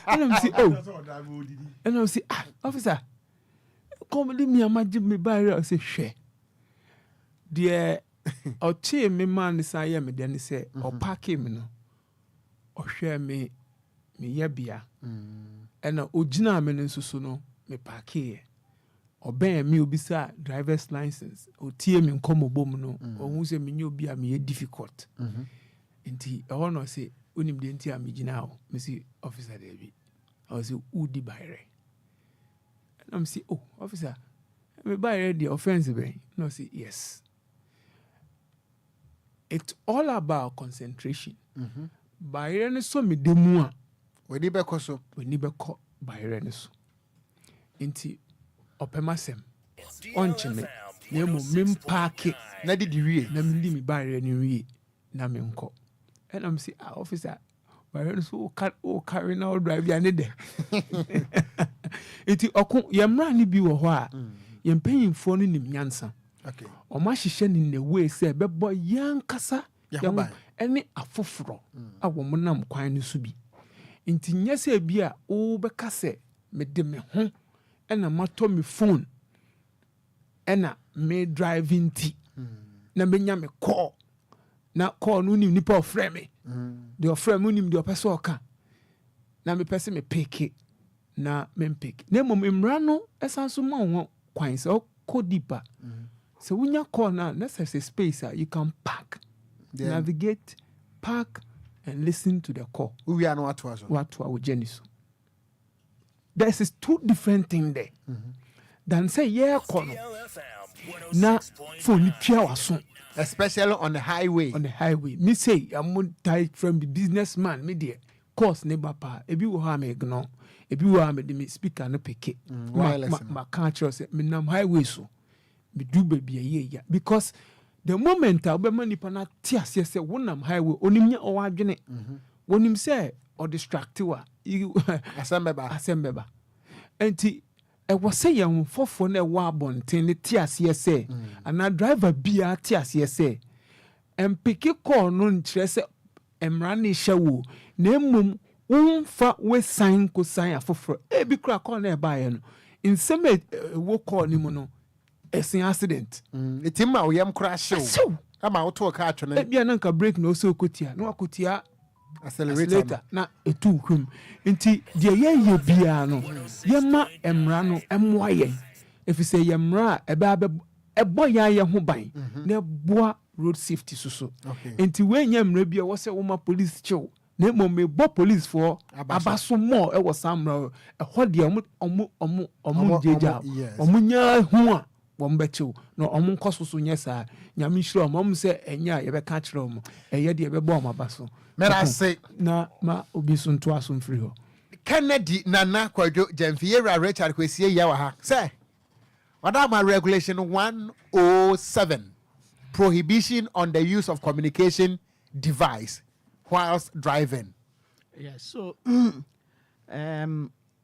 Speaker 1: and I'm say and I'm say officer come leave me imagine me bayre I say share the o che me man say me then say o park me no o share me yabia ena ogina me nsusu no me parke oben me obisa driver's license o tie me nkomobom no ohun se me nyobi a me difficult enti e wono se onim de enti a me gina o me si officer there bi o se udi bayre and I'm say officer me bayre the offense be no say yes it's all about concentration bayre no so me demu a
Speaker 8: weni
Speaker 1: beko bayre ne so nti opemasem onchime na mo mempark
Speaker 8: na didi wie
Speaker 1: na mindi mi bayre ne wie na me nko and I'm say officer bayre so o carry now drive ya ne de nti okun yemra ne bi wo ho a yempanyimfo no nim nyansa
Speaker 8: okay
Speaker 1: o ma hihye ne ne way say bebo yankasa ene afoforo a wo monam kwan ne so bi nti nyese bia o beka se me de me ho ena mato me phone ena me driving ti na menya me call na call no ni nipa ofre me de ofre me nim de opese oka na me pese me pick it na me pick na mom imra no esanso ma ho kwan se ko deeper so when you call now necessary space you can park navigate park and listen to the call
Speaker 8: we are not
Speaker 1: what our journey so this is two different things there than say yeah call na phone pia waso
Speaker 8: especially on the highway
Speaker 1: me say I'm tired from the businessman me there course neighbor pa ebi wo ha me ignore ebi wo ha me the speaker no pick ma can't say me nam highway so me do baby ya because the moment I be mani pa na ti ase say wonam highway onim nya o wadwene wonim say or distract wa asembeba enti e was say yan fofo na e wa bonten ne ti ase say and driver bia ti ase say empike call no nkyere say emra ne hyewo na emum umfa we sign ko sign afoforo e bi kura call na e ba ye no inseme wo call ni mu no esen accident
Speaker 8: etimma wo yam kura hyew ama wo to ka atwene
Speaker 1: e bia na nka break na oso kotia na wakotia accelerator na etu hwem nti de ye bia no ye ma emra no emwa ye efise ye mra e ba ebo ya ye ho ban na boa road safety so nti we nya mra bia wo se wo ma police chew na mo me bo police for abaso mo e wo samra e ho de omo jeja omo nya hu a won bechew no omo nkoso nyesa nyame hire omo se enya ye be ka kire omo eye de be bo omo abaso
Speaker 8: mera say
Speaker 1: na ma obi so nto aso mfiri ho
Speaker 8: Kennedy Nana Kwadwo Jamfiera Richard Kwesie ya wa ha say Madam Regulation 107 prohibition on the use of communication device whilst driving.
Speaker 10: Yes, so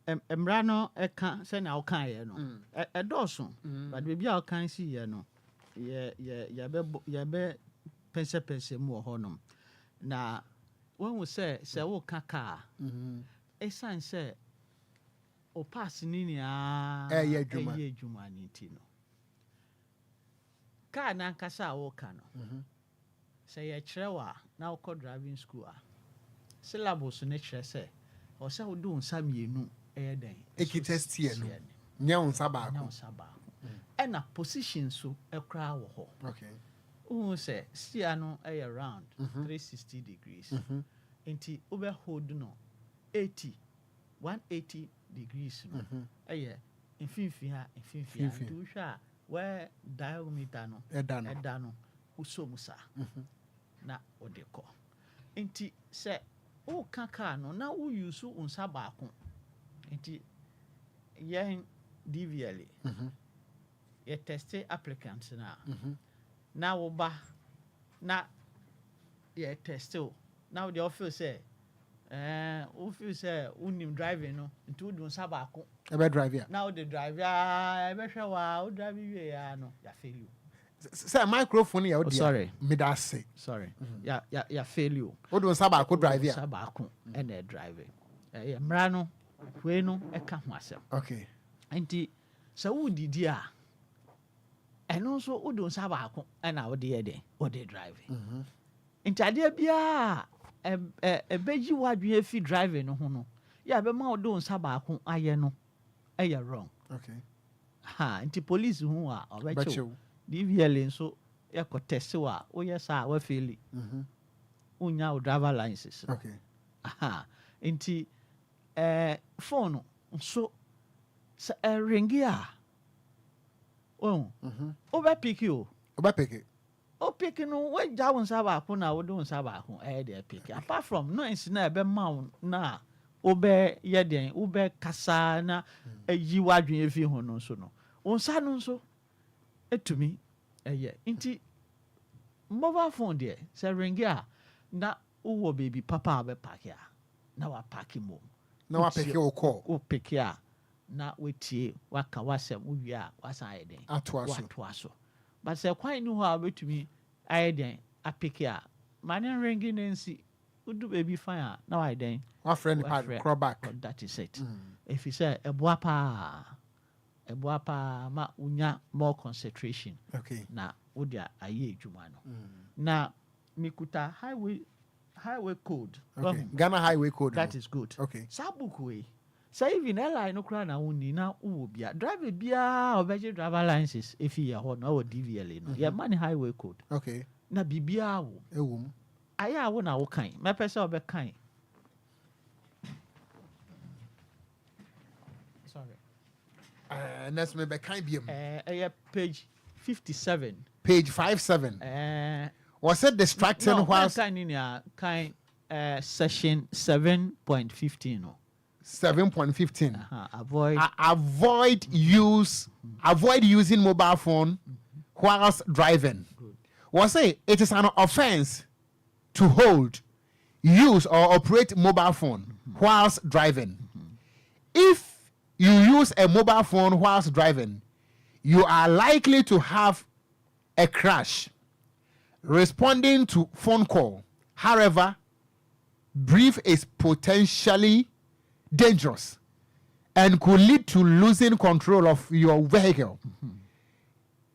Speaker 10: emrano eka se na okan ye no edoso but baby a okan si ye no ye be pense mu honom na when we say wo kaka esan say o pass ni nia
Speaker 8: ye
Speaker 10: adwuma ni ti no ka na nkasa wo ka no say ye kyerɛwa na wo kɔ driving school a syllabus ne kyerɛ sɛ o sɛ wo do nsa mienu den
Speaker 8: ekitest ye no nya unsa ba ko
Speaker 10: ɛna position so ekra wo ho
Speaker 8: okay
Speaker 10: say sia no round 360 degrees enti obe hold no 180 degrees no infinifia to hwa where diameter no eda no usomusa na odeko enti se o kaka no na wo use unsa baako enti yen DVLA ye test applicants na wo ba na ye test o now the office say unim driving no nti wo do nsa baako
Speaker 8: e be drive ya
Speaker 10: now the driver e be hwe wa o drive we ya no ya fail you
Speaker 8: say microphone ya o dia
Speaker 10: sorry
Speaker 8: me da say
Speaker 10: sorry ya fail you
Speaker 8: wo do nsa baako drive ya
Speaker 10: nsa baako e na drive e mra no we no e ka ho asem
Speaker 8: okay
Speaker 10: nti sa wo didi a eno so wo do nsa baako e na wo de ye de wo de drive nti ade bia beji wadwe fi driving no ho no ya be ma wo do nsa baako aye no e wrong
Speaker 8: okay
Speaker 10: nti police hu a obecho DVL nso ya ko test wa o yes a wa fail unya o driver license
Speaker 8: okay
Speaker 10: nti phone so ringi a o be pick you o pick no we ja won sa baako na wo do nsa baako dey pick apart from noise na be ma na o be ye den o be kasa na ayi wadwen efi ho no so no onsa no so etumi nti mobile phone there say ringi a na wo baby papa be park ya na wa park mo
Speaker 8: na wa pick your call
Speaker 10: o pick ya na wetie waka wasem wo wi a wasan aye den
Speaker 8: atoaso
Speaker 10: but say kwan ni ho a betumi aye den a pick ya man ringi nancy udu baby fine na wa den
Speaker 8: wa friend pad crawl back
Speaker 10: that is it if you say eboa pa ma unya more concentration
Speaker 8: okay
Speaker 10: na wodia aye adwuma no na mikuta highway code.
Speaker 8: Okay. Ghana Highway Code.
Speaker 10: That is good.
Speaker 8: Okay.
Speaker 10: Sabuku way. Say even airline no cry na woni na ubia. Drive bia obeje driver licenses if you are no DVLA no. Yeah, money highway code.
Speaker 8: Okay.
Speaker 10: Na bibia wo.
Speaker 8: Ewum.
Speaker 10: Aya wo na wo kan. Me pese obe kan. Sorry.
Speaker 8: Next me be kind biem.
Speaker 10: Page 57.
Speaker 8: Page 57. Was it distracting
Speaker 10: no,
Speaker 8: whilst
Speaker 10: kind session 7.15 no.
Speaker 8: 7.15.
Speaker 10: Avoid
Speaker 8: Avoid using mobile phone whilst driving.
Speaker 10: Good.
Speaker 8: Was it is an offense to hold, use or operate mobile phone whilst driving. If you use a mobile phone whilst driving, you are likely to have a crash responding to phone call. However, brief is potentially dangerous and could lead to losing control of your vehicle.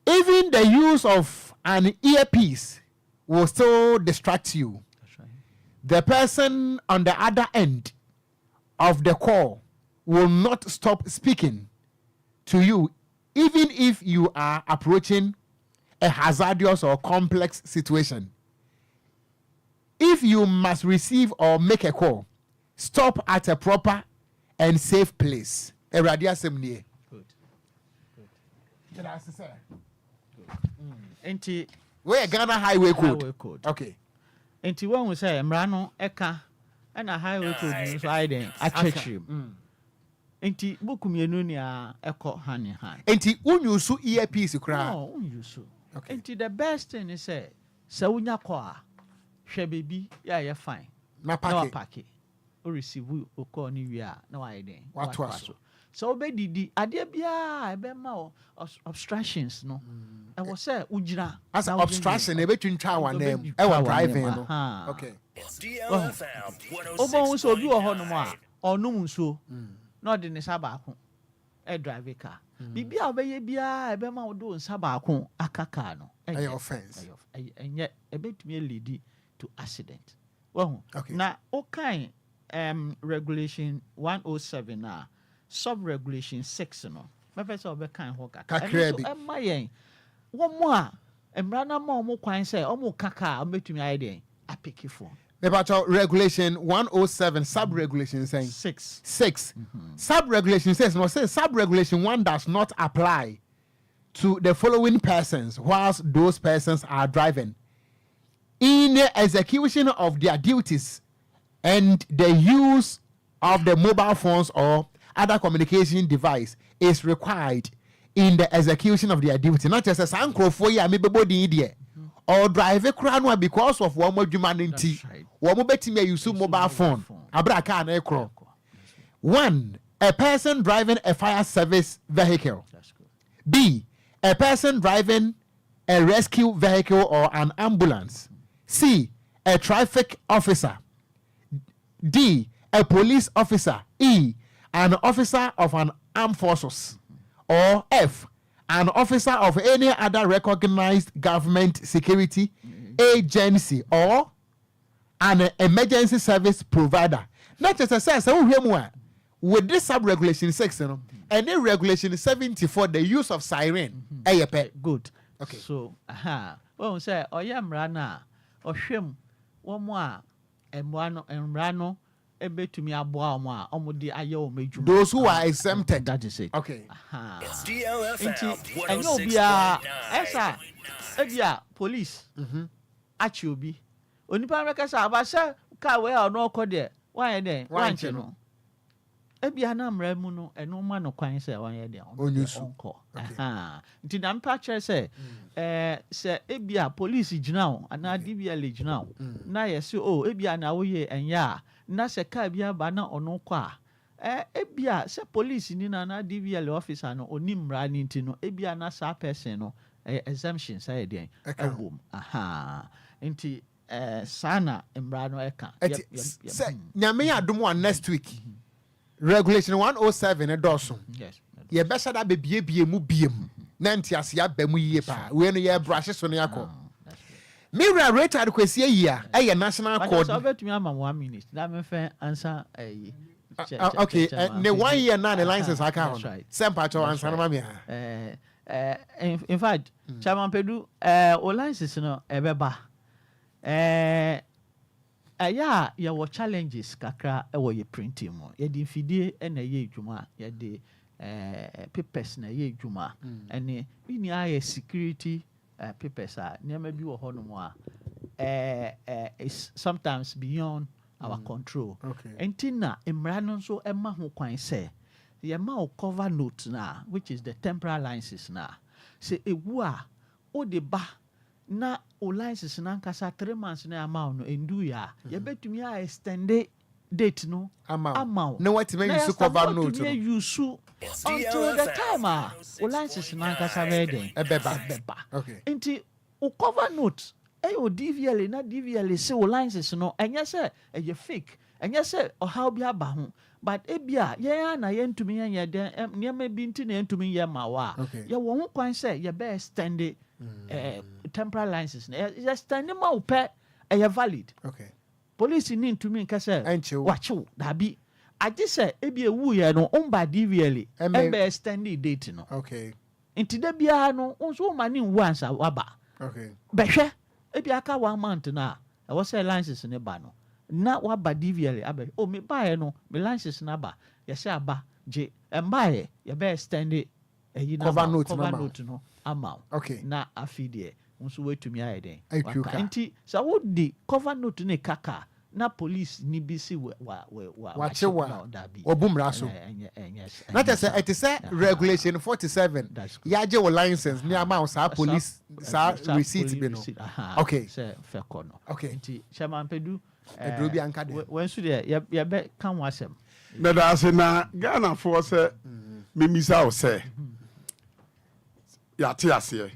Speaker 8: Even the use of an earpiece will still distract you.
Speaker 10: That's right.
Speaker 8: The person on the other end of the call will not stop speaking to you even if you are approaching a hazardous or complex situation. If you must receive or make a call, stop at a proper and safe place. Eradia Semnie.
Speaker 10: Good.
Speaker 8: Did I say?
Speaker 10: Enti
Speaker 8: where Ghana Highway Code?
Speaker 10: Highway Code.
Speaker 8: Okay.
Speaker 10: Enti when we say Mrano Eka and a highway code so I then I check you. Enti boku mienu ni a eko hand in hand.
Speaker 8: Enti unyusu earpiece kra.
Speaker 10: No, unyusu.
Speaker 8: Okay.
Speaker 10: Enti the best thing is say unya kwa hwe baby yeah fine.
Speaker 8: Na
Speaker 10: pack. O receive o call ni wi a na wa den.
Speaker 8: What was
Speaker 10: so obedidi ade bia ebe ma obstructions no. I was say ujira.
Speaker 8: As obstruction e betwintwa wa name e wa driving no. Okay.
Speaker 9: DLFM
Speaker 10: Obo so bi wo ho no mo a onum nso. Na ode ne sabako e drive car. Bibia obeye bia ebe ma wo do nsabako akaka no.
Speaker 8: Ay offense.
Speaker 10: Enye ebetumi lead to accident. Well,
Speaker 8: okay.
Speaker 10: Na okay regulation 107 na sub regulation 6 no. Me pese obe kan ho kaka.
Speaker 8: Kakrebi.
Speaker 10: E ma yen. Wo mo a emra na ma omo kwan say omo kaka obetumi aye den apiki phone.
Speaker 8: About regulation 107 sub regulation saying
Speaker 10: 6.
Speaker 8: Sub regulation says no say sub regulation 1 does not apply to the following persons whilst those persons are driving in the execution of their duties and the use of the mobile phones or other communication device is required in the execution of their duty. Not just a sankro for ya me body idiot or drive a crown because of one more humanity. One more betting me use mobile phone. Abraka and ekro. 1. A person driving a fire service vehicle. B. A person driving a rescue vehicle or an ambulance. C. A traffic officer. D. A police officer. E. An officer of an armed forces. Or F. An officer of any other recognized government security agency or an emergency service provider. Not just a sense with this sub-regulation 6 and then regulation 74, the use of siren.
Speaker 10: Good.
Speaker 8: Okay.
Speaker 10: So, well, say, Oyamrana, or Shim, one more, and Rano, a bit to me a boa, omudi ayo major.
Speaker 8: Those who are exempted.
Speaker 10: That is it.
Speaker 8: Okay.
Speaker 9: DLFM
Speaker 10: And you'll be a Esa, police, Achubi. Onipa rekasa abasa ka we or no kode why there why no ebia na mremu no eno ma no kwan se why there onko nti na mpa kire se se ebia police gina o ana DBL gina o na ye se o ebia na wo ye enya na se ka bia ba na ono kwa ebia se police ni na DBL officer no onimra ni nti no ebia na sa person no exemption say there ebom nti sana embrano eka
Speaker 8: nyame adom one next week regulation 107 edoso
Speaker 10: yes
Speaker 8: ye besa da bebie mu biem na ntiase ya ba mu yie pa we no ye brush so ne akọ Mira rate adequacy here. A national code.
Speaker 10: I'll bet me I'm 1 minute. That me fair answer.
Speaker 8: Okay, the 1 year now the license account.
Speaker 10: Right.
Speaker 8: Same part of answer, mammy.
Speaker 10: In fact, Chairman Pedu, o license no ebeba. Yeah, your challenges kakra ewo ye printing mo. Ye di fidie na ye adwuma, ye di papers na ye adwuma. Ene ni aye security papers a niam bi wo ho no mo a is sometimes beyond our control.
Speaker 8: Okay.
Speaker 10: Entina emra no so ema ho kwan se ye ma o cover note na, which is the temporary license na. Se ewu a o de ba na o license na nkasa 3 months na amount no endu ya ye betumi a extend date no amount
Speaker 8: no what make you cover note
Speaker 10: no you su until the time o license na nkasa be ebeba
Speaker 8: okay
Speaker 10: enti o cover note o DVL na DVL se o license no enye se eye fake enye se o how bi aba ho but ebia ye na ye ntumi ye den niam bi nti na ntumi ye ma wa ye wo ho kwan se ye be extend temporary license na extend ma o pe e valid.
Speaker 8: Okay.
Speaker 10: Police ni ntumi nka se
Speaker 8: Enchew.
Speaker 10: wachew dabi age se ebi ewu ye no umba DVL e be extend date no.
Speaker 8: Okay.
Speaker 10: Nti da bia no unso mani nwu ansa waba.
Speaker 8: Okay.
Speaker 10: Behwe ebi aka 1 month na e wo se license ne ba no na waba DVL abe o me ba ye no me license na ba ye se aba je emba ye be extend eyi na
Speaker 8: cover
Speaker 10: note no amount.
Speaker 8: Okay.
Speaker 10: Na afidie unso wetumi aye den.
Speaker 8: Nti
Speaker 10: sa wo di cover note ne kaka na police ni bi si wa dabi
Speaker 8: obumra so na tese it is regulation 47 yaje wo license ni amount sa police sa receipt bi no okay
Speaker 10: se fe kono
Speaker 8: okay
Speaker 10: nti Chairman Pedu
Speaker 8: edro bi anka de
Speaker 10: when so there ya be kan wasem
Speaker 11: na da se na Ghana for se memisa o se ya te ase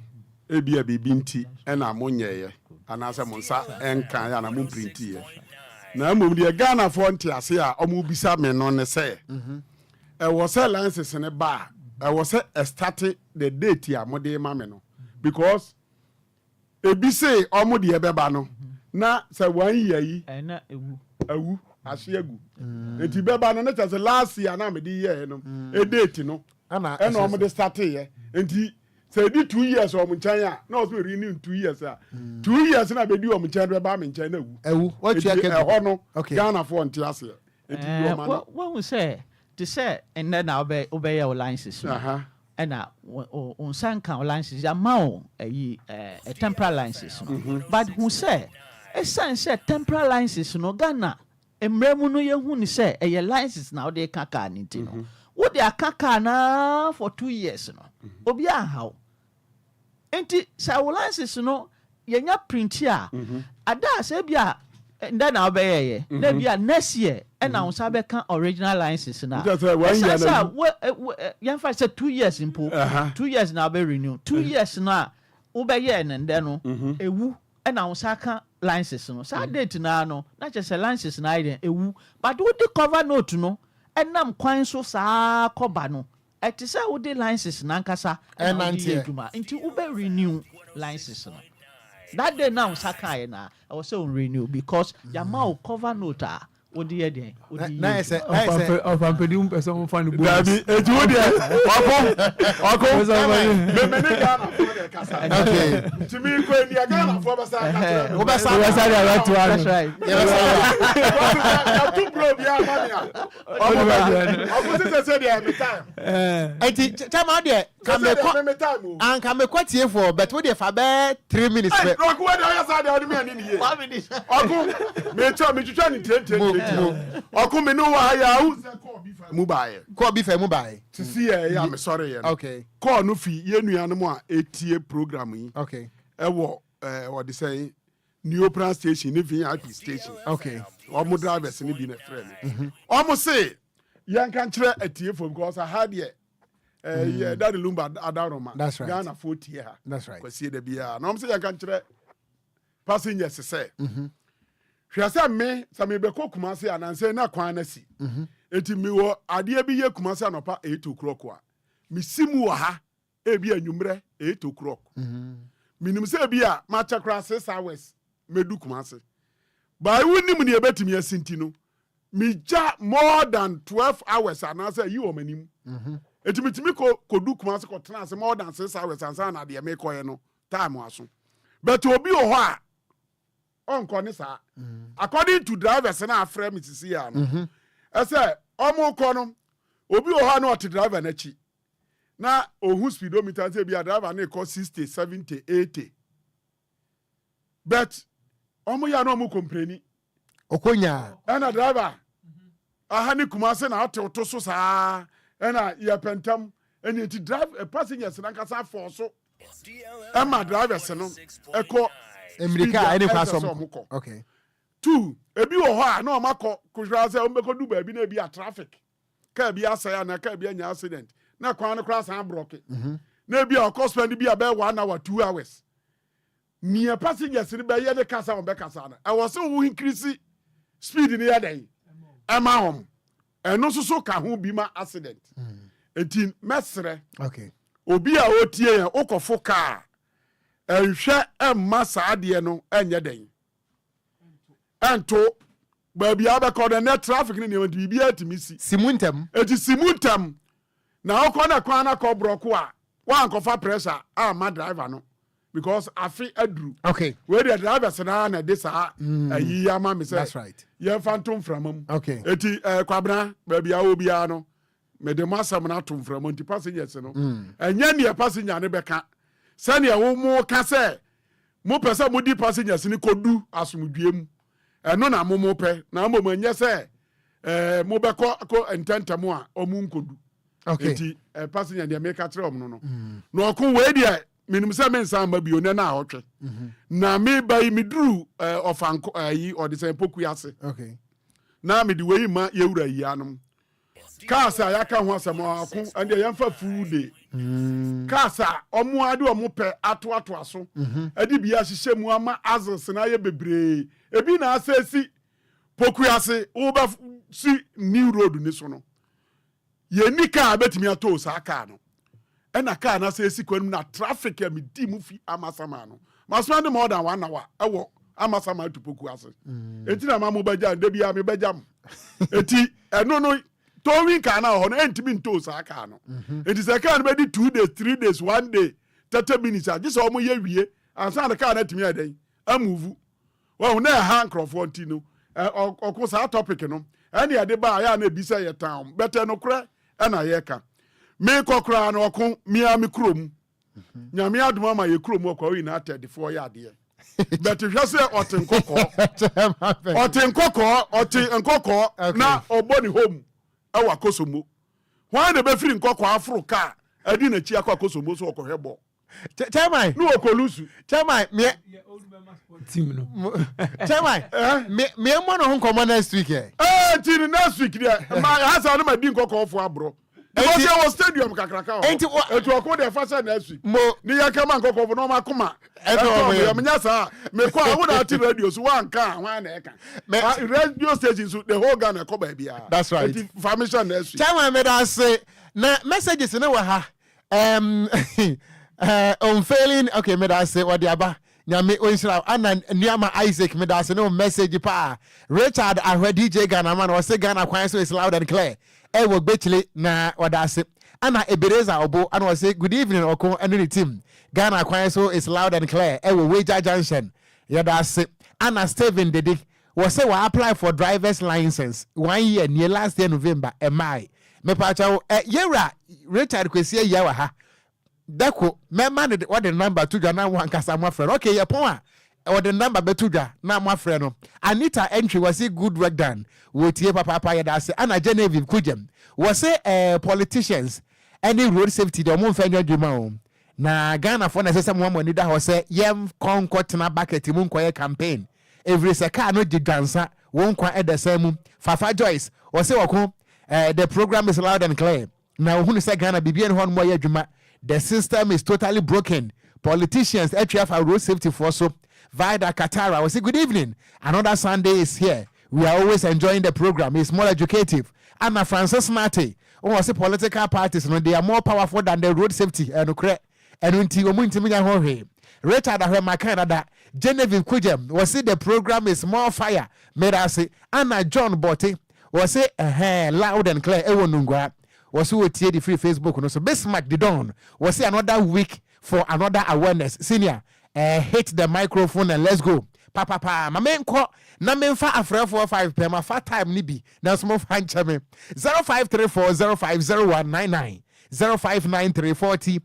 Speaker 11: ebia bibi nti na monyeye anase monsa enkan ya na mo printi ye na mom de Ghana for nti ase a omo bisa me no ne se e wo se license ne ba e wo se start the date ya mo de ma me no because ebi say omo de ebeba no na se 1 year yi
Speaker 10: na
Speaker 11: ewu ase agu enti beba no na se last year na me de year no e date no na omo de start ye enti say di 2 years or munchan na o so renew 2 years 2 years na be di o munchan be ba munchan na
Speaker 8: ewu what you get
Speaker 11: ho no Ghana for nti ase enti yo man
Speaker 10: what we say to say and then now obey your license and on sanka license ya ma a temporary license but who say a sense temporary license no Ghana emremu no ye hu ni say a license na o de kaka ni ti no wo de akaka na for 2 years no obi how enti sa license no yenya print a ada se bia nda na obeye na bia next year and na unsa be kan original license na yan fa say 2 years impo 2 years na be renew 2 years na obeye nde no ewu and na unsa kan license no sa date na no na che license na iden ewu but wo the cover note no enam Kwanso sa koba no eti say wo the license na nkasa nti wo be renew license no that day now saka na I was say renew because your mouth cover note wo the eden wo the
Speaker 8: nice
Speaker 1: of ampedium person find the
Speaker 11: dabi eti wo de wako me mene Ghana for the kasa
Speaker 8: okay
Speaker 11: to me ko ni Ghana for basa
Speaker 8: wo basa
Speaker 10: that's right
Speaker 11: ya tu bro bia mania say dey me time
Speaker 8: enti chama de can me kwatie for but we dey for be 3 minutes
Speaker 11: hey rock we dey say dey me ani ni
Speaker 10: 1 minute
Speaker 11: oku me twitwa ni ten oku me no wa ya hu mu bae to see ya me sorry ya
Speaker 8: okay
Speaker 11: call no fi ye nuanu mu a etie program yi
Speaker 8: okay
Speaker 11: e wo what they say new plan station ni fi artiste station
Speaker 8: okay
Speaker 11: omo drivers ni bi na friend omo say yan kan kire etie for because I had here yeah that Lumba adaroma
Speaker 8: that's right
Speaker 11: Ghana 40 here
Speaker 8: that's right
Speaker 11: kwasi da bia na omo say yan kan kire passengers say hwese me same be ko Kumasi ananse na kwan na si eti mi wo ade bi ye Kumasi anopa 8 o'clock a mi simu wa ha e bi anwumre 8 o'clock Minimum say be a match across 6 hours. Medu Kumase. But I wouldn't even bet me a sintino. Me ja more than 12 hours and I say you or many. It me could do Kumase ko trans more than 6 hours and sana de make no time was. But to be a on Conisa. According to drivers and our friend Mrs. Ian. I say, Omo Kono, Obi Ohano to drive an echi. Na ohu speedometer say be a driver na call 60, 70, 80. But omo ya no mo complain.
Speaker 8: Okonya.
Speaker 11: And a driver. Ahani Kumase na to so sa. And ya pentam and you drive a passenger na kasa for so. Emma drivers no eko
Speaker 8: America any pass okay.
Speaker 11: 2 ebi wo ho a na o makọ kuhwa say o mbeko du ba bi na bi a traffic. Ka bi asaya na ka bi anya accident. Na kwan no cross and block. Na bi a cost spend bi a be 1 hour 2 hours. Near passengers ni be ye de kasa on be kasa na. I was so increase speed ni ya den. Ama hom. Eno so ka ho bi ma accident. Enti mesre.
Speaker 8: Okay.
Speaker 11: Obi a otie ya okofo car. Enhwe emma saade no enye den. Ento baby abekọ the net traffic ni ne bibi atimi si.
Speaker 8: Simuntem.
Speaker 11: Eti simuntem. Na okọ na kwan na kọ broko a wan kofa pressure ma driver no because afi adru.
Speaker 8: Okay.
Speaker 11: Where the drivers na this ayi ama me say.
Speaker 8: That's right.
Speaker 11: Ye phantom from
Speaker 8: Okay.
Speaker 11: Eti kwabra baby a obi a no me de masam na atom from anti passengers no. Enye ne passenger ne beka. Sane e wo mo ka say mo pese mo di passengers ni kodu asomdwem. Eno na mo pe na mo manye say mo be ko ententem a omu nkodu.
Speaker 8: Okay.
Speaker 11: Eti passenger de make atre om no. No okun we de minimum say men san ma bi one na ahotwe. Na me bai mi duru ofanko yi or the same poku ase.
Speaker 8: Okay.
Speaker 11: Na me di we ma yewura yi anom. Kasa ya ka ho asem akun ande yemfa food kasa omo ade omo pe ato aso ade bia hihye mu ama azes na ye bebre ebi na asesi pokuase wo ba si new road ni so no ye ni ka betimi ato sa ka no e na ka na asesi kwanu na traffic ya me di mu fi amasama no maso more than 1 hour ewo amasama to pokuase enti na ma mo baja de bia me bajam eti eno no towing can now on intimate toes a can. It is a can maybe 2 days, 3 days, 1 day, 30 minutes. Just almost a year, and some can at me a day. I move. Well, never hand Crawford Tino, or course our topic, you know. Any other buy and a beside town, better no cry, and I yeka. Make or cry or come, me crum. Yamia do mamma, you crum or in at the 4 yard dear. But if you say Otten Coco, Otten Coco, now or body home. Awa kosomo why the be free nkoko afro car adi na chi akwa kosomo so okohwebo
Speaker 8: chairman
Speaker 11: no okolusu
Speaker 8: chairman me
Speaker 1: old member sport team no
Speaker 8: chairman me mo no nkomo next week
Speaker 11: till next week there ma hasa no ma di nkoko ofo abro because there was stadium kakraka o etu okwo the first next week
Speaker 8: mo
Speaker 11: ni yakama nkoko ofo no ma kuma eto me nyasa me ko awu na ati radio so wan kan wan na eka radio stations the whole Ghana ko ba bia
Speaker 8: that's right
Speaker 11: information next week
Speaker 8: chairman me da say na messages na wa ha unfailing okay me da say what the aba nyame onshira ana niama Isaac me da say no message pa Richard ahwe DJ Ghana man o say Ghana Kwanso is loud and clear e wo gbechile na wada say ana Ebereza obo ana o say good evening okon and the team Ghana Kwanso is loud and clear e wo Weja Junction yada say ana Steven Dede we say we apply for driver's license 1 year near last year November mai me pa cha yera Richard kwesi ya wa ha dako me man what the number to na wan kasa mo friend okay ye pon a what the number be to na mo friend no Anita entry was say good work done we tie papa ya da say ana Genevieve Kujem was say politicians any road safety the mo fa nwadwuma o na Ghana for na say mo money da ho say yem concourt na bucket mu nkoye campaign every second no gigansa won kwa edesam Fafa Joyce was say wako the program is loud and clear now who say Ghana bibien ho mo yadwuma the system is totally broken politicians HF road safety for so Vida Katara was say good evening another Sunday is here we are always enjoying the program it's more educative Anna Francis Marty was say political parties no they are more powerful than the road safety and unti omunti nya ho hwe Richard Ahema Canada, Genevieve Kujem, was it the program is more fire. Made I say, Anna John Botti, was it loud and clear, Ewonungwa, was who would the free Facebook, no so Bismarck the Dawn, was it another week for another awareness. Senior, hit the microphone and let's go. Papa, my main call, number 5 PM, my fat time nibi, now small fan chame 0534050199 059340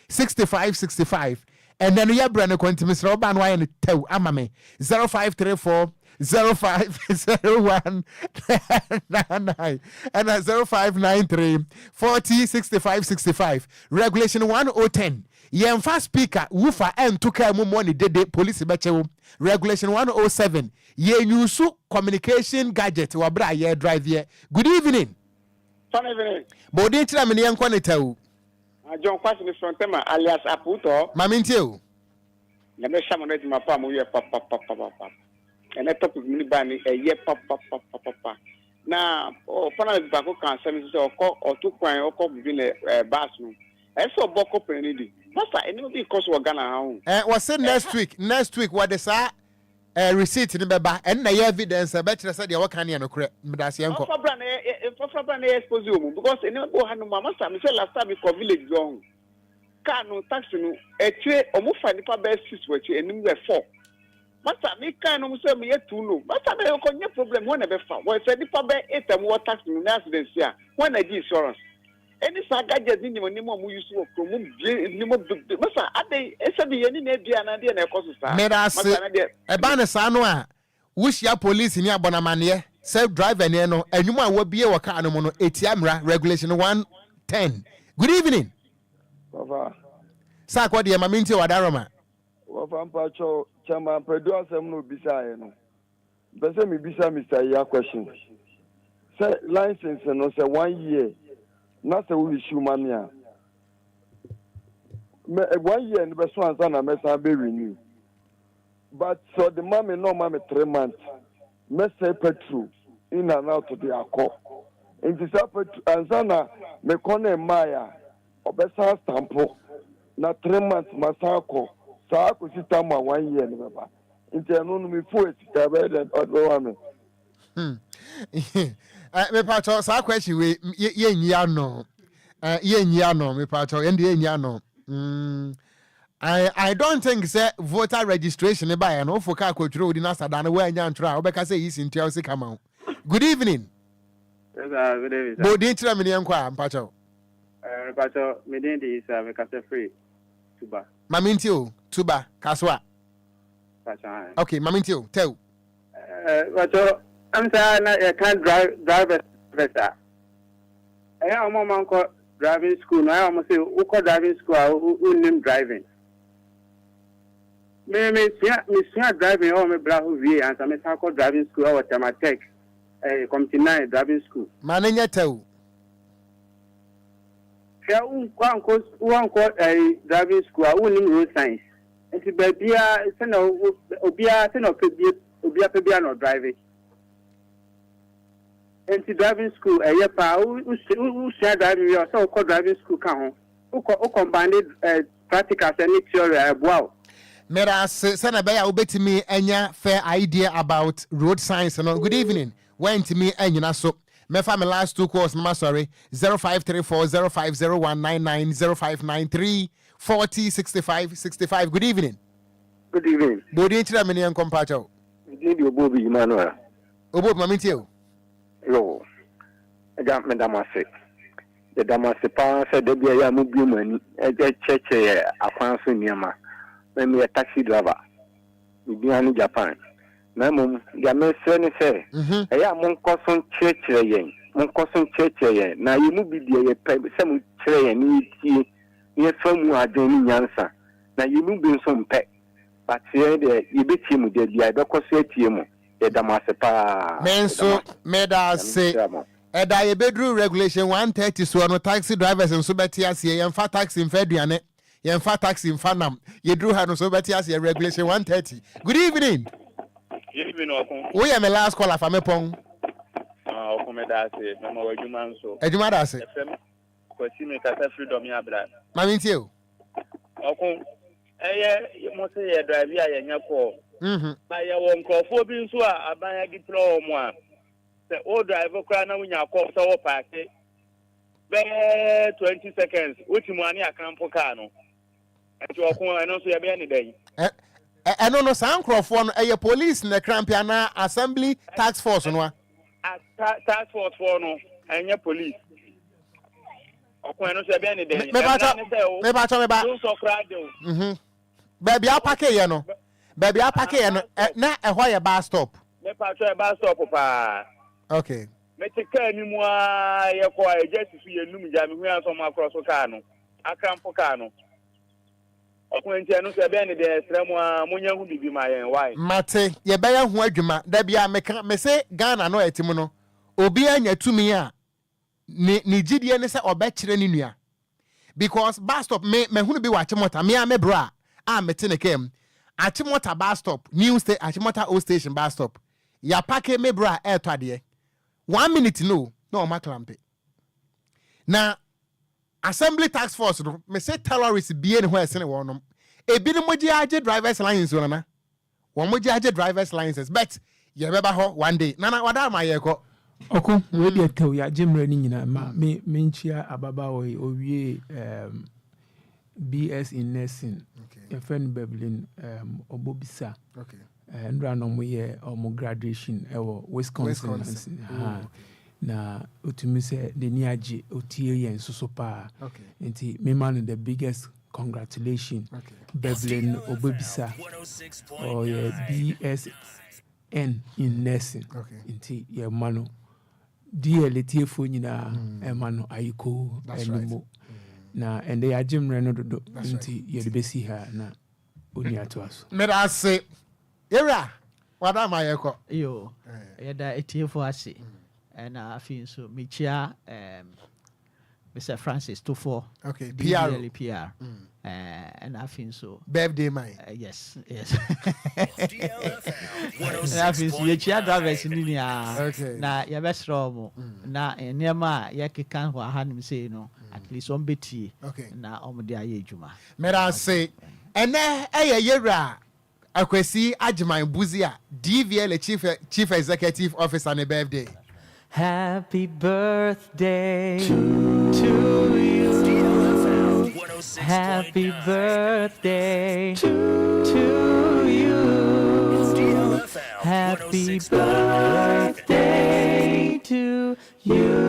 Speaker 8: 6565. And then we have brand account to Mr. Oban Wine Tew Amame 0534 050199 and 0593 40 65 65. Regulation 1010. Yen fast speaker woofer and took care of money dede police beche. Regulation 107. Yen use communication gadget wabra ye drive ye. Good evening.
Speaker 2: Good evening.
Speaker 8: Bodi tira mini yen kwane tew.
Speaker 2: John Kwanso from Tema alias Aputo.
Speaker 8: Mamintio.
Speaker 2: Never shaman ready my palm, we are papa. And that topic mini banning a year papa. Now, Pana Baco can send or 2 coin or cop within a bathroom. I saw Boko Penny. Master, and it will be because we're gonna home.
Speaker 8: Was it next week? Next week, what is that? Receipt in the back and the evidence. I bet you said you can hear no correct. That's young.
Speaker 2: Because any go hand mama sam say last time for village zone. Car no taxi no a tray or move find the best 6 which and 4. Master me can no say me 2 no. Master me no problem when ever found. Well said the papa 8 and more tax in accidents here. When I give insurance. Any saga just in your name use to promote Master at the SB any media and idea and a cost.
Speaker 8: A banner sanwa. Wish ya police in your bonamania. Self-drive and you know, and you might will be a car no mono ATM regulation 110. Good evening. Sir, what do you mean to Wadaroma?
Speaker 12: Well, Pacho, Chama, produce some no beside. But let me be some Mr. Ya question. Say license and no say 1 year. Not a will issue mania. 1 year and the best ones on a mess I be renewed. But so the mommy no mommy 3 months. Mess say petrol in and out of the accord. In this and Zana, me kone Maya, Obesa Stampo, na 3 months Masako, Sako Sitama 1 year, never. Into an me for it, the bed and other one.
Speaker 8: Me pato, sa question we yen yano, me pato, and yen yano. I don't think say voter registration by an awful car coach road in Asadana where Yan try, because say he's in Chelsea come out. Good evening.
Speaker 13: Yes, good evening.
Speaker 8: But didn't you mean Enquire, Pacho?
Speaker 13: Pacho, Medindi is a free tuba.
Speaker 8: Mamintio, tuba, Kaswa.
Speaker 13: Pacho.
Speaker 8: Okay, Mamintio, tell.
Speaker 13: Pacho, I'm saying I can't drive a better. I have a moment called driving school. Now I almost say, who call driving school, who name driving. Me driving all my black V and some call driving school or Tamatech, Comtinine driving school.
Speaker 8: Mananya tell.
Speaker 13: One call a driving school, who name road science. And to be a Obia Pebiano driving. And to driving school, a year who share driving your so called driving school can who combined practical and theory. Wow.
Speaker 8: Mera Senabaya obeti me enya fair idea about road science and good evening. Went to me enya so me fa me last 2 calls ma sorry 0534 050199 0593 40 65 65. Good evening.
Speaker 2: Good evening.
Speaker 8: Bodi chira me en compacho.
Speaker 2: Ndi obobi Emmanuel.
Speaker 8: Obo mamintio.
Speaker 2: Yo. Aga me damase. The damase pa se de bia ya mu bi mani e cheche akwanso niama. I'm a taxi driver. We be in Japan. My mom, the American say, I am on custom church. Now you move the some train near from who are doing answer. Now you move in some pet. But here you beat him with the Iadocosetium, the Damasapa. Men so made us say, at a bedroom regulation 130 so no taxi drivers and Subatias and fat taxi in Fedriane. Yen fat taxi in Fanam. You drew her no so better as regulation 130. Good evening.
Speaker 13: Good evening, Okon.
Speaker 8: We are my last caller for me pong.
Speaker 13: Okomedase, Mama Wajumanso.
Speaker 8: Ejumadase.
Speaker 13: FM, Kwesime Kasa Freedom Yabra.
Speaker 8: Mamintio.
Speaker 13: Okon, mo say ye drive ya yenya call. Na ye won crofo bi nso a abanya gi pro mo a. Se o drive kra na wunya call so wo park. Be 20 seconds. Uti mo ani akampo car no. Enti okun eno so ye be ni den.
Speaker 8: Eno no san crofo no eye police na krampia na assembly task force no.
Speaker 13: Task force for no enye police. Okun eno so ye be ni den.
Speaker 8: Me ba
Speaker 13: so kra de o.
Speaker 8: Baby apake ye no. Baby apake ye no. Na ehwa ye bus stop.
Speaker 13: Me pa try bus stop pa.
Speaker 8: Okay.
Speaker 13: Me te ka ni mu a ye ko a just su ye num ja me hu an so ma cross car no. Akampo car no. Okun enti eno so ye be ni de extreme a munya hu bibi ma yen why.
Speaker 8: Mate ye be ye hu adwuma da bia me se Ghana no etimu no. Obi anya tumi a ni gidie ne se obekire ni nua. Because bus stop me hunu bi wa chimota me a me bra a mete ne kem achimota bus stop new state achimota old station bus stop ya pake me bra e to ade 1 minute no ma clamp na assembly task force no me say terrorists bie ne ho esene wonom ebi ne moji age driver's license no na wo moji age driver's license but ye beba ho one day na wada ma ye ko
Speaker 1: Oko we dey tell ya jemre ni nyina ma me nchia ababa owie BS in nursing. Your friend Beblin Obobisa.
Speaker 8: Okay.
Speaker 1: And ran on we graduation Wisconsin. Na utumi say the niaji otie and so pa.
Speaker 8: Okay.
Speaker 1: Nti me man the biggest congratulations.
Speaker 8: Okay.
Speaker 1: Beblin Obobisa. Or BS in nursing.
Speaker 8: Okay.
Speaker 1: Nti ye mano DLFM fo nyina emano ayiko enimo. Na ende ya jimre no do nti ye de besi ha na oni ato aso
Speaker 8: me da se era wada ma ye ko
Speaker 10: yo ye da etiefo ase na afin so mechia Mr. Francis Tufo
Speaker 8: okay
Speaker 10: PR and afin so
Speaker 8: birthday my
Speaker 10: yes afin so ye chia drivers ni na ye be sro mo na enema ye kekan ho ahanim sei no at least on beti na omde aye adwuma
Speaker 8: me da say ene yera akwasi agyeman buzia DVL chief executive officer on a birthday.
Speaker 10: Happy birthday to you. Happy birthday to you. Happy birthday to you.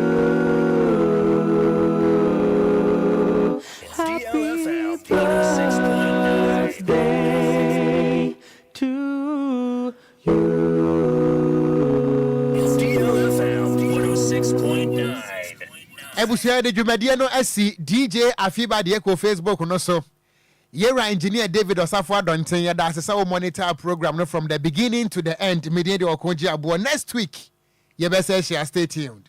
Speaker 10: Birthday to you.
Speaker 9: It's DLFM 106.9.
Speaker 8: Ebusia de dwumadie no asi DJ Afiba de ko Facebook no so. Yera engineer David Osafo Adonten ya da sesa monitor program no from the beginning to the end. Media de Okogyeabour next week. Ye be say stay tuned.